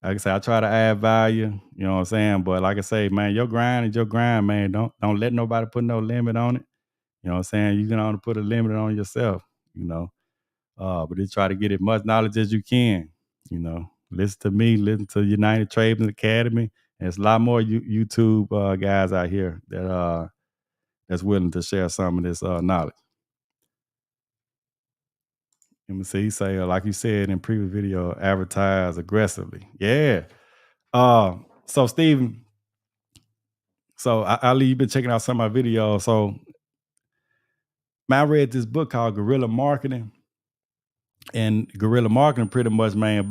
Like I say, I try to add value, you know what I'm saying? But like I say, man, your grind is your grind, man. Don't let nobody put no limit on it. You know what I'm saying? You can only put a limit on yourself, you know. But just try to get as much knowledge as you can, you know. Listen to me, listen to United Tradesman Academy. And there's a lot more YouTube guys out here that that's willing to share some of this knowledge. Let me see. He say, like you said in previous video, advertise aggressively. Yeah. So Steven, so Ali, you've been checking out some of my videos. So man, I read this book called Guerrilla Marketing. And guerrilla marketing pretty much, man,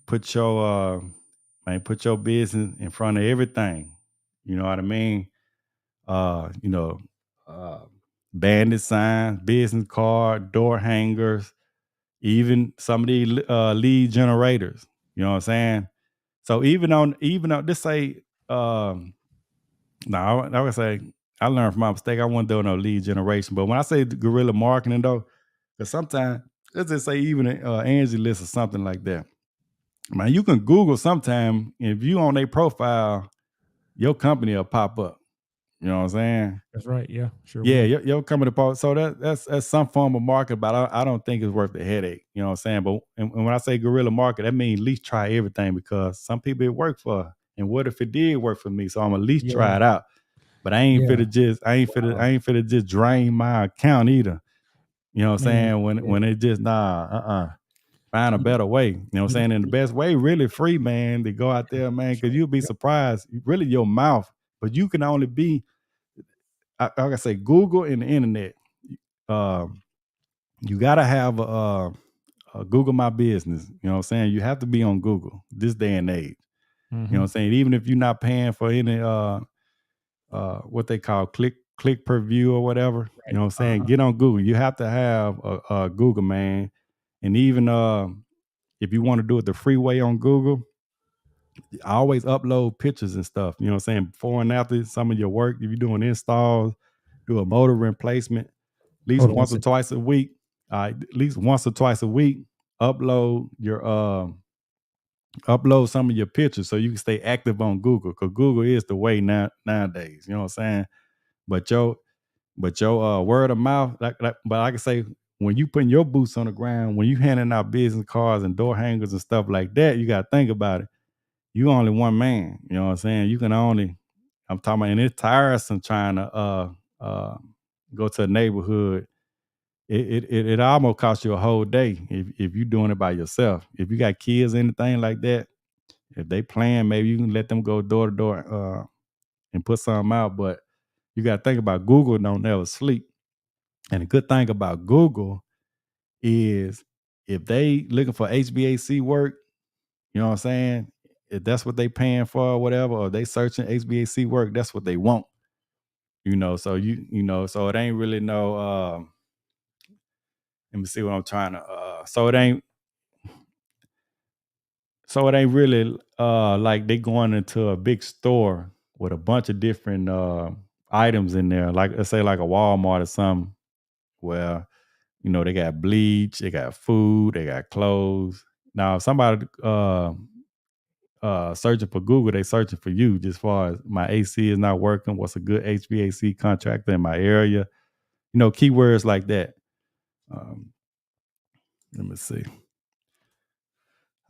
put your business in front of everything. You know what I mean? You know, uh bandit signs, business card, door hangers, even some of these lead generators. You know what I'm saying? So even on this say no, I would say I learned from my mistake. I wasn't doing no lead generation. But when I say guerrilla marketing though, because sometimes let's just say even Angie list or something like that. Man, you can Google sometime if you on their profile, your company will pop up. You know what I'm saying?
That's right. Yeah, sure
Yeah,
will.
your company pop. So that's some form of market, but I don't think it's worth the headache. You know what I'm saying? But and when I say guerrilla market, that means at least try everything because some people it worked for. And what if it did work for me? So I'm at least try
Yeah,
it out. But I ain't
yeah.
finna just I ain't finna just drain my account either. You know what I'm
Man,
saying?
yeah.
When it just find a
You,
better way. You know what I'm
you,
saying? And the
you,
best way, really free, man, to go out there, man, because you'll be
yep.
surprised. Really your mouth, but you can only be like I say, Google and the internet. Um, you gotta have a Google My Business. You know what I'm saying? You have to be on Google this day and age. You know what I'm saying? Even if you're not paying for any what they call click per view or whatever, you know what I'm saying? Get on Google. You have to have a Google, man. And even if you want to do it the free way on Google, I always upload pictures and stuff. You know what I'm saying? Before and after some of your work, if you're doing installs, do a motor replacement, at least
Hold on one
once or
second.
twice a week. At least once or twice a week, upload your upload some of your pictures so you can stay active on Google, because Google is the way nowadays. You know what I'm saying? But your word of mouth, but like I say, when you putting your boots on the ground, when you handing out business cards and door hangers and stuff like that, you got to think about it. You only one man. You know what I'm saying? You can only. I'm talking about, and it's tiresome trying to uh go to a neighborhood. It almost costs you a whole day if you're doing it by yourself. If you got kids or anything like that, if they playing, maybe you can let them go door to door and put something out. But you got to think about Google don't never sleep. And the good thing about Google is if they looking for HVAC work, you know what I'm saying? If that's what they paying for or whatever, or they searching HVAC work, that's what they want. So so it ain't really no let me see what I'm trying to so it ain't really like they going into a big store with a bunch of different items in there, like let's say like a Walmart or something, where they got bleach, they got food, they got clothes. Now, if somebody searching for Google, they searching for you. Just far as my AC is not working, what's a good HVAC contractor in my area? Keywords like that. Um, Let me see.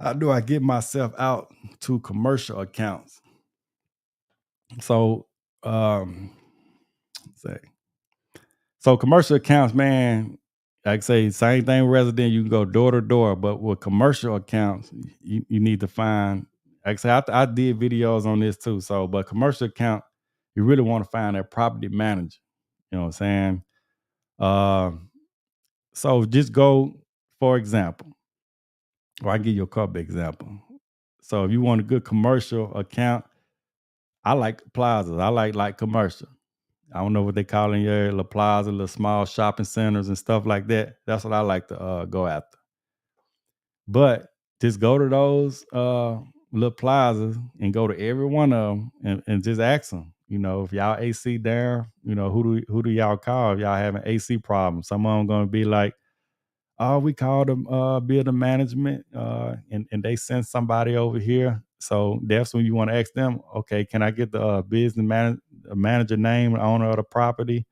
How do I get myself out to commercial accounts? So, let's say, so commercial accounts, man, like I say, same thing with resident, you can go door to door, but with commercial accounts, you need to find, like I say, I did videos on this too. So, but commercial account, you really want to find a property manager. You know what I'm saying? Um, so just go, for example, or I give you a couple example. So if you want a good commercial account, I like plazas. I like commercial. I don't know what they call in your area, La Plaza, little small shopping centers and stuff like that. That's what I like to go after. But just go to those little plazas and go to every one of them and just ask them. If y'all AC down, who do y'all call if y'all having AC problems? Some of them gonna be like, oh, we called them building management, and they sent somebody over here. So that's when you want to ask them, okay, can I get the manager name, the owner of the property?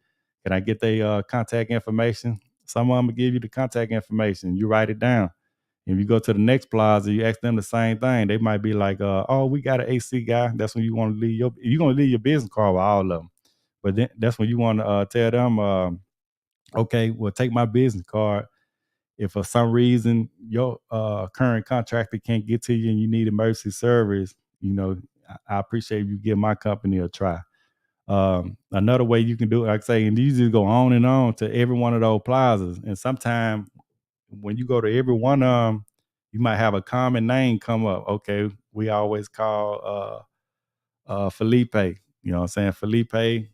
Can I get their contact information? Some of them will give you the contact information. You write it down. If you go to the next plaza, you ask them the same thing. They might be like, oh, we got an AC guy. That's when you want to you're going to leave your business card with all of them. But then that's when you want to tell them, okay, well, take my business card. If for some reason your current contractor can't get to you and you need emergency service, I appreciate you give my company a try. Another way you can do it, like I say, and you just go on and on to every one of those plazas. And sometimes when you go to every one of them, you might have a common name come up. Okay, we always call Felipe. You know what I'm saying? Felipe,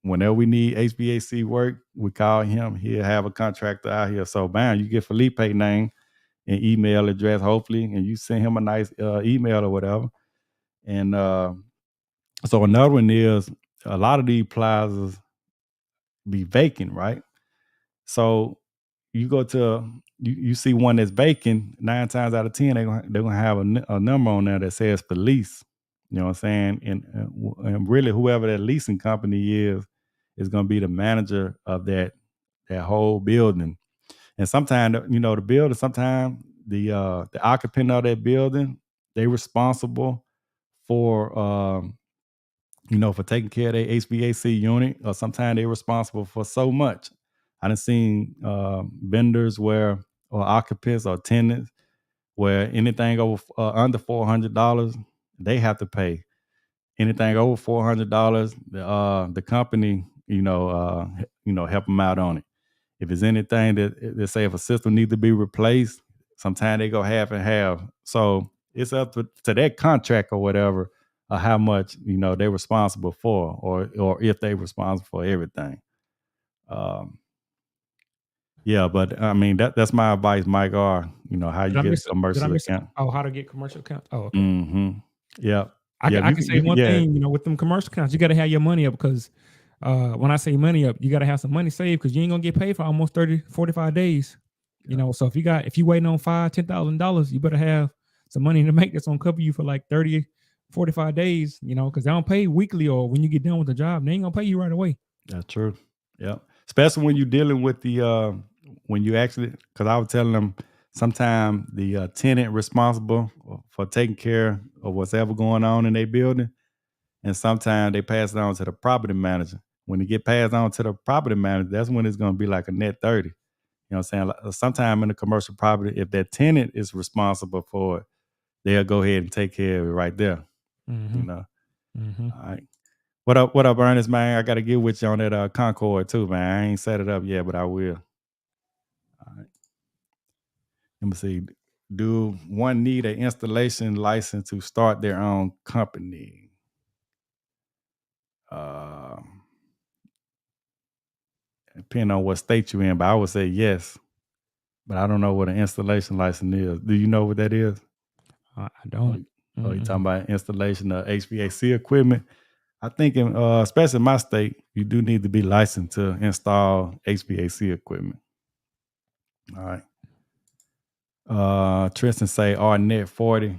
whenever we need HVAC work, we call him. He'll have a contractor out here. So bam, you get Felipe name and email address, hopefully, and you send him a nice email or whatever. And so another one is a lot of these plazas be vacant, right? So you go to you see one that's vacant, 9 times out of 10 they're gonna have a number on there that says police. You know what I'm saying? And really, whoever that leasing company is gonna be the manager of that whole building. And sometimes the builder, sometimes the occupant of that building, they responsible for for taking care of their HVAC unit, or sometimes they're responsible for so much. I done seen vendors or occupants or tenants where anything over under $400, they have to pay. Anything over $400, the company, help them out on it. If it's anything that say if a system needs to be replaced, sometimes they go half and half. So it's up to that contract or whatever, how much they're responsible for, or if they're responsible for everything. Um, yeah, but I mean that's my advice, Mike. Or how
Did
you
I
get a
miss it? Did I
commercial
miss it?
account.
Oh, how to get commercial accounts? Oh, okay.
Mm-hmm. Yeah,
I
yeah.
can I can say one
Yeah,
thing, with them commercial accounts, you gotta have your money up because when I say money up, you gotta have some money saved because you ain't gonna get paid for almost 30, 45 days. So if you waiting on $5,000, $10,000, you better have some money to make that's gonna cover you for like 30, 45 days, because they don't pay weekly or when you get done with the job, they ain't gonna pay you right away.
that's true. Yeah, especially when you're dealing with the when you actually, because I was telling them sometimes the tenant responsible for taking care of what's ever going on in their building, and sometimes they pass it on to the property manager. When it get passed on to the property manager, that's when it's going to be like a net 30. You know what I'm saying? Like, sometime in the commercial property, if that tenant is responsible for it, they'll go ahead and take care of it right there.
Mm-hmm.
You know.
Mm-hmm.
All right. What up, Ernest, man? I got to get with you on that Concord too, man. I ain't set it up yet, but I will. All right. Let me see. Do one need an installation license to start their own company? Depending on what state you're in, but I would say yes. But I don't know what an installation license is. Do you know what that is?
I don't.
Oh, you talking
Mm-mm.
about installation of HVAC equipment? I think in especially in my state, you do need to be licensed to install HVAC equipment. All right. Tristan say R net 40.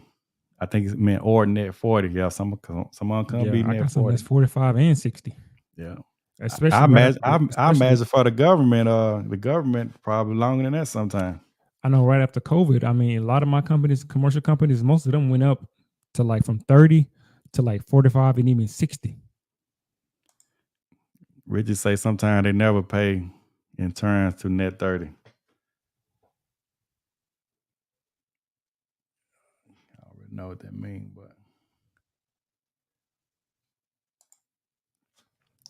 I think it meant or net 40. Yeah, someone can
Yeah,
be
I
net
got something
40.
that's 45 and 60.
Yeah. I
Especially right
imagine
after,
I
especially
imagine for the government probably longer than that sometime.
I know right after COVID, I mean, a lot of my companies, commercial companies, most of them went up to like from 30 to like 45 and even 60.
Richard say sometimes they never pay in turns to net 30. I already know what that means, but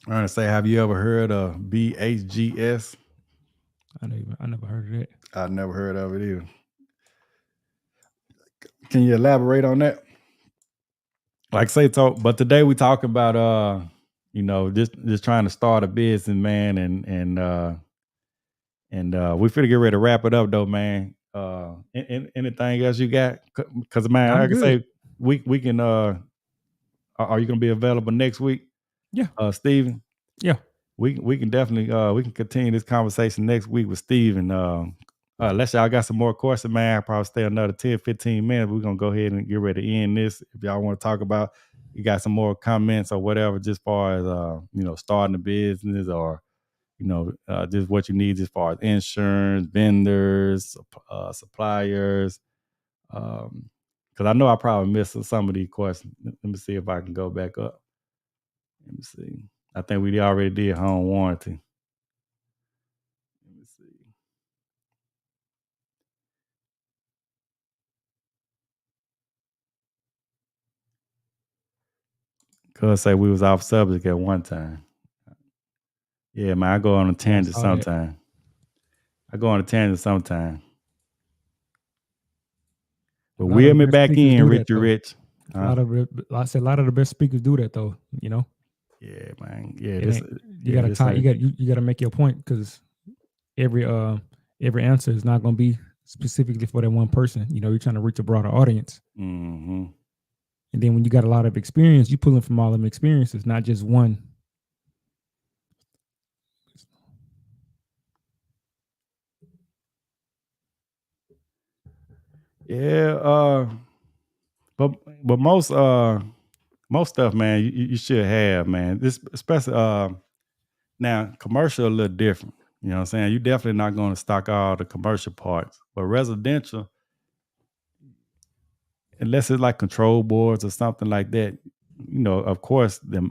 I'm gonna say, have you ever heard of BHGS?
I never heard of that.
I never heard of it either. Can you elaborate on that? Like say talk, but today we talk about just trying to start a business, man, and we finna get ready to wrap it up though, man. Anything else you got? Because man,
I'm
like I
good.
say, we can are you gonna be available next week?
Yeah.
Steven?
Yeah.
We can definitely we can continue this conversation next week with Steven. Unless y'all got some more questions, man, I'll probably stay another 10, 15 minutes. We're gonna go ahead and get ready to end this. If y'all want to talk about, you got some more comments or whatever, just far as starting a business or just what you need as far as insurance, vendors, suppliers. Because I know I probably missed some of these questions. Let me see if I can go back up. Let me see. I think we already did home warranty. Let me see. Cuz say we was off subject at one time. Yeah, man, I go on a tangent sometime. But wheel me back in, Richie Rich.
A lot of the best speakers do that though.
Yeah, man. Yeah,
you gotta make your point because every answer is not gonna be specifically for that one person. You're trying to reach a broader audience.
Mm-hmm.
And then when you got a lot of experience, you pulling from all of them experiences, not just one.
Yeah, but most stuff, man, you should have, man. This especially now commercial a little different. You know what I'm saying? You definitely not going to stock all the commercial parts, but residential, unless it's like control boards or something like that, of course, them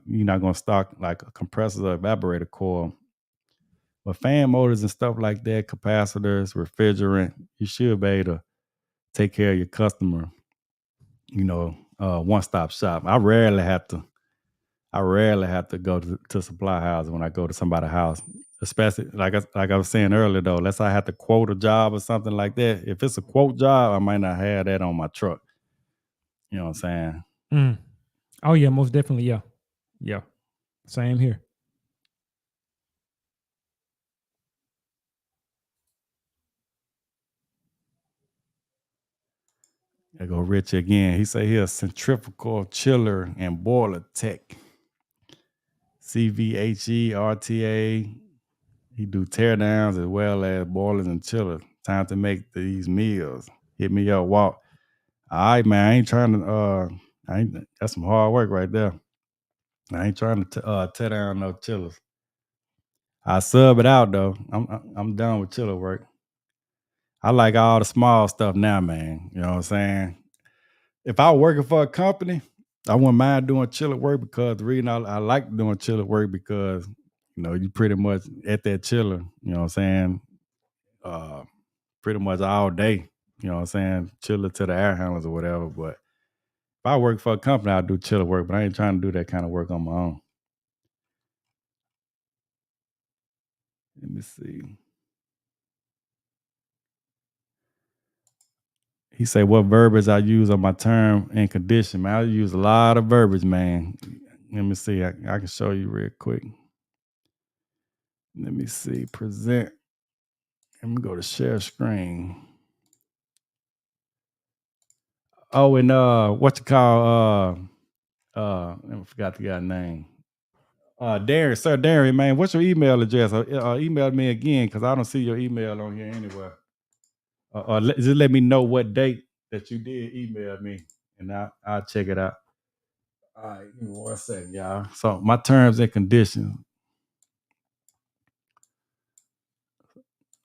you're not going to stock like a compressor or evaporator coil. But fan motors and stuff like that, capacitors, refrigerant, you should be able to take care of your customer. One stop shop. I rarely have to go to supply house when I go to somebody's house. Especially like I was saying earlier though, let's say I have to quote a job or something like that. If it's a quote job, I might not have that on my truck. You know what I'm saying?
Mm. Oh yeah, most definitely. Yeah. Yeah. Same here.
There go Rich again. He say he a centrifugal chiller and boiler tech. CVHERTA. He do tear downs as well as boilers and chillers. Time to make these meals. Hit me up, Walk. All right, man. I ain't trying to that's some hard work right there. I ain't trying to tear down no chillers. I sub it out though. I'm done with chiller work. I like all the small stuff now, man. You know what I'm saying? If I were working for a company, I wouldn't mind doing chiller work because the reason I like doing chiller work because you pretty much at that chiller, you know what I'm saying? Uh pretty much all day, you know what I'm saying? Chiller to the air handlers or whatever. But if I work for a company, I'll do chiller work, but I ain't trying to do that kind of work on my own. Let me see. He said, "What verbiage I use on my term and condition?" Man, I use a lot of verbiage, man. Let me see. I can show you real quick. Let me see. Present. Let me go to share screen. Oh, and what you call I forgot the guy's name. Darren, Sir Darren, man. What's your email address? Email me again because I don't see your email on here anywhere. Just let me know what date that you did email me, and I'll check it out. All right, give me 1 second, y'all. So my terms and conditions.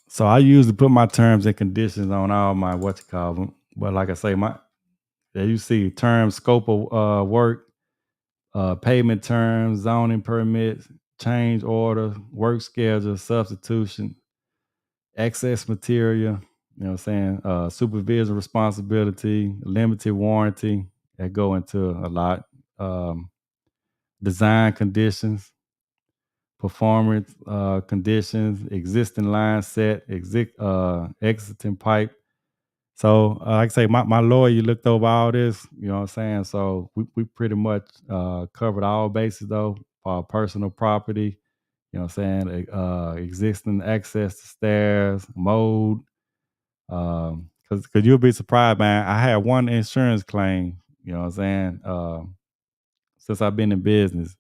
So I usually put my terms and conditions on all my what you call them. But like I say, there you see term, scope of work, payment terms, zoning permits, change order, work schedule, substitution, excess material. You know what I'm saying? Supervision responsibility, limited warranty that go into a lot. Design conditions, performance conditions, existing line set, exiting pipe. So like I say, my lawyer looked over all this, you know what I'm saying? So we pretty much covered all bases though for personal property, you know what I'm saying? Existing access to stairs, mode. Cause you'll be surprised, man. I had one insurance claim, you know what I'm saying? Since I've been in business.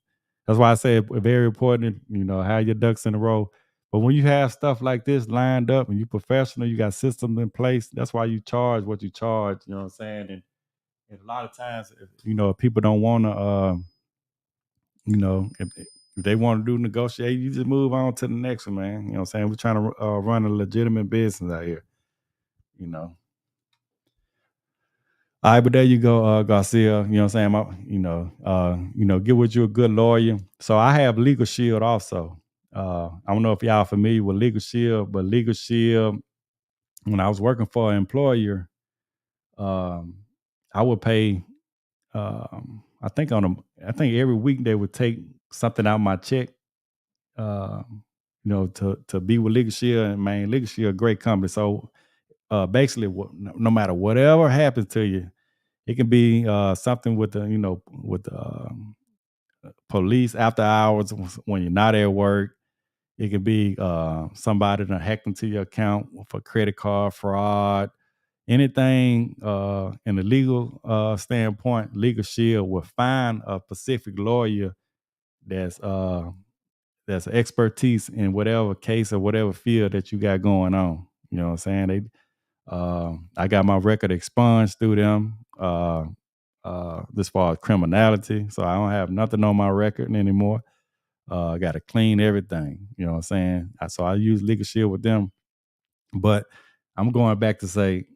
That's why I say it's very important, have your ducks in a row. But when you have stuff like this lined up and you professional, you got systems in place, that's why you charge what you charge, you know what I'm saying? And a lot of times, if people don't want to, if they want to do negotiate, you just move on to the next one, man. You know what I'm saying? We're trying to run a legitimate business out here, you know. All right, but there you go, Garcia. You know what I'm saying? Get with you a good lawyer. So I have Legal Shield also. I don't know if y'all familiar with Legal Shield, but Legal Shield, when I was working for an employer, um, I would pay. I think every week they would take something out of my check. To be with Legal Shield, and man, Legal Shield, a great company. So basically, no matter whatever happens to you. It can be something with the police after hours when you're not at work. It could be somebody that hacked into your account for credit card fraud. Anything in the legal standpoint, Legal Shield will find a specific lawyer that's that's expertise in whatever case or whatever field that you got going on. You know what I'm saying? I got my record expunged through them. As far as criminality, so I don't have nothing on my record anymore. I got to clean everything. You know what I'm saying? So I use Legal Shield with them. But I'm going back to say,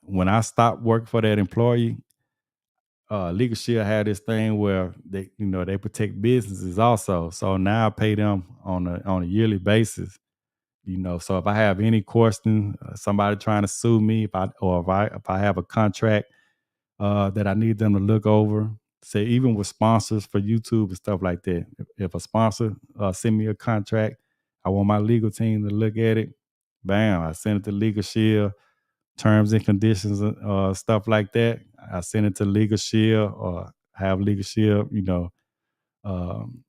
when I stopped working for that employee, Legal Shield had this thing where they protect businesses also. So now I pay them on a yearly basis. So if I have any question, somebody trying to sue me, if I have a contract that I need them to look over. Say even with sponsors for YouTube and stuff like that. If a sponsor send me a contract, I want my legal team to look at it. Bam, I send it to Legal Shield. terms and conditions, stuff like that. I send it to Legal Shield or have Legal Shield, um,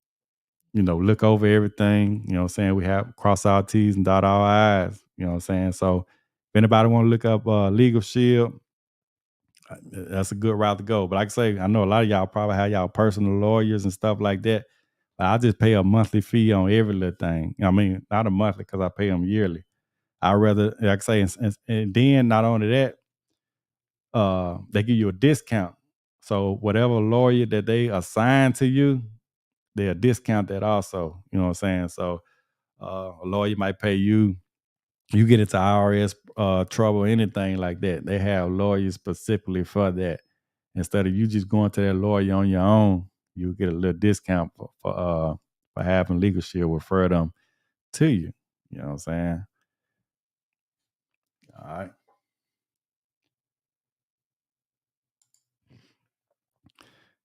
look over everything. You know what I'm saying? We have cross our T's and dot our I's. You know what I'm saying? So if anybody want to look up Legal Shield, that's a good route to go. But like I say, I know a lot of y'all probably have y'all personal lawyers and stuff like that. But I just pay a monthly fee on every little thing. I mean, not a monthly because I pay them yearly. I rather, like I say, and then not only that, they give you a discount. So whatever lawyer that they assign to you, they'll discount that also. You know what I'm saying? So a lawyer might pay you. You get into IRS trouble, anything like that. They have lawyers specifically for that. Instead of you just going to that lawyer on your own, you get a little discount for having Legal Shield refer them to you. You know what I'm saying? All right.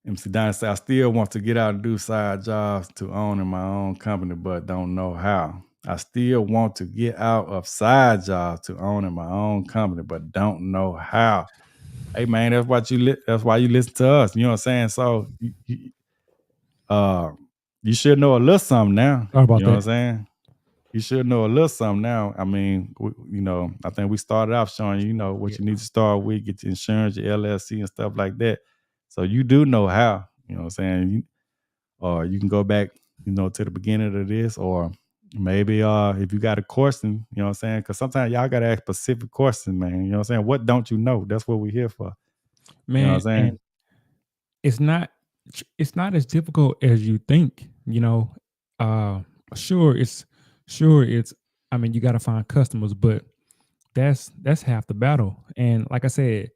MC Don said, I still want to get out and do side jobs to owning my own company, but don't know how. I still want to get out of side jobs to owning my own company, but don't know how. Hey man, that's why you listen to us. You know what I'm saying? So uh, you should know a little something now.
Sorry about
You know what I'm
that.
saying? You should know a little something now. I mean, I think we started off showing you know what
Yeah.
you need to start with, get your insurance, your LLC, and stuff like that. So you do know how. You know what I'm saying? Or you can go back, to the beginning of this, or maybe if you got a question, you know what I'm saying? Because sometimes y'all gotta ask specific questions, man. You know what I'm saying? What don't you know? That's what we're here for. You know what
Man,
I'm saying?
and it's not it's not as difficult as you think, you know. Uh sure it's I mean you gotta find customers, but that's half the battle. And like I said,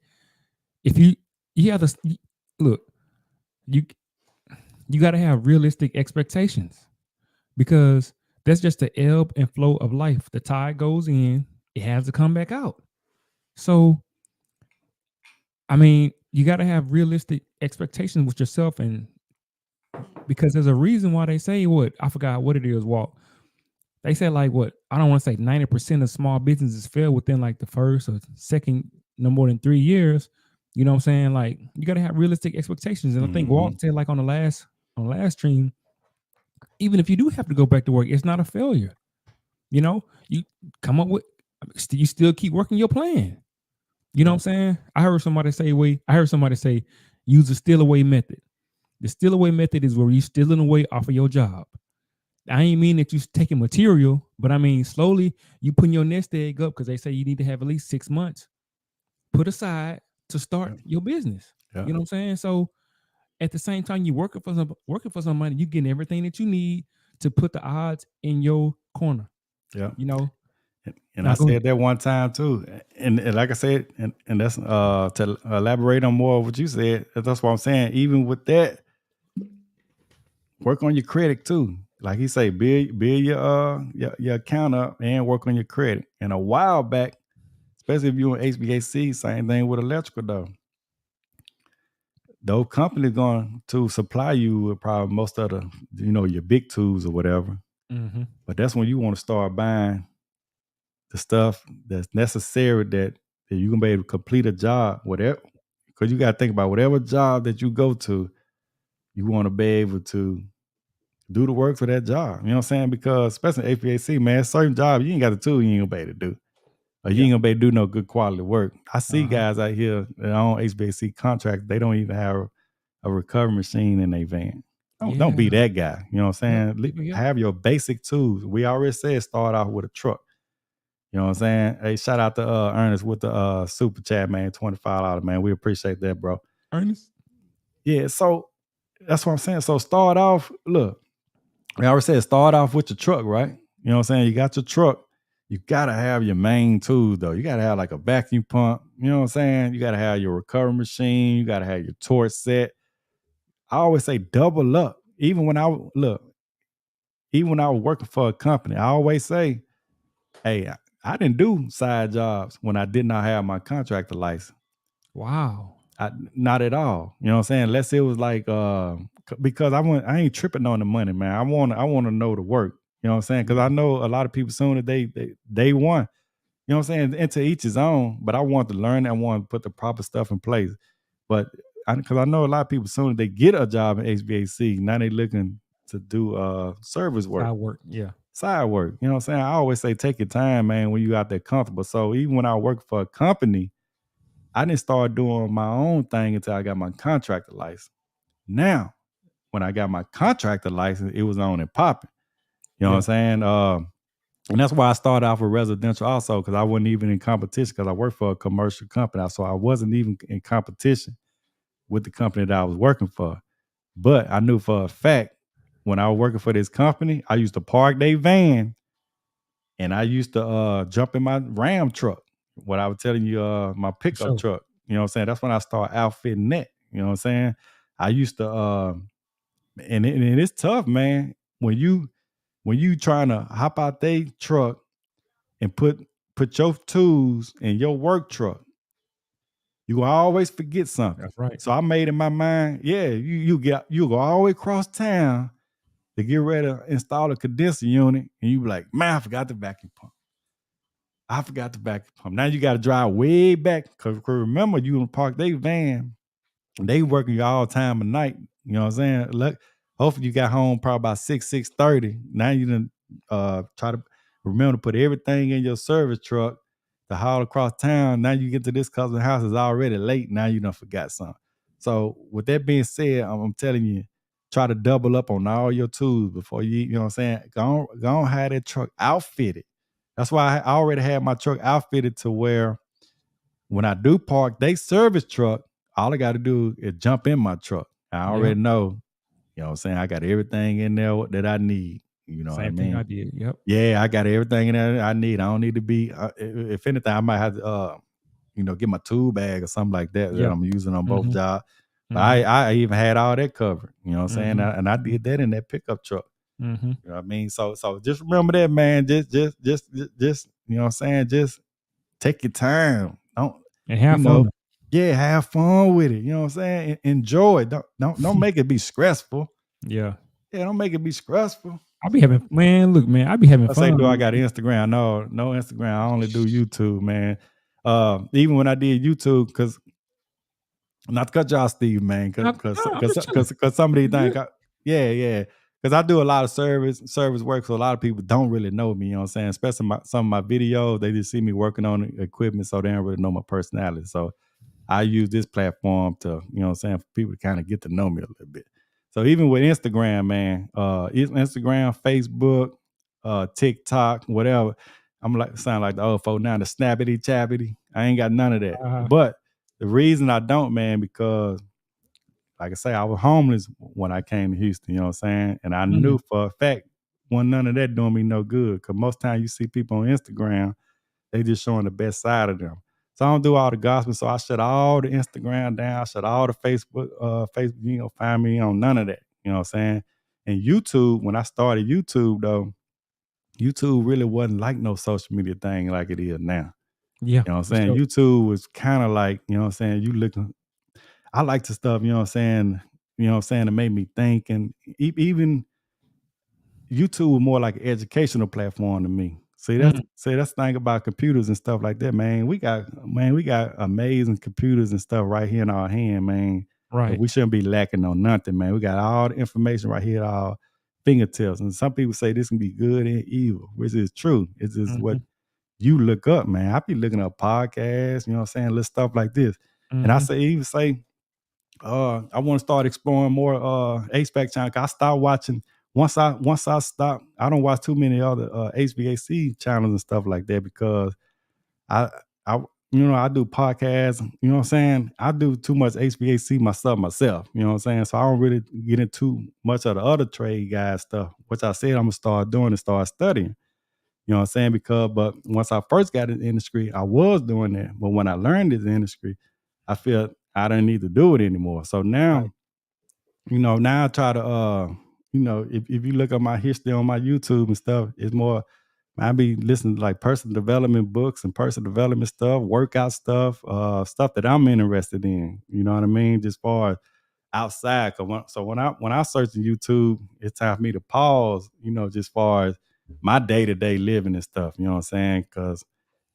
if you have to look, you you gotta have realistic expectations because that's just the ebb and flow of life. The tide goes in, it has to come back out. So I mean, you got to have realistic expectations with yourself, and because there's a reason why they say what I forgot what it is. Walt, they say like what I don't want to say 90% of small businesses fail within like the first or second, no more than 3 years. You know what I'm saying? Like you got to have realistic expectations, and I think
Mm-hmm.
Walt said like on the last stream, even if you do have to go back to work, it's not a failure. You know, you come up with you still keep working your plan. You know what I'm saying? I heard somebody say use the steal away method. The steal away method is where you stealing away off of your job. I ain't mean that you taking material, but I mean slowly you putting your nest egg up because they say you need to have at least 6 months put aside to start
Yep.
your business.
Yep.
You know what I'm saying? So at the same time you working for somebody, you getting everything that you need to put the odds in your corner.
Yep.
You know.
And I
Now go ahead.
said that one time too, and like I said, and that's to elaborate on more of what you said. That's what I'm saying. Even with that, work on your credit too. Like he say, build your account up and work on your credit. And a while back, especially if you're in HVAC, same thing with electrical though. Those companies going to supply you with probably most of the, your big tools or whatever.
Mm-hmm.
But that's when you want to start buying the stuff that's necessary that you can be able to complete a job, whatever. Because you got to think about whatever job that you go to, you want to be able to do the work for that job. You know what I'm saying? Because especially HVAC, man, certain jobs you ain't got the tool, you ain't gonna be able to do. Or you
Yeah.
ain't gonna be able to do no good quality work. I see
Uh-huh.
guys out here that own HVAC contracts, they don't even have a recovery machine in their van. Don't be
Yeah.
that guy. You know what
Yep.
I'm saying?
Yep.
Have your basic tools. We already said start off with a truck. You know what I'm saying? Hey, shout out to Ernest with the super chat, man. $25, man. We appreciate that, bro.
Ernest.
Yeah, so that's what I'm saying. So start off, look, I already said start off with your truck, right? You know what I'm saying? You got your truck. You gotta have your main tools though. You gotta have like a vacuum pump. You know what I'm saying? You gotta have your recovery machine. You gotta have your torch set. I always say double up. Even when I was working for a company, I always say, hey, I didn't do side jobs when I did not have my contractor license.
Wow.
Not at all. You know what I'm saying? Unless it was like because I ain't tripping on the money, man. I want to know the work. You know what I'm saying? Because I
Yeah.
know a lot of people soon that they one. You know what I'm saying? And to each his own, but I want to learn. I want to put the proper stuff in place. But because I know a lot of people, soon as they get a job in HVAC, now they looking to do service work,
Side work. Yeah.
side work. You know what I'm saying? I always say take your time, man, when you out there comfortable. So even when I work for a company, I didn't start doing my own thing until I got my contractor license. Now, when I got my contractor license, it was on and popping. You know what I'm
Yeah.
saying? And that's why I started off with residential also, because I wasn't even in competition, because I worked for a commercial company. So I wasn't even in competition with the company that I was working for. But I knew for a fact when I was working for this company, I used to park their van and I used to jump in my Ram truck. What I was telling you, my
For
pickup
sure.
truck. You know what I'm saying? That's when I started outfitting that. You know what I'm saying? I used to and it's tough, man. When you trying to hop out they truck and put your tools in your work truck, you will always forget something.
That's right.
So I made in my mind, yeah, you go all the way across town to get ready to install a condenser unit, and you be like, man, I forgot the vacuum pump. I forgot the vacuum pump. Now you got to drive way back because remember you in park they van. They working you all time of night. You know what I'm saying? Look, hopefully you got home probably about 6:30. Now you done try to remember to put everything in your service truck to haul across town. Now you get to this cousin's house, it's already late. Now you done forgot something. So with that being said, I'm telling you, try to double up on all your tools before you know what I'm saying? Go on have that truck outfitted. That's why I already had my truck outfitted to where when I do park they service truck, all I got to do is jump in my truck. I
Yep.
already know, you know what I'm saying? I got everything in there that I need. You know what I
Same thing I
mean?
did. Yep.
Yeah, I got everything in there I need. I don't need to be, if anything, I might have to, get my tool bag or something like that that
Yep.
I'm using on both
Mm-hmm.
jobs. But
Mm-hmm.
I even had all that covered. You know what I'm saying?
Mm-hmm.
And I did that in that pickup truck.
Mm-hmm.
You know what I mean? So just remember that, man. Just you know what I'm saying? Just take your time. Don't
And
you
have
know?
fun.
Yeah, have fun with it. You know what I'm saying? Enjoy it. Don't make it be stressful.
Yeah.
Yeah, don't make it be stressful.
I be having man, look, man, I be having
I say,
fun,
do I
man.
got Instagram? No Instagram. I only do YouTube, man. Even when I did YouTube, because not to cut y'all, Steve, man,
No,
because
I'm just chilling.
because some of these
You good?
things, yeah, because I do a lot of service work, so a lot of people don't really know me. You know what I'm saying? Especially some of my videos, they just see me working on equipment, so they don't really know my personality. So I use this platform to, you know what I'm saying, for people to kind of get to know me a little bit. So even with Instagram, man, Instagram, Facebook, TikTok, whatever, I'm like sound like the old folk now, the snappity chappity. I ain't got none of that.
Uh,
But the reason I don't, man, because like I say, I was homeless when I came to Houston, you know what I'm saying? And I
mhm.
knew for a fact, wasn't none of that doing me no good. Cause most times you see people on Instagram, they just showing the best side of them. So I don't do all the gospel. So I shut all the Instagram down. I shut all the Facebook, you know, find me on none of that. You know what I'm saying? And YouTube, when I started YouTube though, YouTube really wasn't like no social media thing like it is now.
Yeah,
You know what I'm
for
saying?
sure.
YouTube was kind of like, you know what I'm saying, you looking, I like the stuff, you know what I'm saying, that made me think. And even YouTube was more like an educational platform to me.
Mm,
That's the thing about computers and stuff like that, man. We got amazing computers and stuff right here in our hand, man. That
right.
we shouldn't be lacking on nothing, man. We got all the information right here at our fingertips. And some people say this can be good and evil, which is true. It's just what
Mhm,
you look up, man. I be looking up podcasts, you know what I'm saying, little stuff like this. And I
mhm.
say even say I want to start exploring more HVAC channel. I start watching once I stop. I don't watch too many other HVAC channels and stuff like that because I I I do podcasts. You know what I'm saying? I do too much HVAC myself. You know what I'm saying? So I don't really get into much of the other trade guys stuff. Which I said I'm gonna start doing and start studying. You know what I'm saying? But once I first got in the industry, I was doing that. But when I learned this industry, I felt I didn't need to do it anymore. So
Right.
now, now I try to if you look at my history on my YouTube and stuff, it's more I be listening to like personal development books and personal development stuff, workout stuff, stuff that I'm interested in. You know what I mean? Just far as outside. So when I search in YouTube, it's time for me to pause, just far as my day-to-day living and stuff, you know what I'm saying? Because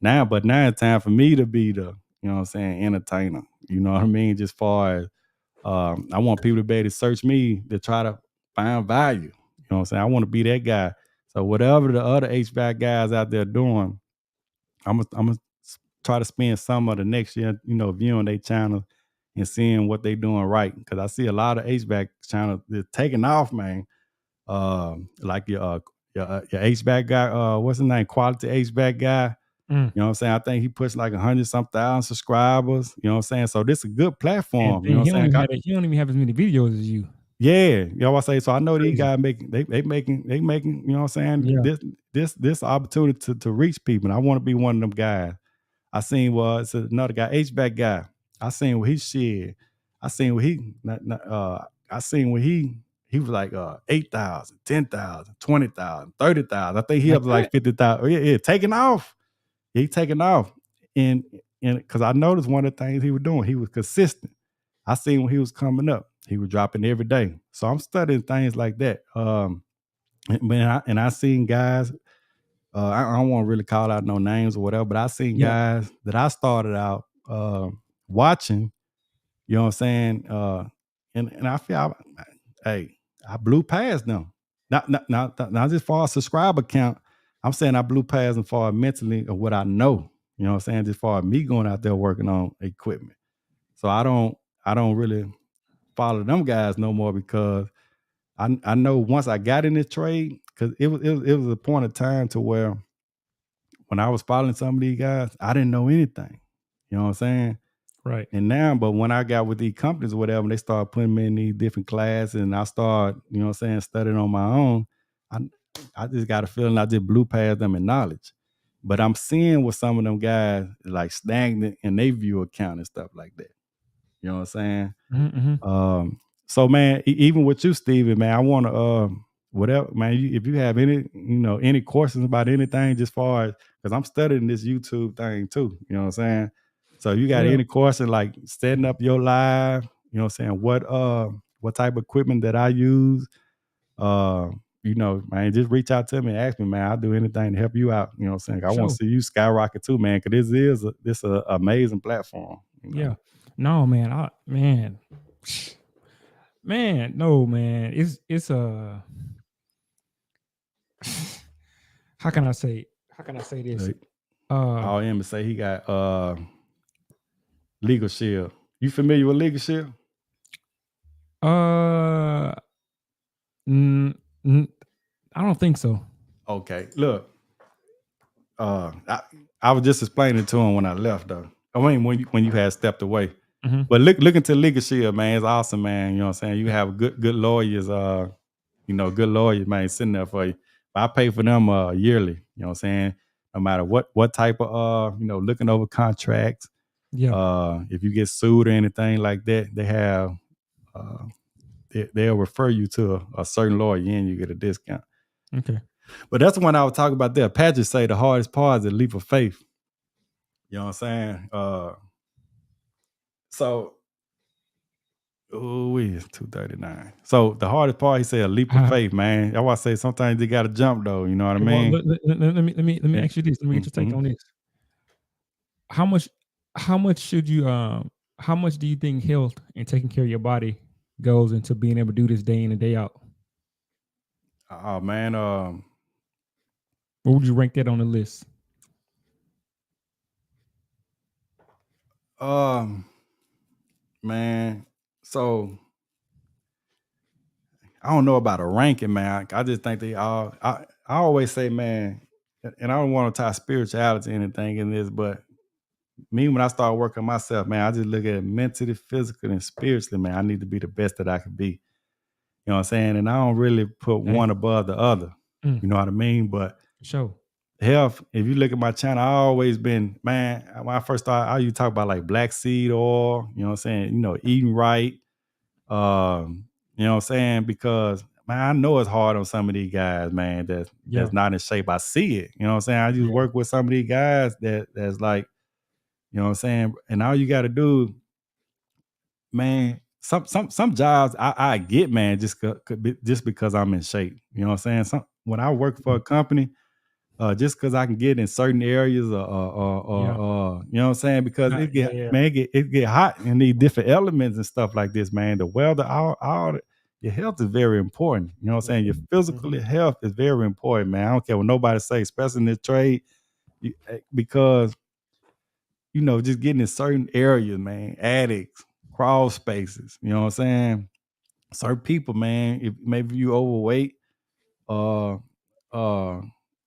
But now it's time for me to be the, you know what I'm saying, entertainer. You know what I mean? Just far as I want people to be able to search me to try to find value. You know what I'm saying? I want to be that guy. So whatever the other HVAC guys out there doing, I'm gonna try to spend some of the next year, viewing their channel and seeing what they doing right. Because I see a lot of HVAC channels that's taking off, man. Like your HVAC guy, what's his name? Quality HVAC guy.
Mm.
You know what I'm saying? I think he pushed like 100-some thousand subscribers. You know what I'm saying? So this is a good
And
platform. You
then
know what I'm saying?
he don't even have as many videos as you.
Yeah, you know what I say. So I know these
Crazy.
guys they making, you know what I'm saying,
Yeah.
this opportunity to reach people. And I want to be one of them guys. I seen it's another guy, HVAC guy. I seen what he shared. I seen what he I seen what he was like 8,000, 10,000, 20,000, 30,000. I think he
Like
up to
that?
like 50,000. Yeah, taking off. He taking off. And because I noticed one of the things he was doing, he was consistent. I seen when he was coming up, he was dropping every day. So I'm studying things like that. And I seen guys. I don't want to really call out no names or whatever, but I seen
Yeah.
guys that I started out watching. You know what I'm saying? And I feel, hey, I blew past them. Not just for a subscriber count. I'm saying I blew past them for mentally of what I know. You know what I'm saying? Just for me going out there working on equipment. So I don't really follow them guys no more because I know once I got in this trade, because it was a point of time to where when I was following some of these guys, I didn't know anything. You know what I'm saying?
Right.
And now, but when I got with these companies or whatever, and they started putting me in these different classes and I started, you know what I'm saying, studying on my own, I I just got a feeling I just blew past them in knowledge. But I'm seeing with some of them guys like stagnant in their view account and stuff like that. You know what I'm saying?
Mm-hmm.
So man, even with you, Steven, man, I want to whatever, man. If you have any questions about anything, just far as because I'm studying this YouTube thing too. You know what I'm saying? So you got
Well,
any question like setting up your live? You know what I'm saying? What type of equipment that I use? Uh, man, just reach out to me and ask me, man. I'll do anything to help you out. You know what I'm saying? I want to
sure.
see you skyrocket too, man. Because this a amazing platform.
Yeah. No, man. Man, no, man. It's how can I say this?
Like,
Uh
all him to say he got Legal Shield. You familiar with Legal Shield?
uh n- n- I don't think so.
Okay. Look, I was just explaining to him when I left though. I mean when you had stepped away.
Mm-hmm.
But look into Legal Shield, man. It's awesome, man. You know what I'm saying? You have good lawyers, good lawyers, man, sitting there for you. But I pay for them yearly, you know what I'm saying? No matter what type of looking over contracts,
Yeah.
if you get sued or anything like that, they have uh they'll refer you to a certain lawyer and you get a discount.
Okay.
But that's the one I was talking about there. Patrick say the hardest part is the leap of faith. You know what I'm saying? So it's 239. So the hardest part, he said, a leap of
Uh,
faith, man. That's why I say sometimes you gotta jump though, you know what I
well,
mean?
let me
Yeah.
ask you this. Let me get your take
Mhm.
on this. How much how much should you how much do you think health and taking care of your body goes into being able to do this day in and day out?
Oh man,
Where would you rank that on the list?
um, man. So I don't know about a ranking, man. I just think they all I always say, man, and I don't want to tie spirituality or anything in this, but me when I start working myself, man, I just look at it mentally, physically, and spiritually, man. I need to be the best that I can be. You know what I'm saying? And I don't really put
Okay.
one above the other.
Mm,
You know what I mean? But
for sure.
health, if you look at my channel, I always been, man, when I first started, I used to talk about like black seed oil, you know what I'm saying? Eating right. You know what I'm saying? Because man, I know it's hard on some of these guys, man, that's
Yeah.
not in shape. I see it. You know what I'm saying? I just
Yeah.
work with some of these guys that's like, you know what I'm saying? And all you gotta do, man, some jobs I get, man, just because I'm in shape. You know what I'm saying? When I work for
Mm,
a company, just because I can get in certain areas, you know what I'm saying? Because it get hot and these different elements and stuff like this, man. The weather, your health is very important. You know what I'm saying? Your physical health is very important, man. I don't care what nobody say, especially in this trade, because just getting in certain areas, man, attics, crawl spaces. You know what I'm saying? Certain people, man, if maybe you overweight, uh, uh,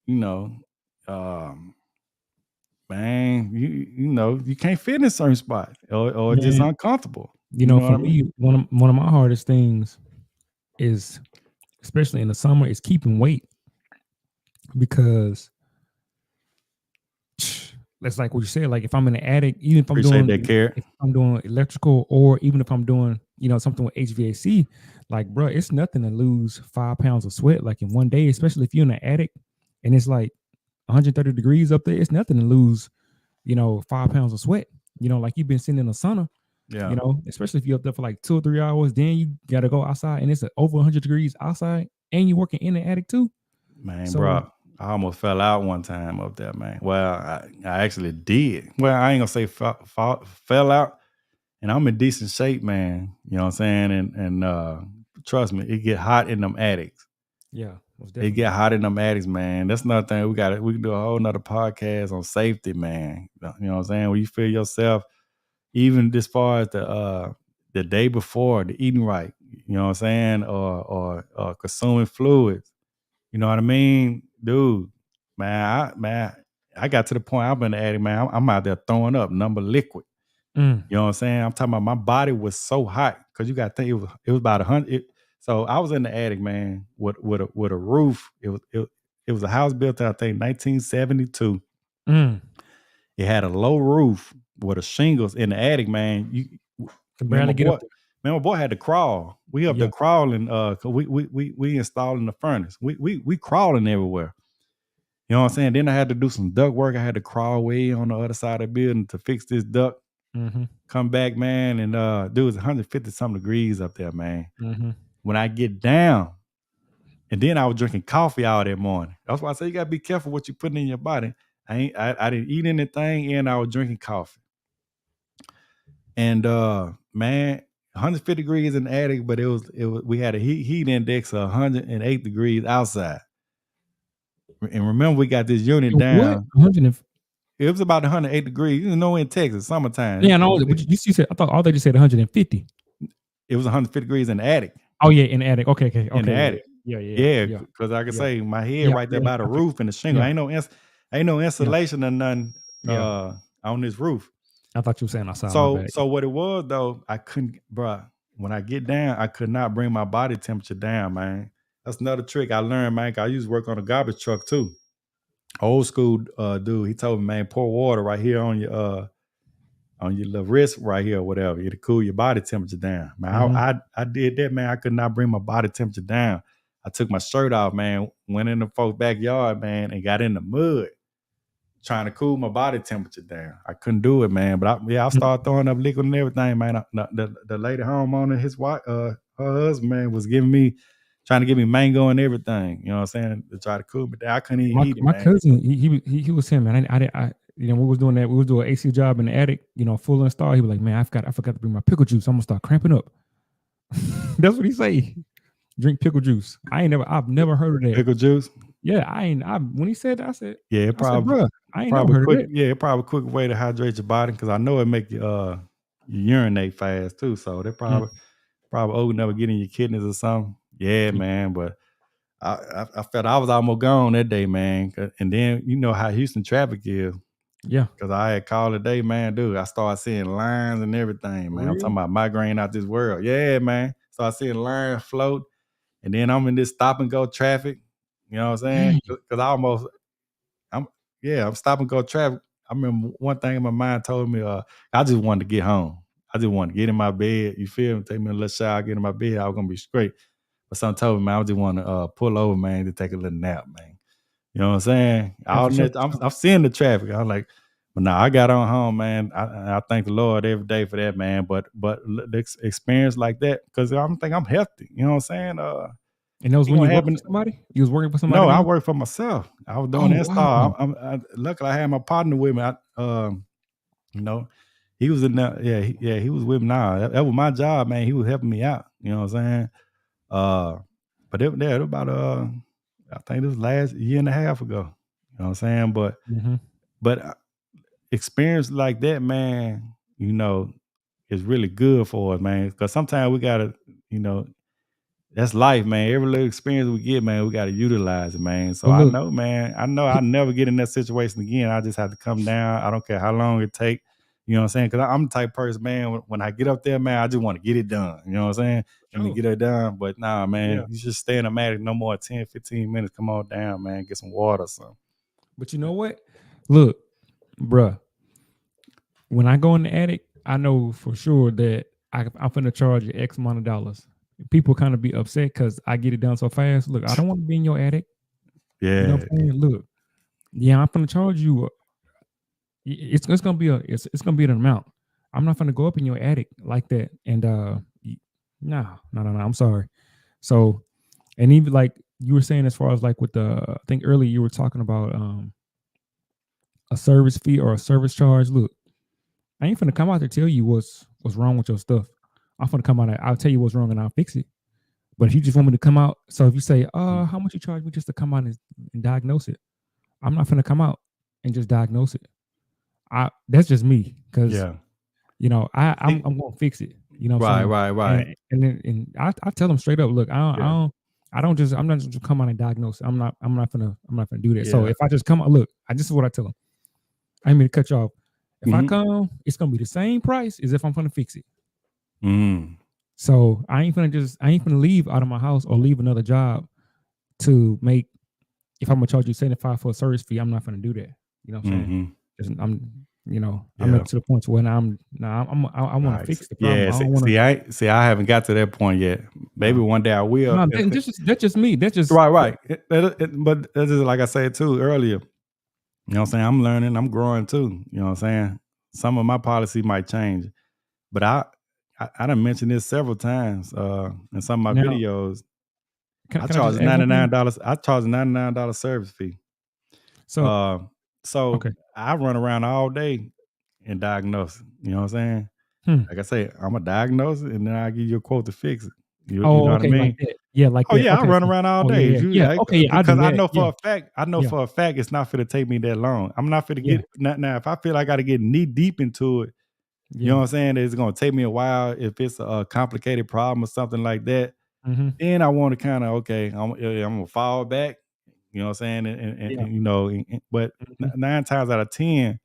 you know, um, man, you can't fit in certain spots or just uncomfortable. You know what
For
I mean?
me, one of my hardest things is, especially in the summer, is keeping weight, because that's like what you said. Like if I'm in the attic, even if I'm
Appreciate that, Carrot.
if I'm doing electrical, or even if I'm doing something with HVAC, like bro, it's nothing to lose 5 pounds of sweat like in one day, especially if you're in the attic and it's like 130 degrees up there. It's nothing to lose 5 pounds of sweat. Like you've been sitting in a sauna.
Yeah.
Especially if you're up there for like 2 or 3 hours, then you got to go outside and it's over 100 degrees outside, and you're working in the attic too.
Man,
So,
bro, I almost fell out one time up there, man. Well, I actually did. Well, I ain't gonna say fell out, and I'm in decent shape, man. You know what I'm saying? And trust me, it get hot in them attics.
Yeah,
it get hot in them attics, man. That's another thing we can do a whole nother podcast on safety, man. You know what I'm saying? When you feel yourself, even as far as the day before, the eating right, you know what I'm saying, or consuming fluids. You know what I mean? Dude, man, I got to the point I've been in the attic, man. I'm out there throwing up number liquid. You know what I'm saying? I'm talking about my body was so hot, because you got to think it was about 100. So I was in the attic, man, with a roof. It was a house built in, I think, 1972. It had a low roof with the shingles in the attic, man. You
can
man,
barely get up there.
Man, my boy had to crawl. We up there crawling, cause we installing the furnace. We crawling everywhere. You know what I'm saying? Then I had to do some duct work. I had to crawl way on the other side of the building to fix this duct. Come back, man, and dude, it was 150 something degrees up there, man. When I get down, and then I was drinking coffee all that morning. That's why I say you gotta be careful what you putting in your body. I didn't eat anything, and I was drinking coffee. And man, 150 degrees in the attic, but it was we had a heat index of 108 degrees outside. And remember, we got this unit down. It was about 108 degrees. You know, in Texas, summertime.
Yeah, no, you said, I thought all they just said 150.
It was 150 degrees in the attic.
Oh yeah, in the attic. Okay.
In the attic.
Yeah.
Because I can say my head right there by the roof and the shingle. Ain't no insulation or nothing on this roof.
I thought you were saying outside.
So what it was though, I couldn't, bruh. When I get down, I could not bring my body temperature down, man. That's another trick I learned, man. I used to work on a garbage truck too. Old school dude, he told me, man, pour water right here on your little wrist right here or whatever. It'll cool your body temperature down. Man, I did that, man. I could not bring my body temperature down. I took my shirt off, man, went in the folks' backyard, man, and got in the mud trying to cool my body temperature down. I couldn't do it, man. But I started throwing up liquid and everything, man. The lady homeowner, his wife, her husband, man, was trying to give me mango and everything. You know what I'm saying? To try to cool me down. I couldn't even eat it,
my
man.
cousin, he was saying, man, I we was doing that. We was doing an AC job in the attic, full install. He was like, man, I forgot to bring my pickle juice. I'm gonna start cramping up. That's what he say. Drink pickle juice. I've never heard of that.
Pickle juice?
Yeah, when he said that, I said,
yeah, it probably,
bro, I ain't never heard of that.
Yeah, it probably a quick way to hydrate your body, because I know it make you urinate fast too. So they probably old enough to get in your kidneys or something. Yeah, man. But I felt I was almost gone that day, man. And then you know how Houston traffic is.
Yeah.
Because I had called today, man, dude. I started seeing lines and everything, man. I'm talking about migraine out this world. Yeah, man. So I seeing lines float. And then I'm in this stop and go traffic. You know what I'm saying? Because I'm stop and go traffic. I remember one thing in my mind told me, I just wanted to get home. I just wanted to get in my bed. You feel me? Take me a little shower, get in my bed. I was going to be straight. But something told me, man, I just want to pull over, man, to take a little nap, man. You know what I'm saying? I'm seeing the traffic. I'm like, but nah, I got on home, man. I thank the Lord every day for that, man. But the experience like that, because I'm healthy. You know what I'm saying?
And that was
Ain't
when you
gonna
working for
happen.
somebody? You was working for somebody
No, I
then?
work for myself. I was doing
Oh,
the install.
wow.
Luckily I had my partner with me. You know, he was in there. Yeah, he was with me now. That was my job, man. He was helping me out. You know what I'm saying? But it was about I think it was last year and a half ago. You know what I'm saying?
Mhm.
But experience like that, man, is really good for us, man. Because sometimes we gotta, you know, that's life, man. Every little experience we get, man, we gotta utilize it, man. So
Well,
I
look,
know, man, I know
he
I'll never get in that situation again. I just have to come down. I don't care how long it take. You know what I'm saying? Because I'm the type of person, man, when I get up there, man, I just want to get it done. You know what I'm saying? Let me
sure.
get it done. But nah,
Yeah.
man, you just stay in the attic no more 10, 15 minutes. Come on down, man. Get some water or something.
But you know what? Look, bruh, when I go in the attic, I know for sure that I'm finna charge you X amount of dollars. People kind of be upset because I get it done so fast. Look, I don't want to be in your attic. You know what
Yeah.
I'm saying? Look, yeah, I'm finna charge you. It's gonna be it's gonna be an amount. I'm not gonna go up in your attic like that. And no. I'm sorry. So, and even like you were saying, as far as like with the, I think earlier you were talking about a service fee or a service charge. Look, I ain't finna come out to tell you what's wrong with your stuff. I'm finna come out and I'll tell you what's wrong and I'll fix it. But if you just want me to come out, so if you say, how much you charge me just to come out and diagnose it, I'm not finna come out and just diagnose it. That's just me, because
Yeah.
I'm gonna fix it. You know what I'm
Right,
saying?
right, right.
And I tell them straight up, look,
Yeah.
I'm not just come out and diagnose it. I'm not gonna do that. So
Yeah.
if I just come out, look, this is what I tell them. I ain't mean to cut you off. If I
Mm-hmm.
come, it's gonna be the same price as if I'm gonna fix it.
Mm.
So I ain't gonna leave out of my house or leave another job to make. If I'm gonna charge you 75 for a service fee, I'm not gonna do that. You know what I'm saying?
Mm-hmm.
I'm
Yeah.
at to the point where I want to
Right.
fix the problem.
Yeah.
I don't want to.
I haven't got to that point yet. Maybe
No,
one day I will.
no, that's just me. That's just
Right, right. But that's just like I said too earlier. You know what I'm saying? I'm learning, I'm growing too. You know what I'm saying? Some of my policy might change. But I done mentioned this several times in some of my
now.
videos. I
Can I
charge
just add one thing?
$99. I charge a $99 service fee.
So
Uh, so
okay,
I run around all day and diagnose. You know what I'm saying?
hmm.
Like I say, I'm a diagnose it and then I give you a quote to fix it. You know
Oh,
what I
okay, like
mean?
that. Yeah, like
Oh
that.
yeah, I
Okay,
run
okay.
around all
Oh
day.
yeah,
If
yeah,
you
yeah. Okay, yeah, I do
because I
that.
know
Yeah,
for a fact,
yeah,
it's not gonna take me that long. I'm not gonna
yeah,
get now. If I feel I got to get knee deep into it, you know
yeah.
what I'm saying? It's gonna take me a while. If it's a complicated problem or something like that,
Mm-hmm.
then I want to kind of I'm gonna fall back. You know what I'm saying?
Yeah.
But
Mm-hmm.
9 times out of 10,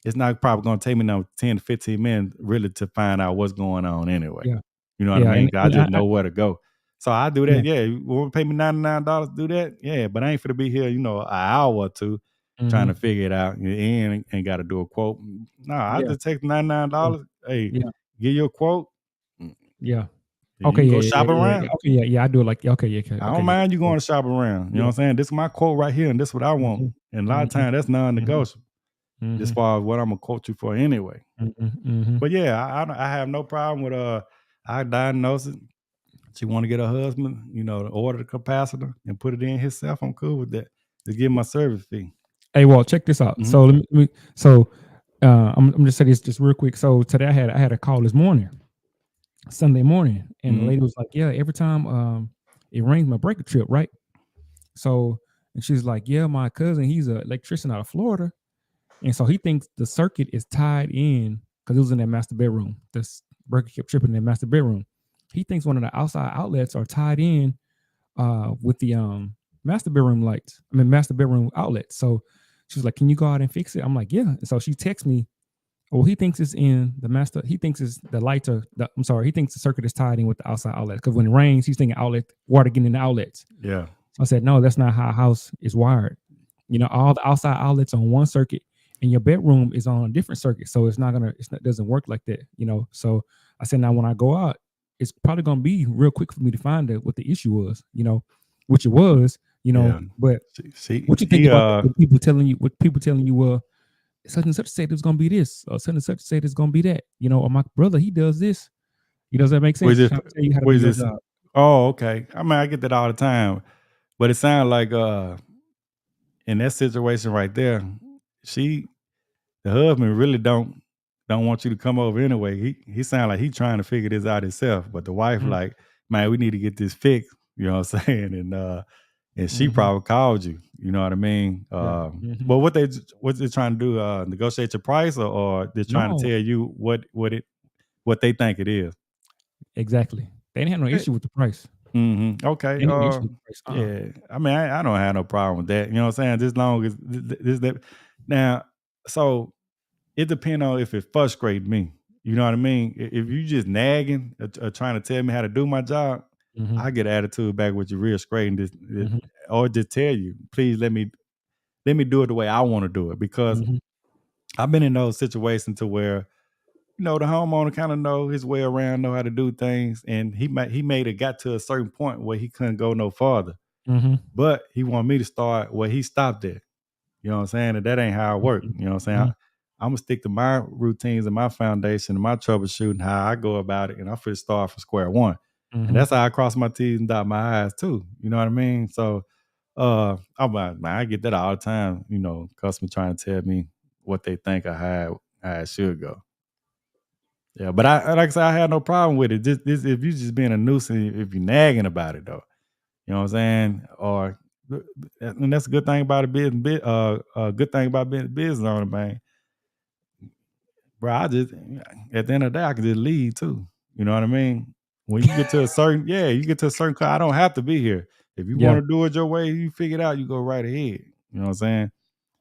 it's not probably gonna take me no 10 to 15 minutes really to find out what's going on anyway.
Yeah.
You know what I
Yeah.
mean? 'Cause I
And
just know where to go. So I do
yeah.
that. Yeah, you want to pay me $99 to do that? Yeah, but I ain't finna be here, an hour or two trying
Mm-hmm.
to figure it out. You ain't got to do a quote. No, I
Yeah.
just take
Yeah.
$99. Hey,
Yeah.
give you a quote. Mm,
Yeah.
You
Okay.
can go
Yeah. Yeah.
shop
Yeah. Yeah.
around.
Okay. Yeah. Yeah. I do it like. Okay. Yeah. Okay.
I
Okay.
don't
Yeah.
mind you
Yeah.
going to shop around. You know
Yeah.
what I'm saying? This is my quote right here, and this is what I want.
Mm-hmm.
And a lot of
Mm-hmm.
times that's
Mm-hmm.
non-negotiable as
Mm-hmm.
far as what I'm gonna quote you for anyway.
Mm-hmm. Mm-hmm.
But yeah, I have no problem with I diagnose it. She want to get her husband, to order the capacitor and put it in himself. I'm cool with that. To give my service fee.
Hey, Walt, check this out.
Hmm.
So I'm just say this just real quick. So today I had a call this morning, Sunday morning, and the
Hmm.
lady was like, "Yeah, every time it rains, my breaker trip, right?" So and she's like, "Yeah, my cousin, he's an electrician out of Florida, and so he thinks the circuit is tied in because it was in that master bedroom. This breaker kept tripping in that master bedroom. He thinks one of the outside outlets are tied in with the master bedroom lights. I mean, master bedroom outlet. So she's like, "Can you go out and fix it?" I'm like, "Yeah." And so she texts me. Well, he thinks it's in the master. He thinks it's the lights are. I'm sorry. He thinks the circuit is tied in with the outside outlet because when it rains, he's thinking outlet water getting in the outlets.
Yeah.
So I said, "No, that's not how a house is wired. All the outside outlets on one circuit, and your bedroom is on a different circuit. So it's not gonna. It doesn't work like that. So I said, now when I go out, it's probably gonna be real quick for me to find out what the issue was. Which it was.
Yeah.
But what you think
She
about that? What people telling you? What people telling you? Such and such said it's gonna be this, or such and such said it's gonna be that. Or my brother, he does this. Does that make
was
sense?
it
Trying to tell you how to
what
do
is
your
this?
job.
Oh, okay. I mean, I get that all the time, but it sounds like in that situation right there, she the husband really don't want you to come over anyway. He sound like he trying to figure this out himself, but the wife
Mm,
like, man, we need to get this fixed. You know what I'm saying? And she
mhm,
probably called you. You know what I mean?
yeah, mhm.
But what they trying to do? Negotiate your price, or they're trying to
No,
tell you what they think it is?
exactly. They didn't have no issue with the price.
Okay.
They didn't have no issue with the price.
Yeah. I mean, I don't have no problem with that. You know what I'm saying? Just long as this that now. So it depends on if it frustrates me. You know what I mean? If you just nagging or trying to tell me how to do my job,
Mhm,
I get attitude back with you real straight and
mhm,
or just tell you, please let me do it the way I want to do it, because
mhm,
I've been in those situations to where the homeowner kind of know his way around, know how to do things, and he made it got to a certain point where he couldn't go no farther,
mhm,
but he wanted me to start where he stopped at. You know what I'm saying? And that ain't how I work.
mhm,
You know what I'm saying?
mhm,
I'm gonna stick to my routines and my foundation and my troubleshooting, how I go about it, and I'm finna start from square one. And
mhm.
that's how I cross my T's and dot my I's too. You know what I mean? So I'm like, man, I get that all the time, customer trying to tell me what they think or how it should go. Yeah, but I like I said, I had no problem with it. This if you just being a nuisance, if you nagging about it though. You know what I'm saying? Or and that's a good thing about a business. A good thing about being a business owner, man. Bro, I just at the end of the day, I can just leave too. You know what I mean? When you get to a certain, yeah, you get to a certain. I don't have to be here. If you
Yeah,
want to do it your way, you figure it out. You go right ahead. You know what I'm saying?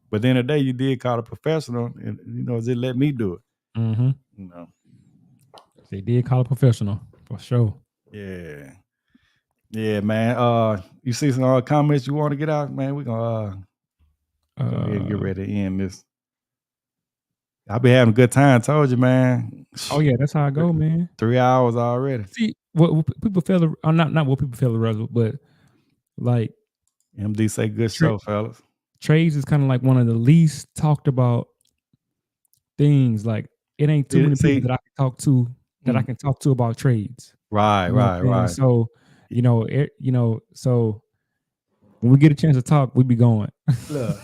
But at the end of the day, you did call a professional, and just let me do it.
mhm.
You know?
They did call a professional for sure.
Yeah, yeah, man. You see some comments you want to get out, man? We gonna go ahead and get
Uh,
ready to end this. I been having a good time. Told you, man.
oh yeah, that's how I
Th-
go, man.
3 hours already.
See, what people fail to, not what people fail to realize, but like
MD say good
tra-
show, fellas.
trades is kind of like one of the least talked about things. Like it ain't too many people
See,
that I
mm,
can talk to about trades.
right,
You know
right,
what I'm saying?
right.
So, so when we get a chance to talk, we be going.
Look,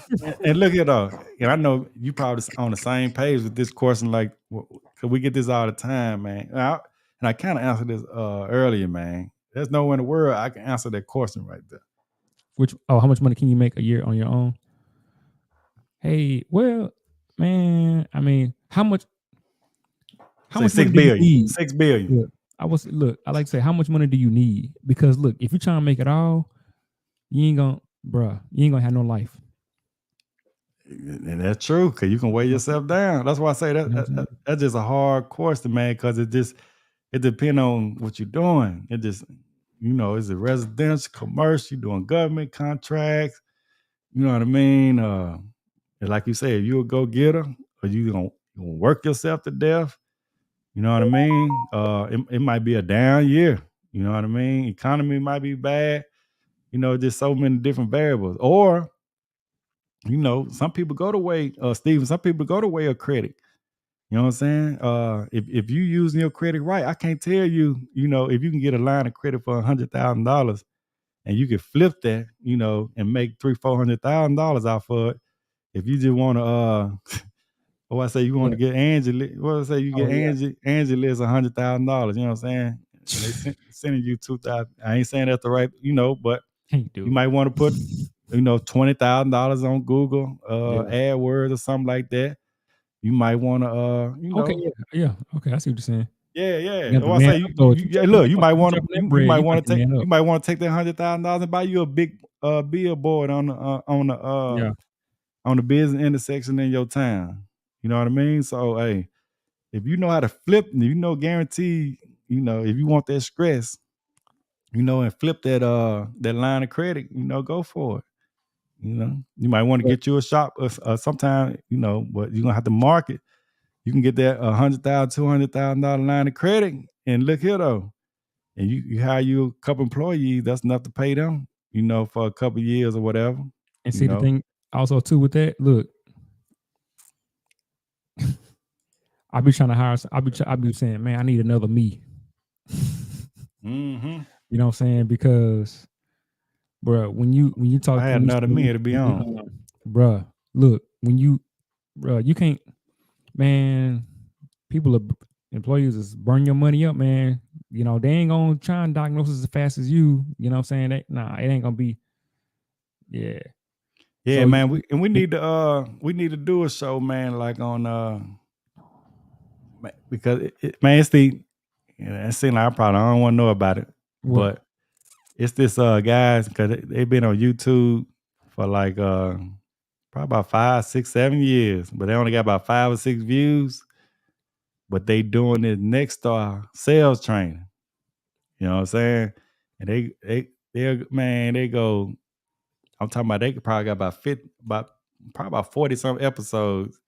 and look here though, and I know you probably on the same page with this question. Like, cause we get this all the time, man. And I kind of answered this earlier, man. There's nowhere in the world I can answer that question right there.
How much money can you make a year on your own? Hey, well, man, I mean, how
Say
much money
six
do you
billion,
need?
6 billion.
Look, I like to say, how much money do you need? Because look, if you're trying to make it all, you ain't gonna have no life.
And that's true, cause you can weigh
You know what
yourself down. That's why I say
I'm
that's just a hard question, man. Cause it depends on what you're doing. It just is it residential, commercial, you doing government contracts. You know what I mean? And like you said, you a go getter, or you gonna work yourself to death. You know what I mean? It might be a down year. You know what I mean? Economy might be bad. Just so many different variables. Or some people go the way, Steven. Some people go the way of credit. You know what I'm saying? If you using your credit right, I can't tell you. If you can get a line of credit for $100,000 and you can flip that, and make $300,000-$400,000 off of it. If you just want to, I say you want to
saying?
get Angie, what I say you
Oh
get
yeah.
Angie lives $100,000. You know what I'm saying? And they sending you 2,000. I ain't saying that's the right, but
Can't
you
do
might want to put, $20,000 on Google,
it. Yeah.
AdWords or something like that. You might want to,
Okay, yeah, yeah. Okay, I see what you're saying.
yeah,
You
yeah.
got the
Or I
man
say
up though. If you
yeah,
dropping
look,
that
you
mu-
might
if you
want to
dropping that bread, you gotta get the man up.
take that $100,000 and buy you a big billboard
Yeah.
on the business intersection in your town. You know what I mean? So hey, if you know how to flip, guarantee, if you want that stress, and flip that line of credit, go for it. You might want to
But
get you a shop or sometime, but you're gonna have to market. You can get that $100,000, $200,000 line of credit, and look here though, and you hire you a couple employees. That's enough to pay them, for a couple years or whatever.
and
You
see the
know.
thing also too with that, look, I be trying to hire. I be saying, man, I need another me.
Mm-hmm.
You know what I'm saying? Because, bro, when you
I
talk
had another meal to be on.
bro, look, bro, you can't, man. People are employees is burn your money up, man. You know they ain't gonna try and diagnose as fast as you. You know what I'm saying? Nah, it ain't gonna be. Yeah.
Yeah,
So
man. We need to do a show, man, like on because man, it's the it seems like I don't want to know about it,
what?
but it's this guys because they've been on YouTube for like probably about 5, 6, 7 years, but they only got about 5 or 6 views. But they doing this next sales training. You know what I'm saying? And they go. I'm talking about they could probably got probably about 40 some episodes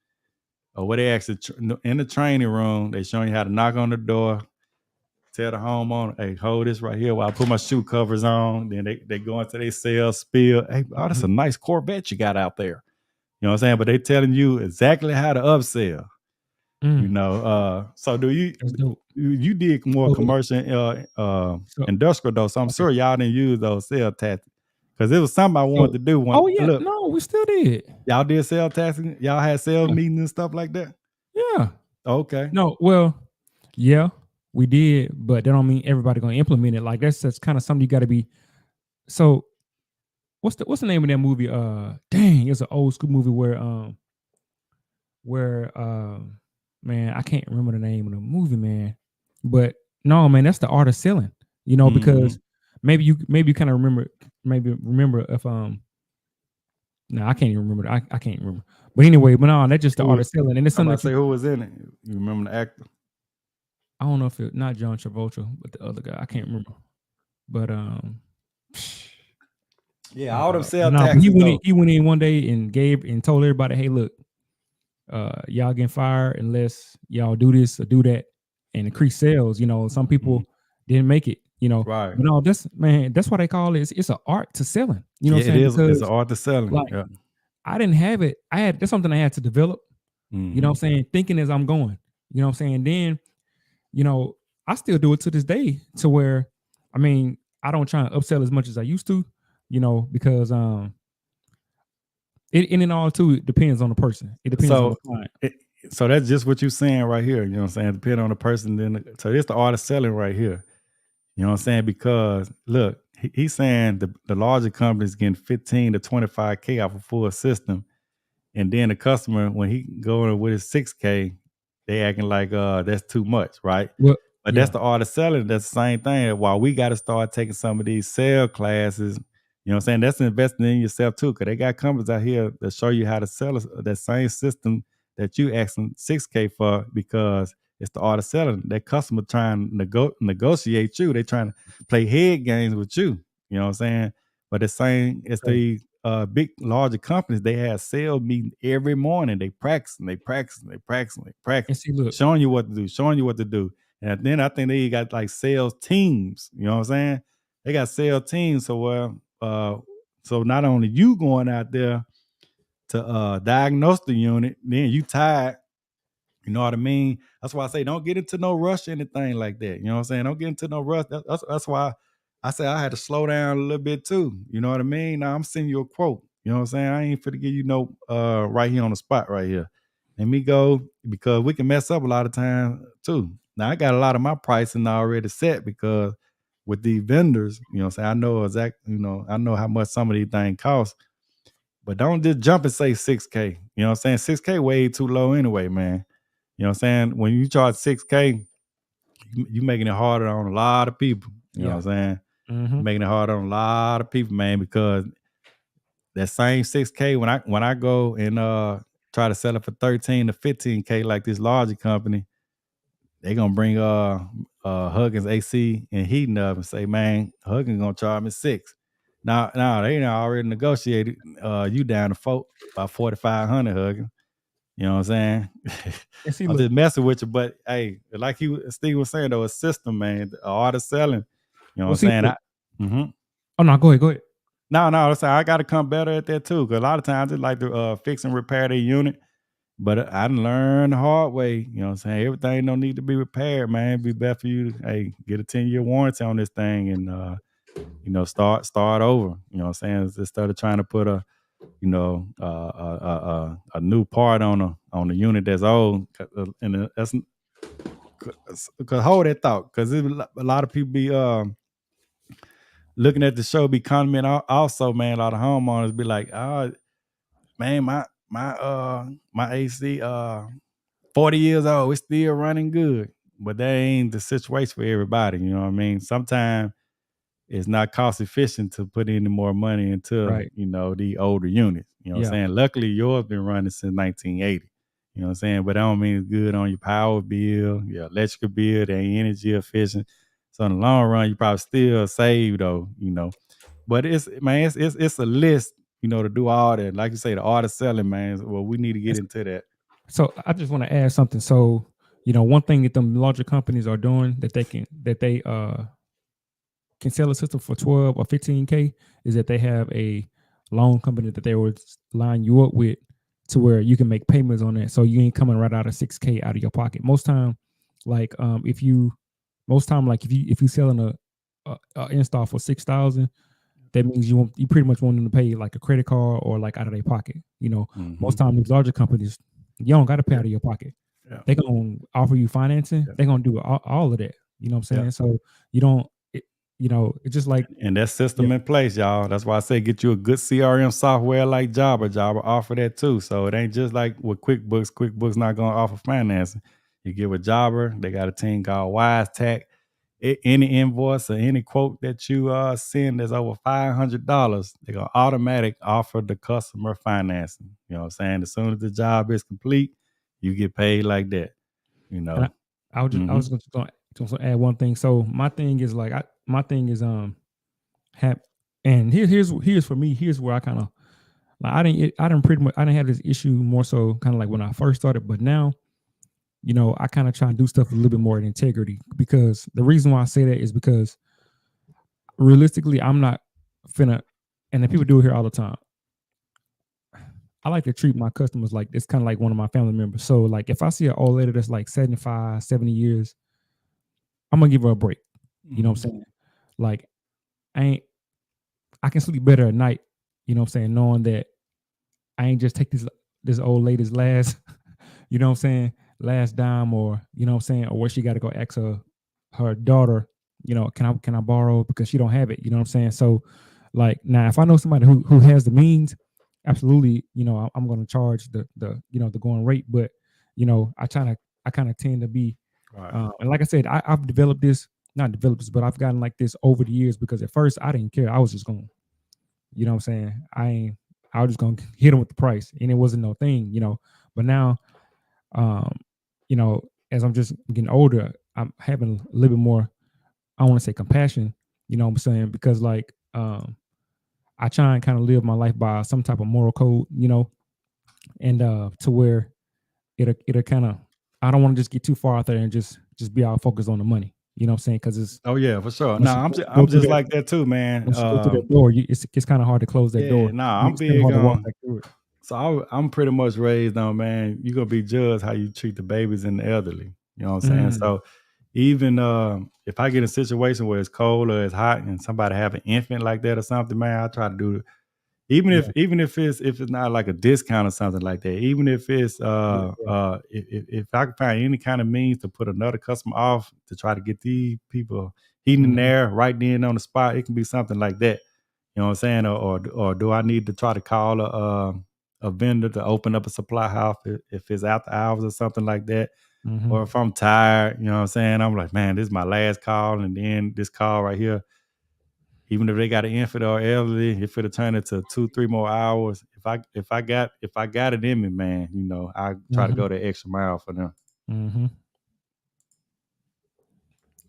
of where they actually in the training room. They showing you how to knock on the door, tell the homeowner, "Hey, hold this right here while I put my shoe covers on." Then they go into their sales spiel. "Hey, oh, that's a nice Corvette you got out there." You know what I'm saying? But they telling you exactly how to upsell. You know, so
That's dope.
you did more
So,
commercial
so
industrial though, so I'm
okay.
sure y'all didn't use those sales tactics because it was something I wanted
So,
to do.
oh yeah,
Look,
no, we still did.
y'all did sales tactics, y'all had sales
Yeah,
meetings and stuff like that.
yeah.
Okay,
No, well, yeah, we did, but that don't mean everybody gonna implement it. Like that's kind of something you got to be. So, what's the name of that movie? Dang, it's an old school movie where man, I can't remember the name of the movie, man. But no, man, that's the art of selling. You know,
mm-hmm.
because maybe you kind of remember if no, I can't even remember. I can't remember. But anyway, but no, that's just the art of selling, and it's
I'm
something
about
that
to say who was in it. You remember the actor?
I don't know if it not John Travolta, but the other guy. I can't remember. But
Yeah, all them
but
sales
no, but he
taxes
went in,
though.
he went in one day and gave and told everybody, hey, look, y'all getting fired unless y'all do this or do that and increase sales. You know, some people didn't make it. You know,
Right.
but no, that's why they call it. It's an art to selling. You know
Yeah,
what I'm
it
saying?
is. It's an
Because
art to selling.
like
Yeah.
I didn't have it. That's something I had to develop. You know
Mm-hmm.
what I'm saying? Thinking as I'm going. You know what I'm saying? Then, you know, I still do it to this day to where, I mean, I don't try and upsell as much as I used to, you know, because it all too depends on the person. It depends on the
So,
client.
it, so that's just what you're saying right here. You know what I'm saying? Depending on the person, so it's the art of selling right here. You know what I'm saying? Because look, he's saying the larger companies getting 15 to 25K off a full system. And then the customer, when he going with his 6K, they acting like that's too much, right?
Well,
But that's
yeah.
the art of selling. That's the same thing. While we got to start taking some of these sale classes, you know what I'm saying? That's investing in yourself too. Cause they got companies out here that show you how to sell that same system that you asking 6K for because it's the art of selling. That customer trying to negotiate you. They trying to play head games with you. You know what I'm saying? But the same it's
Okay.
the big larger companies, they have sales meeting every morning. They practicing, they practicing, they practicing, they
And
practicing,
see, look,
showing you what to do, showing you what to do. And then I think they got like sales teams. You know what I'm saying? They got sales teams. So not only you going out there to diagnose the unit, then you tired. You know what I mean? That's why I say don't get into no rush or anything like that. You know what I'm saying? Don't get into no rush. That's why I say I had to slow down a little bit too. You know what I mean? Now I'm sending you a quote. You know what I'm saying? I ain't finna give you no right here on the spot right here. Let me go because we can mess up a lot of times too. Now I got a lot of my pricing already set because with these vendors, you know what I'm saying? I know exactly, I know how much some of these things cost. But don't just jump and say 6K. You know what I'm saying? 6K way too low anyway, man. You know what I'm saying? When you charge 6K, you making it harder on a lot of people. You know
yeah.
what I'm saying?
Mm-hmm.
You're making it harder on a lot of people, man, because that same 6K when I go and try to sell it for 13 to 15K like this larger company, they gonna bring Huggins AC and heating up and say, man, Huggins gonna charge me 6. Now they done already negotiated you down to about 4,500 Huggins. You know what I'm saying?
And see,
I'm
look,
just messing with you, but hey, like Steve was saying though, a system, man, the art of selling. You know
well,
what
see,
I'm saying?
look.
Mhm.
Oh no, go ahead.
No, I got to come better at that too. Cause a lot of times I just like to fix and repair the unit, But I done learned the hard way. You know what I'm saying? Everything don't need to be repaired, man. It'd be better for you to get a 10-year warranty on this thing and start over. You know what I'm saying? Instead of trying to put a new part on a unit that's old, and that's because hold that thought, because a lot of people be looking at the show, be commenting also, man. A lot of homeowners be like, oh man, my AC 40 years old, it's still running good. But that ain't the situation for everybody. You know what I mean? Sometimes it's not cost efficient to put any more money into,
Right.
the older units. You know what I'm saying? Luckily, yours been running since 1980. You know what I'm saying? But that don't mean it's good on your power bill, your electrical bill, they ain't energy efficient. So in the long run, you probably still save though. But it's a list, to do all that. Like you say, the art of selling, man. Well, we need to get into that.
So I just want to add something. So, one thing that the larger companies are doing that they can sell a system for 12 or 15K is that they have a loan company that they would line you up with to where you can make payments on that. So you ain't coming right out of 6K out of your pocket. Most time, like if you selling a install for 6,000, that means you pretty much want them to pay like a credit card or like out of their pocket. Most time these larger companies, you don't got to pay out of your pocket.
Yeah.
They're gonna offer you financing. They're gonna do all of that. You know what I'm saying? So you don't. It's just like,
and that system in place, y'all. That's why I say get you a good CRM software like Jobber. Jobber offer that too. So it ain't just like with QuickBooks. QuickBooks not gonna offer financing. You get with Jobber, they got a team called WiseTech. Any invoice or any quote that you send that's over $500, they're gonna automatic offer the customer financing. You know what I'm saying? As soon as the job is complete, you get paid like that.
And I was just gonna add one thing. So my thing is like and here's for me. Here's where I kind of like I didn't have this issue more so kind of like when I first started, but now I kind of try to do stuff with a little bit more in integrity, because the reason why I say that is because realistically I'm not finna, and the people do it here all the time. I like to treat my customers like it's kind of like one of my family members. So like if I see an old lady that's like 75, 70 years, I'm gonna give her a break. You know what I'm saying? Like I can sleep better at night, you know what I'm saying, knowing that I ain't just take this old lady's last, you know what I'm saying, last dime, or you know what I'm saying, or where she got to go ask her daughter, can I borrow because she don't have it, you know what I'm saying? So like now if I know somebody who has the means, absolutely, I'm going to charge the going rate, but I kind of tend to be
right.
And like I said, I've developed this, not developed this, but I've gotten like this over the years, because at first I didn't care. I was just going, you know what I'm saying? I was just going to hit them with the price, and it wasn't no thing, but now, as I'm just getting older, I'm having a little bit more, I want to say compassion, you know what I'm saying? Because like, I try and kind of live my life by some type of moral code, and to where it'll kind of, I don't want to just get too far out there and just be all focused on the money. You know what I'm saying? Because it's,
oh yeah, for sure.
once
No,
you
I'm just like that too, man.
once you go through that door, it's kind of hard to close that door.
I'm
It's kind of
big
hard to walk
on.
back through it.
So I'm pretty much raised on, man, you're gonna be judged how you treat the babies and the elderly. You know what I'm saying? So even if I get in a situation where it's cold or it's hot and somebody have an infant like that or something, man, I try to do even if it's not like a discount or something like that, even if it's if I can find any kind of means to put another customer off to try to get these people heating in there right then on the spot, it can be something like that. You know what I'm saying? Or do I need to try to call a vendor to open up a supply house if it's after hours or something like that? Or if I'm tired, you know what I'm saying? I'm like, man, this is my last call, and then this call right here, even if they got an infant or elderly, if it'll turn into 2-3 more hours. If I got it in me, man, I try to go the extra mile for them.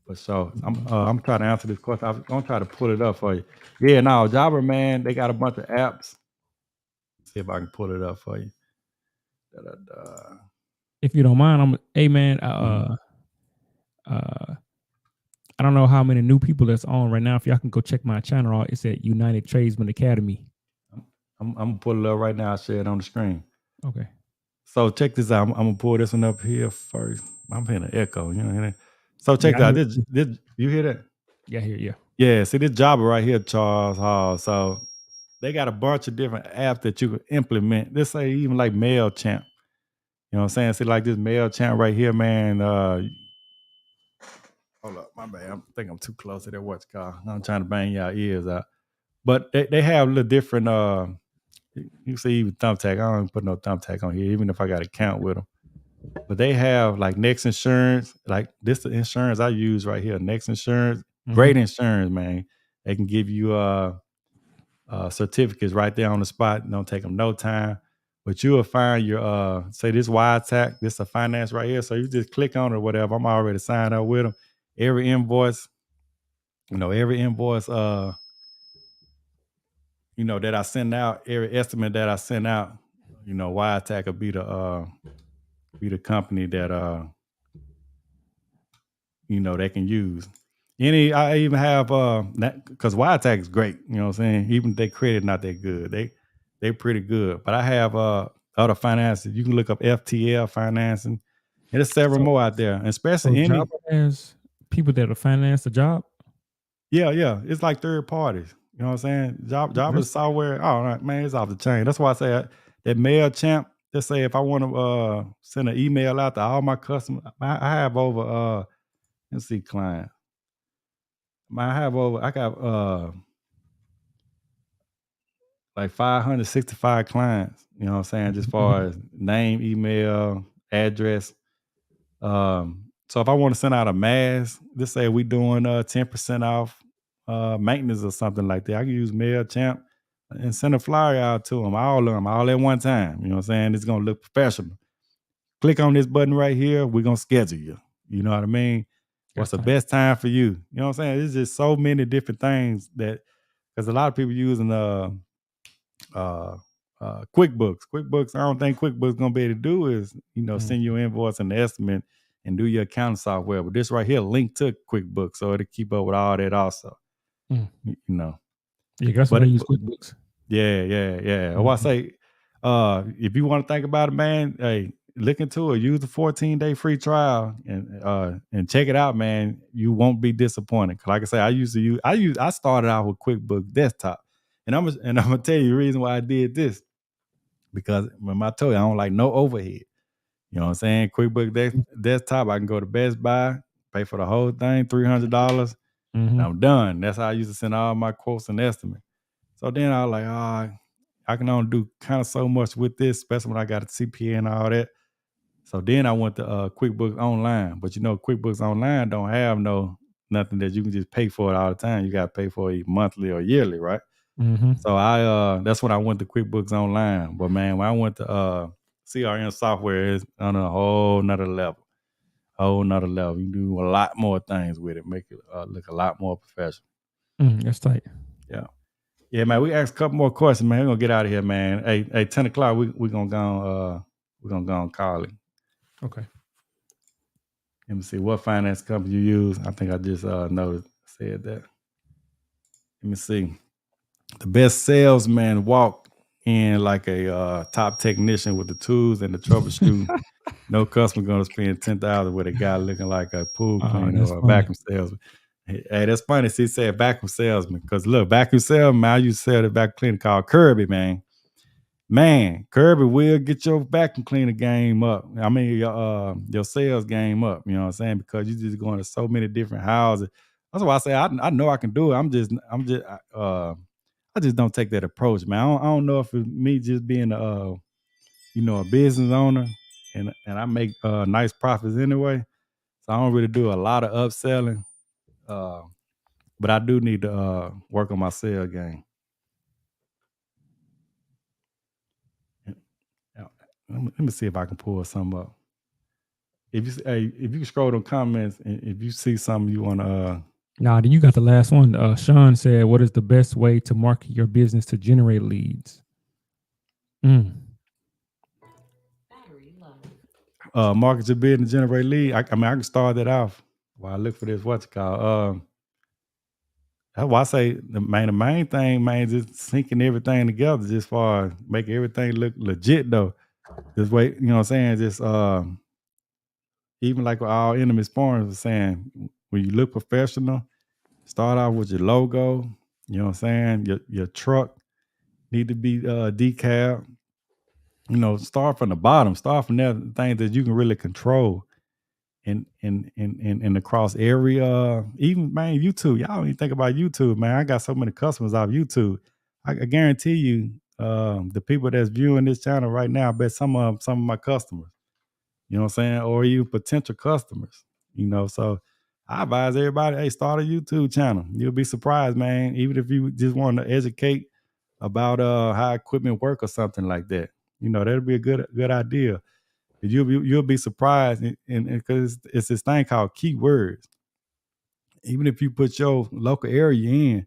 But so I'm trying to answer this question. I'm gonna try to pull it up for you. Yeah, no, Jobber, man, they got a bunch of apps. See if I can pull it up for you.
If you don't mind, hey man, I don't know how many new people that's on right now. If y'all can go check my channel out, it's at United Tradesman Academy.
I'm gonna pull it up right now. I'll share it on the screen.
Okay.
So check this out. I'm gonna pull this one up here first. I'm hearing an echo. You know what I mean? So check
Yeah, I
that out.
hear
This you hear that?
yeah, here, yeah.
Yeah. See this job right here, Charles Hall. So they got a bunch of different apps that you can implement. This say even like MailChimp. You know what I'm saying? See like this MailChimp right here, man. Hold up, my bad. I think I'm too close to that what's called. I'm trying to bang y'all ears out. But they have a little different you see even thumbtack. I don't even put no thumbtack on here, even if I got a count with them. But they have like Next Insurance, like this the insurance I use right here. Next Insurance, great insurance, man. They can give you certificates right there on the spot. Don't take them no time. But you will find your say this YTAC, this a finance right here. So you just click on it or whatever. I'm already signed up with them. Every invoice, every invoice that I send out, every estimate that I send out, YTAC will be the company that they can use. I even have because YTAC is great, you know what I'm saying? Even their credit not that good. They pretty good. But I have other finances. You can look up FTL financing. And there's several
So
more out there. And
so
especially
Java has people that'll finance the job?
yeah. It's like third parties. You know what I'm saying? Java
That's
software. Oh man, it's off the chain. That's why I say that MailChimp. Let's say if I want to send an email out to all my customers, I have over let's see, client. I got like 565 clients, you know what I'm saying, just far as name, email, address. So if I want to send out a mass, let's say we doing 10% off maintenance or something like that, I can use MailChimp and send a flyer out to them, all of them, all at one time. You know what I'm saying? It's gonna look professional. Click on this button right here, we're gonna schedule you. You know what I mean? What's
that's
the
tight.
best time for you? You know what I'm saying? There's just so many different things that because a lot of people using uh, QuickBooks. QuickBooks, I don't think QuickBooks gonna be able to do is, send you an invoice and the estimate and do your accounting software. But this right here linked to QuickBooks, so it'll keep up with all that also.
Mm.
You know.
Yeah, that's why I
But
use QuickBooks.
yeah. Well, I
Mhm.
say, if you want to think about it, man, hey, look into it. Use the 14-day free trial and check it out, man. You won't be disappointed. 'Cause like I say, I started out with QuickBooks Desktop, and I'm gonna tell you the reason why I did this because remember I told you I don't like no overhead. You know what I'm saying? Desktop, I can go to Best Buy, pay for the whole thing, $300, and
Mhm.
I'm done. That's how I used to send all my quotes and estimates. So then I was like, I can only do kind of so much with this, especially when I got a CPA and all that. So then I went to QuickBooks Online, but QuickBooks Online don't have nothing that you can just pay for it all the time. You got to pay for it monthly or yearly, right?
Mhm.
So that's when I went to QuickBooks Online. But man, when I went to CRM software, is on a whole nother level. Whole nother level. You can do a lot more things with it, make it look a lot more professional.
That's tight.
Yeah. Yeah, man. We asked a couple more questions, man. We're gonna get out of here, man. Hey, 10 o'clock, we gonna go and call it.
Okay.
Let me see what finance company you use. I think I just noticed said that. Let me see. The best salesman walked in like a top technician with the tools and the troubleshooting. No customer gonna spend 10,000 with a guy looking like a pool
Oh,
cleaner
that's
or a
funny.
vacuum salesman. Hey, that's funny. See, said vacuum salesman. Cause look, vacuum salesman, I used to sell the vacuum cleaner called Kirby, man. Man, Kirby will get your vacuum cleaner game up. I mean, your sales game up. You know what I'm saying? Because you just going to so many different houses. That's why I say I know I can do it. I just don't take that approach, man. I don't know if it's me just being a business owner and I make nice profits anyway. So I don't really do a lot of upselling. Uh, but I do need to work on my sales game. Yeah. Let me see if I can pull some up. If you scroll the comments and if you see something you want to,
Nah, then you got the last one. Sean said, "What is the best way to market your business to generate leads?" Mm.
market your business, generate lead. I mean, I can start that off while I look for this. What's it called? That's why I say the main thing, man, is just syncing everything together, just far as making everything look legit though. This way, you know what I'm saying? Just even like what our enemy spawns was saying, when you look professional, start out with your logo. You know what I'm saying? Your truck need to be decal. You know, start from the bottom. Start from there, things that you can really control. And across area, even man, YouTube. Y'all don't even think about YouTube, man. I got so many customers off YouTube. I guarantee you, the people that's viewing this channel right now, I bet some of my customers. You know what I'm saying? Or even potential customers. You know, so I advise everybody, hey, start a YouTube channel. You'll be surprised, man. Even if you just want to educate about how equipment work or something like that. You know, that'll be a good idea. You'll be surprised, and because it's this thing called keywords. Even if you put your local area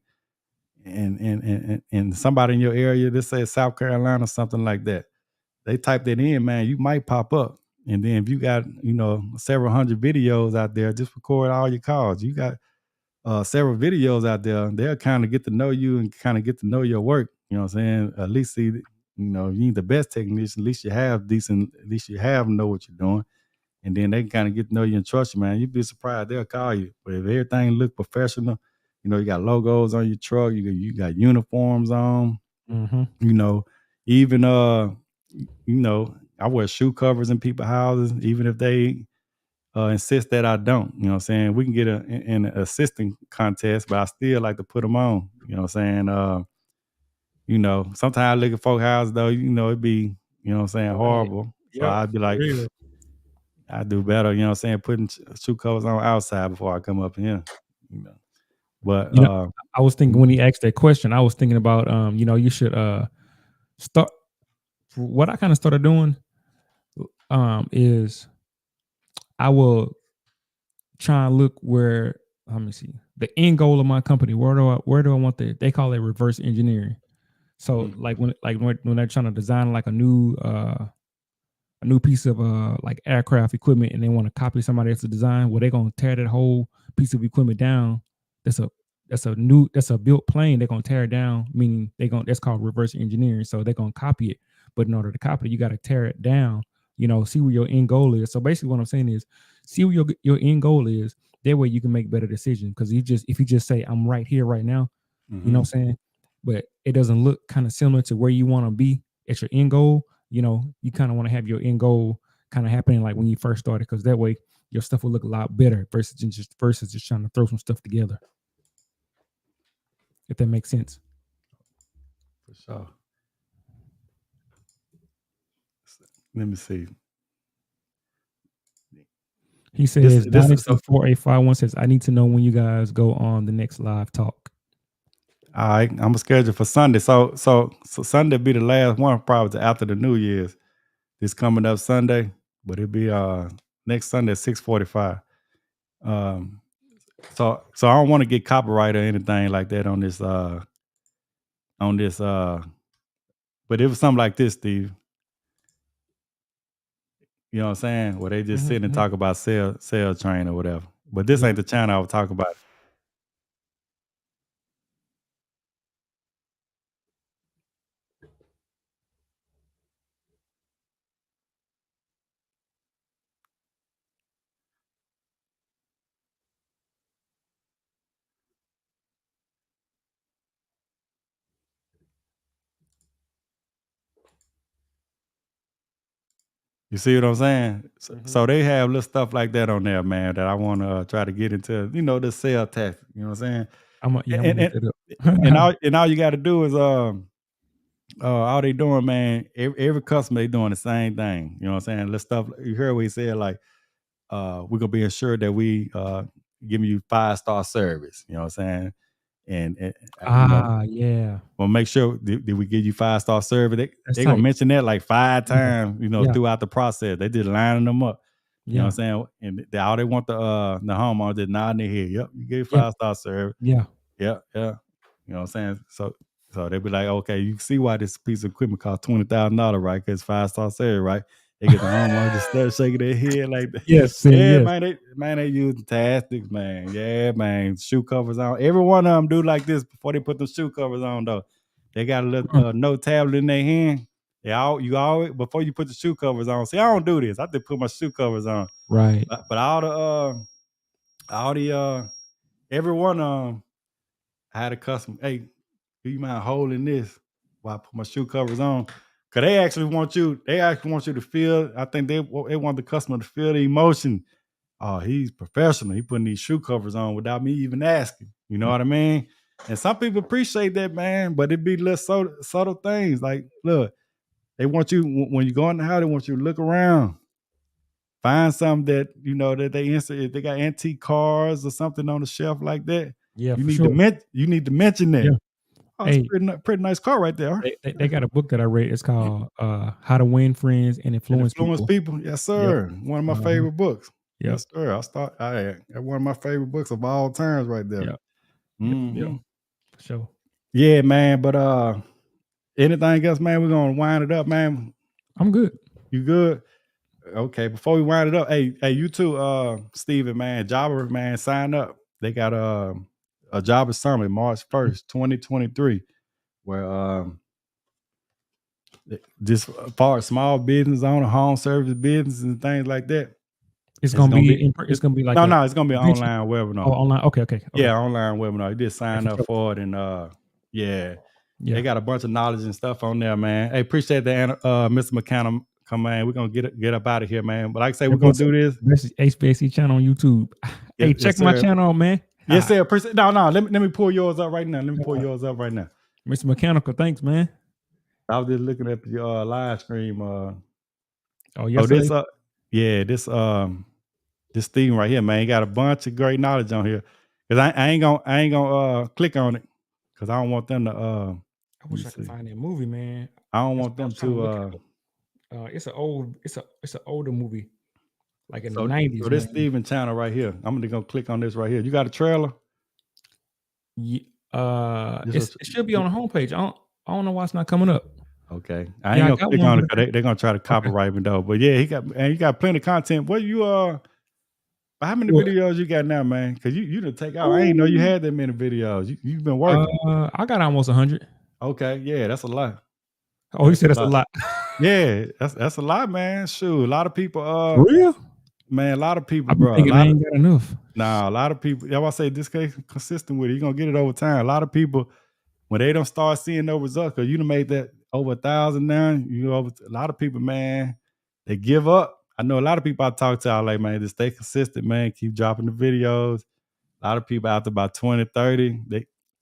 in, and somebody in your area, let's say South Carolina or something like that, they type that in, man, you might pop up. And then if you got, you know, several hundred videos out there, just record all your calls. You got several videos out there, they'll kind of get to know you and kind of get to know your work. You know what I'm saying? At least see, you know, you need the best technician. At least you have decent. At least you have know what you're doing, and then they can kind of get to know you and trust you, man. You'd be surprised they'll call you. But if everything look professional, you know, you got logos on your truck, you got uniforms on,
Mm-hmm.
you know, even you know, I wear shoe covers in people's houses, even if they insist that I don't. You know what I'm saying? We can get an assisting contest, but I still like to put them on. You know what I'm saying? You know, sometimes I look at folk houses though, you know, it'd be, you know what I'm saying,
Right.
horrible. So
Yep.
I'd be like,
Real.
I do better, you know what I'm saying, putting shoe covers on outside before I come up in here. You know. But
You know, I was thinking when he asked that question, I was thinking about you know, you should start. What I kind of started doing is I will try and look where, let me see, the end goal of my company. Where do I want the, they call it reverse engineering. So like when they're trying to design like a new piece of like aircraft equipment and they want to copy somebody else's design, well, they're gonna tear that whole piece of equipment down. That's a built plane. They're gonna tear it down, meaning that's called reverse engineering. So they're gonna copy it. But in order to copy it, you got to tear it down, you know, see where your end goal is. So basically what I'm saying is see where your end goal is. That way you can make better decisions. Because if you just say I'm right here right now, you know what I'm saying? But it doesn't look kind of similar to where you want to be at your end goal. You know, you kind of want to have your end goal kind of happening like when you first started, because that way your stuff will look a lot better versus just trying to throw some stuff together. If that makes sense.
for sure. Let me see.
He says
This
Dynasty
so
4851 says, I need to know when you guys go on the next live talk.
all right, I'm scheduled for Sunday. So Sunday be the last one, probably after the New Year's. This coming up Sunday, but it'll be next Sunday at 6:45. Um, so I don't want to get copyright or anything like that on this but it was something like this, Steve. You know what I'm saying? Where they just sit and talk about sale train or whatever. But this ain't the channel I was talking about. You see what I'm saying? So they have little stuff like that on there, man, that I want to try to get into, you know, the sale tactic. You know what I'm saying?
I'm gonna
And
look
and,
it
and
up.
all you got to do is all they doing, man. Every customer they doing the same thing. You know what I'm saying? Let's stuff. You heard what he said, like we're gonna be assured that we giving you 5-star service. You know what I'm saying? And you know,
Yeah,
we'll make sure did we give you 5-star service.
that's
They gonna
tight.
mention that like 5
Yeah,
times, you know,
yeah,
throughout the process. They just lining them up. You know
yeah,
what I'm saying? And all they want the homeowner just nodding their head. Yep, you gave
yeah,
5-star service.
yeah.
Yeah, yeah. You know what I'm saying? So they be like, okay, you see why this piece of equipment cost $20,000, right? Because 5-star service, right? They get the homeowner just start shaking their head like that.
Yes, saying
Yeah,
yes.
man, they using tactics, man. Yeah, man. Shoe covers on. Every one of them do like this before they put the shoe covers on, though. They got a little no tablet in their hand. Yeah, you always before you put the shoe covers on. See, I don't do this. I just put my shoe covers on.
Right.
But all the everyone I had a customer. Hey, do you mind holding this while I put my shoe covers on? Cause they actually want you. They actually want you to feel. I think they want the customer to feel the emotion. Oh, he's professional. He putting these shoe covers on without me even asking. You know what I mean? And some people appreciate that, man. But it be little subtle things. Like, look, they want you when you go in the house. They want you to look around, find something that you know that if they got antique cars or something on the shelf like that.
Yeah,
You
for
need to
sure.
mention that.
Yeah.
Oh, it's
Hey,
pretty nice car right there.
they got a book that I read. It's called How to Win Friends and
And
Influence
influence
People.
people, yes,
Yep.
sir. One of my
Uh-huh.
favorite books.
Yep.
Yes, sir. I one of my favorite books of all times right there.
Yep. Yep.
Hmm.
For sure.
Yeah, man. But anything else, man? We're gonna wind it up, man.
I'm good.
You good? Okay. Before we wind it up, hey, you too, Steven, man, Jobber, man, sign up. They got a Jobber Summit March 1st, 2023, where just far as small business owner, home service business, and things like that.
It's
It's
gonna
gonna
be
be
in, it's gonna be like a
no, it's gonna be an
convention.
online
Oh,
webinar.
online. Okay.
Yeah, online webinar. You just
Hey,
sign
for
up
sure.
for it, and yeah, they
Yeah.
got a bunch of knowledge and stuff on there, man. Hey, appreciate that, Mr. McCannum. Come, man. We're gonna get up out of here, man. But like I say, we're gonna do this.
This is HVAC channel on YouTube. Hey,
Yes,
check my
sir.
channel, man.
Yes, sir. Appreciate. No. Let me pull yours up right now.
Mr. Mechanical, thanks, man.
I was just looking at the live stream.
Oh,
Oh,
yesterday.
yeah, this thing right here, man. Got a bunch of great knowledge on here. Cause I ain't gonna click on it because I don't want them to
I
let me
wish I could
see.
find that movie, man.
I don't
That's
want
what I
them
was trying to look it
to
up. It's an older movie, like in the
so
90s,
this
man.
Steven channel right here. I'm gonna click on this right here. You got a trailer?
It should be on the homepage. I don't know why it's not coming up.
Okay. I
Yeah,
ain't
I
gonna
got
click
one,
on
but
it because they're gonna try to
okay.
copyright me though. But yeah, he got plenty of content. What you how many
What?
videos you got now, man? Because you didn't take out. I ain't know you had that many videos. You've been working.
I got almost 100.
Okay, yeah, that's a lot.
Oh, he said that's a lot.
Yeah, that's a lot, man. Shoot, a lot of people.
For real?
Man, a lot of people,
I've been
bro.
thinking I ain't got enough.
A lot of people. That's why I say this case consistent with it. You're gonna get it over time. A lot of people when they don't start seeing no results, because you done made that over 1,000 now. A lot of people, man, they give up. I know a lot of people I talk to, I like, man, just stay consistent, man. Keep dropping the videos. A lot of people after about 20, 30,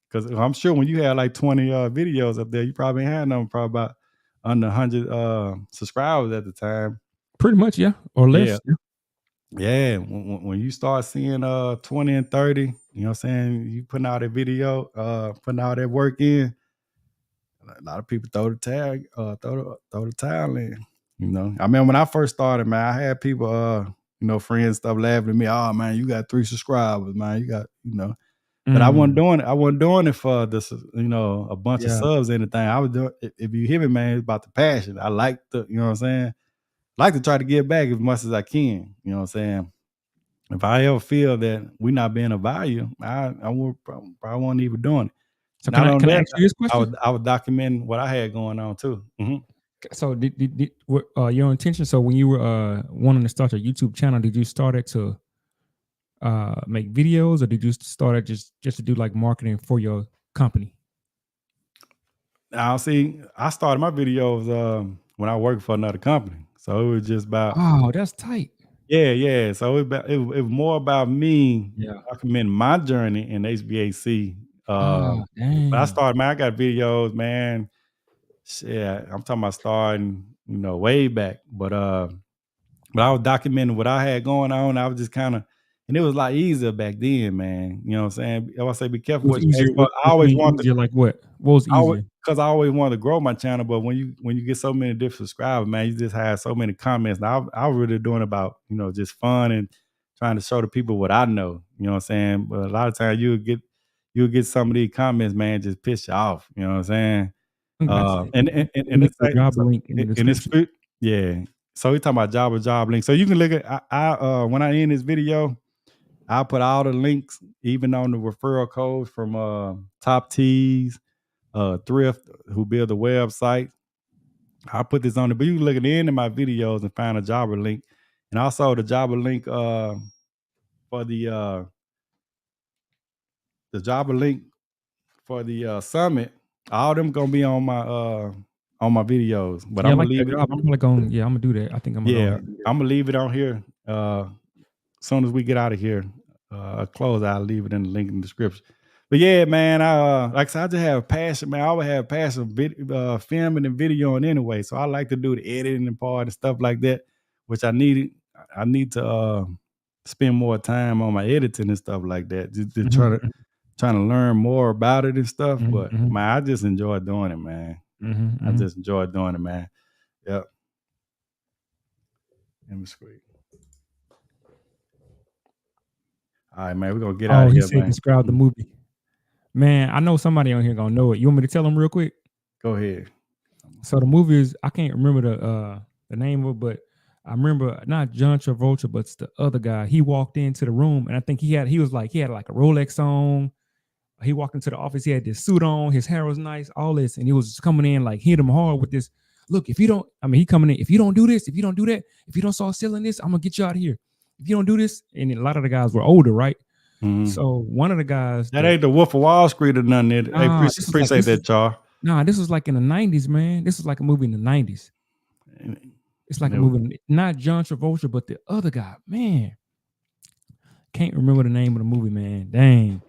because I'm sure when you had like 20 videos up there, you probably ain't had them probably about under 100 subscribers at the time.
Pretty much, yeah, or
Yeah.
less. Yeah.
Yeah, when you start seeing 20 and 30, you know what I'm saying, you putting out a video, putting all that work in, a lot of people throw the towel in. You know, I mean, when I first started, man, I had people, friends stuff laughing at me. Oh man, you got 3 subscribers, man. You got, but I wasn't doing it. I wasn't doing it for this, a bunch of
Yeah.
subs, anything. I was doing. If you hear me, man, it's about the passion. I like the, you know what I'm saying. Like to try to give back as much as I can. You know what I'm saying. If I ever feel that we're not being of value, I would probably won't even doing it.
So
Not
can
only
I
that,
ask you this question?
I was documenting what I had going on too. Mhm.
So what your intention? So when you were wanting to start your YouTube channel, did you start it to make videos, or did you start it just to do like marketing for your company?
Now, see, I started my videos when I worked for another company, so it was just about
Oh, that's tight.
yeah. So it was more about me
Yeah.
documenting my journey in HVAC.
Ah,
But I
dang.
started, man. I got videos, man. Shit, I'm talking about starting, way back. But I was documenting what I had going on. I was just kind of, and it was a lot easier back then, man. You know what I'm saying? I say be careful
What was
what you ask
easier?
for. I
What you
always
mean
want to,
easier? Like what? What was easier?
because I always wanted to grow my channel. But when you get so many different subscribers, man, you just have so many comments. Now I was really doing about just fun and trying to show the people what I know. You know what I'm saying? But a lot of times you'll get some of these comments, man, just piss you off. You know what I'm saying?
Gotcha.
And
Link
it's
your
like
job
so
link in the
in this
description.
yeah. So we talking about job link. So you can look at when I end this video, I'll put all the links, even on the referral codes from Top Tees, Thrift, who build the website. I'll put this on there, but you can look at the end of my videos and find a jobber link. And also the jobber link for the jobber link for the summit. All them gonna be on my videos. But
Yeah, I
I'm gonna
like that
leave it.
job. I'm probably going. Yeah, I'm gonna do that. I think I'm gonna go
Yeah,
ahead and do that.
I'm gonna leave it on here. As soon as we get out of here, close, I'll leave it in the link in the description. But yeah, man, like I said, I just have a passion, man. I always have a passion filming and videoing anyway. So I like to do the editing and part and stuff like that, which I need. I need to spend more time on my editing and stuff like that. Just trying to learn more about it and stuff. But man, I just enjoy doing it, man. I just enjoy doing it, man. Yep. Let me screen. All right, man. We're gonna get out
Oh,
of
he
here,
said
man.
describe the movie. Man, I know somebody on here gonna know it. You want me to tell them real quick?
Go ahead.
So the movie is, I can't remember the name of it, but I remember not John Travolta, but it's the other guy. He walked into the room, and I think he had like a Rolex on. He walked into the office. He had this suit on. His hair was nice. All this, and he was coming in like hit him hard with this. Look, if you don't, I mean, he coming in. If you don't do this, if you don't do that, if you don't start selling this, I'm gonna get you out of here. If you don't do this, and a lot of the guys were older, right? So one of the guys
that ain't the Wolf of Wall Street or nothing. Hey, appreciate that, Char.
Nah, this was like in the 90s, man. This was like a movie in the 90s. It's like a movie, not John Travolta, but the other guy. Man, can't remember the name of the movie, man. Dang.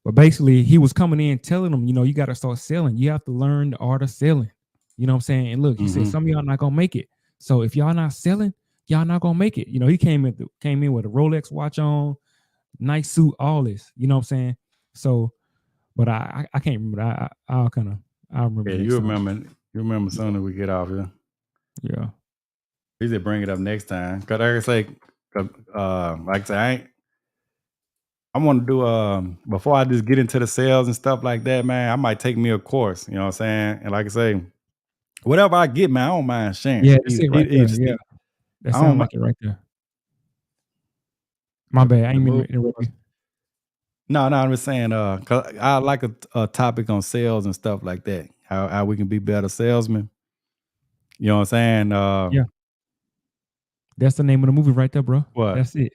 But basically, he was coming in telling them, you got to start selling. You have to learn the art of selling. You know what I'm saying? And look, he said, some of y'all not gonna make it. So if y'all not selling, y'all not gonna make it. He came in with a Rolex watch on, nice suit, all this. You know what I'm saying? So, but I can't remember. I'll remember.
Yeah, you remember as soon as we get off here.
Yeah.
We should bring it up next time. Cause like I say, like I say, I want to do before I just get into the sales and stuff like that, man. I might take me a course. You know what I'm saying? And like I say, whatever I get, man, I don't mind sharing.
Yeah, that's it right there. Yeah, that sounds like it right there. My bad. I ain't mean to interrupt you.
No, I'm just saying, cause I like a topic on sales and stuff like that. How we can be better salesmen. You know what I'm saying?
Yeah. That's the name of the movie right there, bro.
What?
That's it.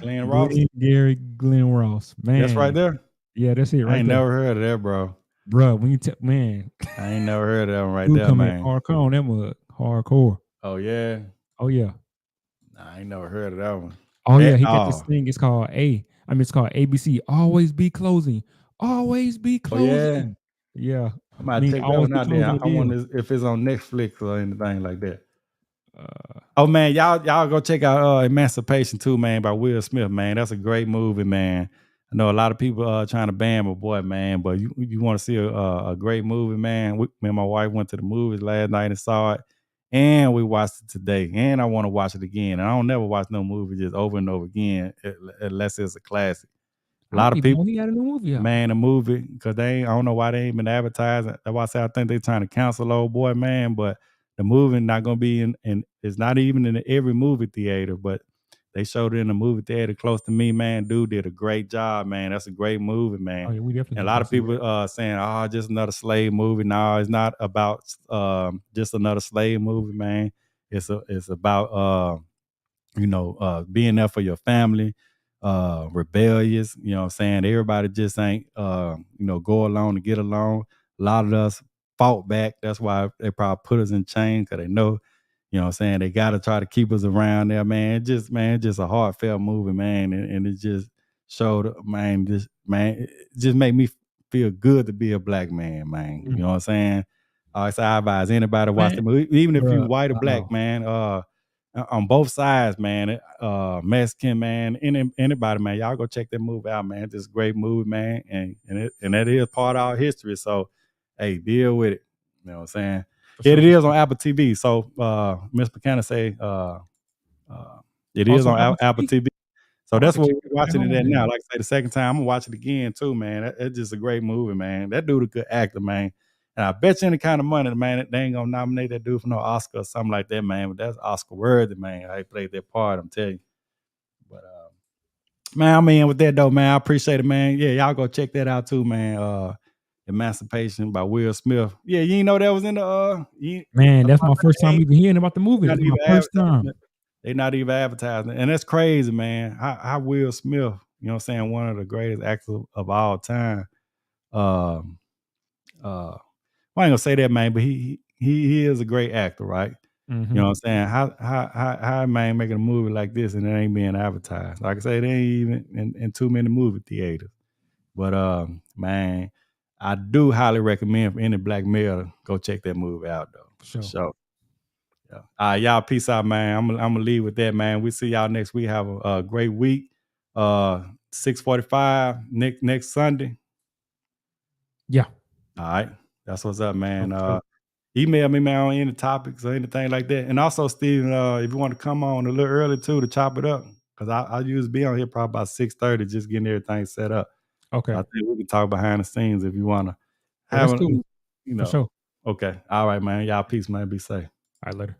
Glenn Ross?
Glenn Ross. Man.
That's right there?
Yeah, that's it right there.
I ain't never heard of that, bro.
Bro, when you man.
I ain't never heard of that one right there, man.
Hardcore on that mug. Hardcore.
Oh, yeah?
Oh, yeah.
Nah, I ain't never heard of that one.
Oh, yeah, he got this thing. It's called it's called ABC. Always be closing. Always be closing.
Oh,
yeah? Yeah.
I might take that one out there. I wonder if it's on Netflix or anything like that. Oh man, y'all go check out Emancipation too, man, by Will Smith, man. That's a great movie, man. I know a lot of people trying to ban my boy, man, but you want to see a great movie, man. Me and my wife went to the movies last night and saw it, and we watched it today, and I want to watch it again. And I don't never watch no movie just over and over again unless it's a classic. A lot of people,
he had a new movie out.
Man, a movie, because I don't know why they ain't been advertising. That's why I say I think they trying to cancel old boy, man. But the movie not gonna be in it's not even in every movie theater, but they showed it in a movie theater close to me, man. Dude did a great job, man. That's a great movie, man.
Oh, yeah, we definitely.
And a lot of people saying, "Oh, just another slave movie." No, it's not about just another slave movie, man. It's about being there for your family, rebellious, you know what I'm saying? Everybody just ain't go along to get along. A lot of us fought back. That's why they probably put us in chains, because they know, you know what I'm saying, they gotta try to keep us around there, man. Just a heartfelt movie, man. And it just showed, man, it just made me feel good to be a black man, man. You know what I'm saying? So I advise anybody to watch the movie, even if you white or black, man. On both sides, man, Mexican, man, anybody, man, y'all go check that movie out, man. It's a great movie, man, and that is part of our history. So, hey, deal with it. You know what I'm saying? It is on Apple TV. So, Miss McKenna say, it is on Apple TV. So that's what we're watching it at now. Like I say, the second time I'm gonna watch it again too, man. It's just a great movie, man. That dude a good actor, man. And I bet you any kind of money, man, they ain't gonna nominate that dude for no Oscar or something like that, man. But that's Oscar worthy, man. I played that part, I'm telling you. But man, I mean, with that though, man, I appreciate it, man. Yeah, y'all go check that out too, man. Emancipation by Will Smith. Yeah, you ain't know that was in the
Man, that's my first time even hearing about the movie.
not
That's my
even
first time.
advertising. They not even advertising, and that's crazy, man. How Will Smith, you know what I'm saying, one of the greatest actors of all time. Um, I ain't gonna say that, man, but he is a great actor, right? You know what I'm saying? How man making a movie like this and it ain't being advertised? Like I say, it ain't even in too many movie theaters. But man, I do highly recommend for any black male to go check that movie out though.
For sure.
So yeah. All right, y'all peace out, man. I'm gonna leave with that, man. We see y'all next week. Have a great week. 6:45 next Sunday.
Yeah.
All right. That's what's up, man.
Okay.
Email me, man, on any topics or anything like that. And also, Steven, if you want to come on a little early too to chop it up, because I usually be on here probably about 6:30, just getting everything set up.
Okay.
I think we can talk behind the scenes if you want to
Well,
have
that's cool.
you
For
know.
sure.
Okay. All right, man. Y'all peace, man. Be safe.
All right, later.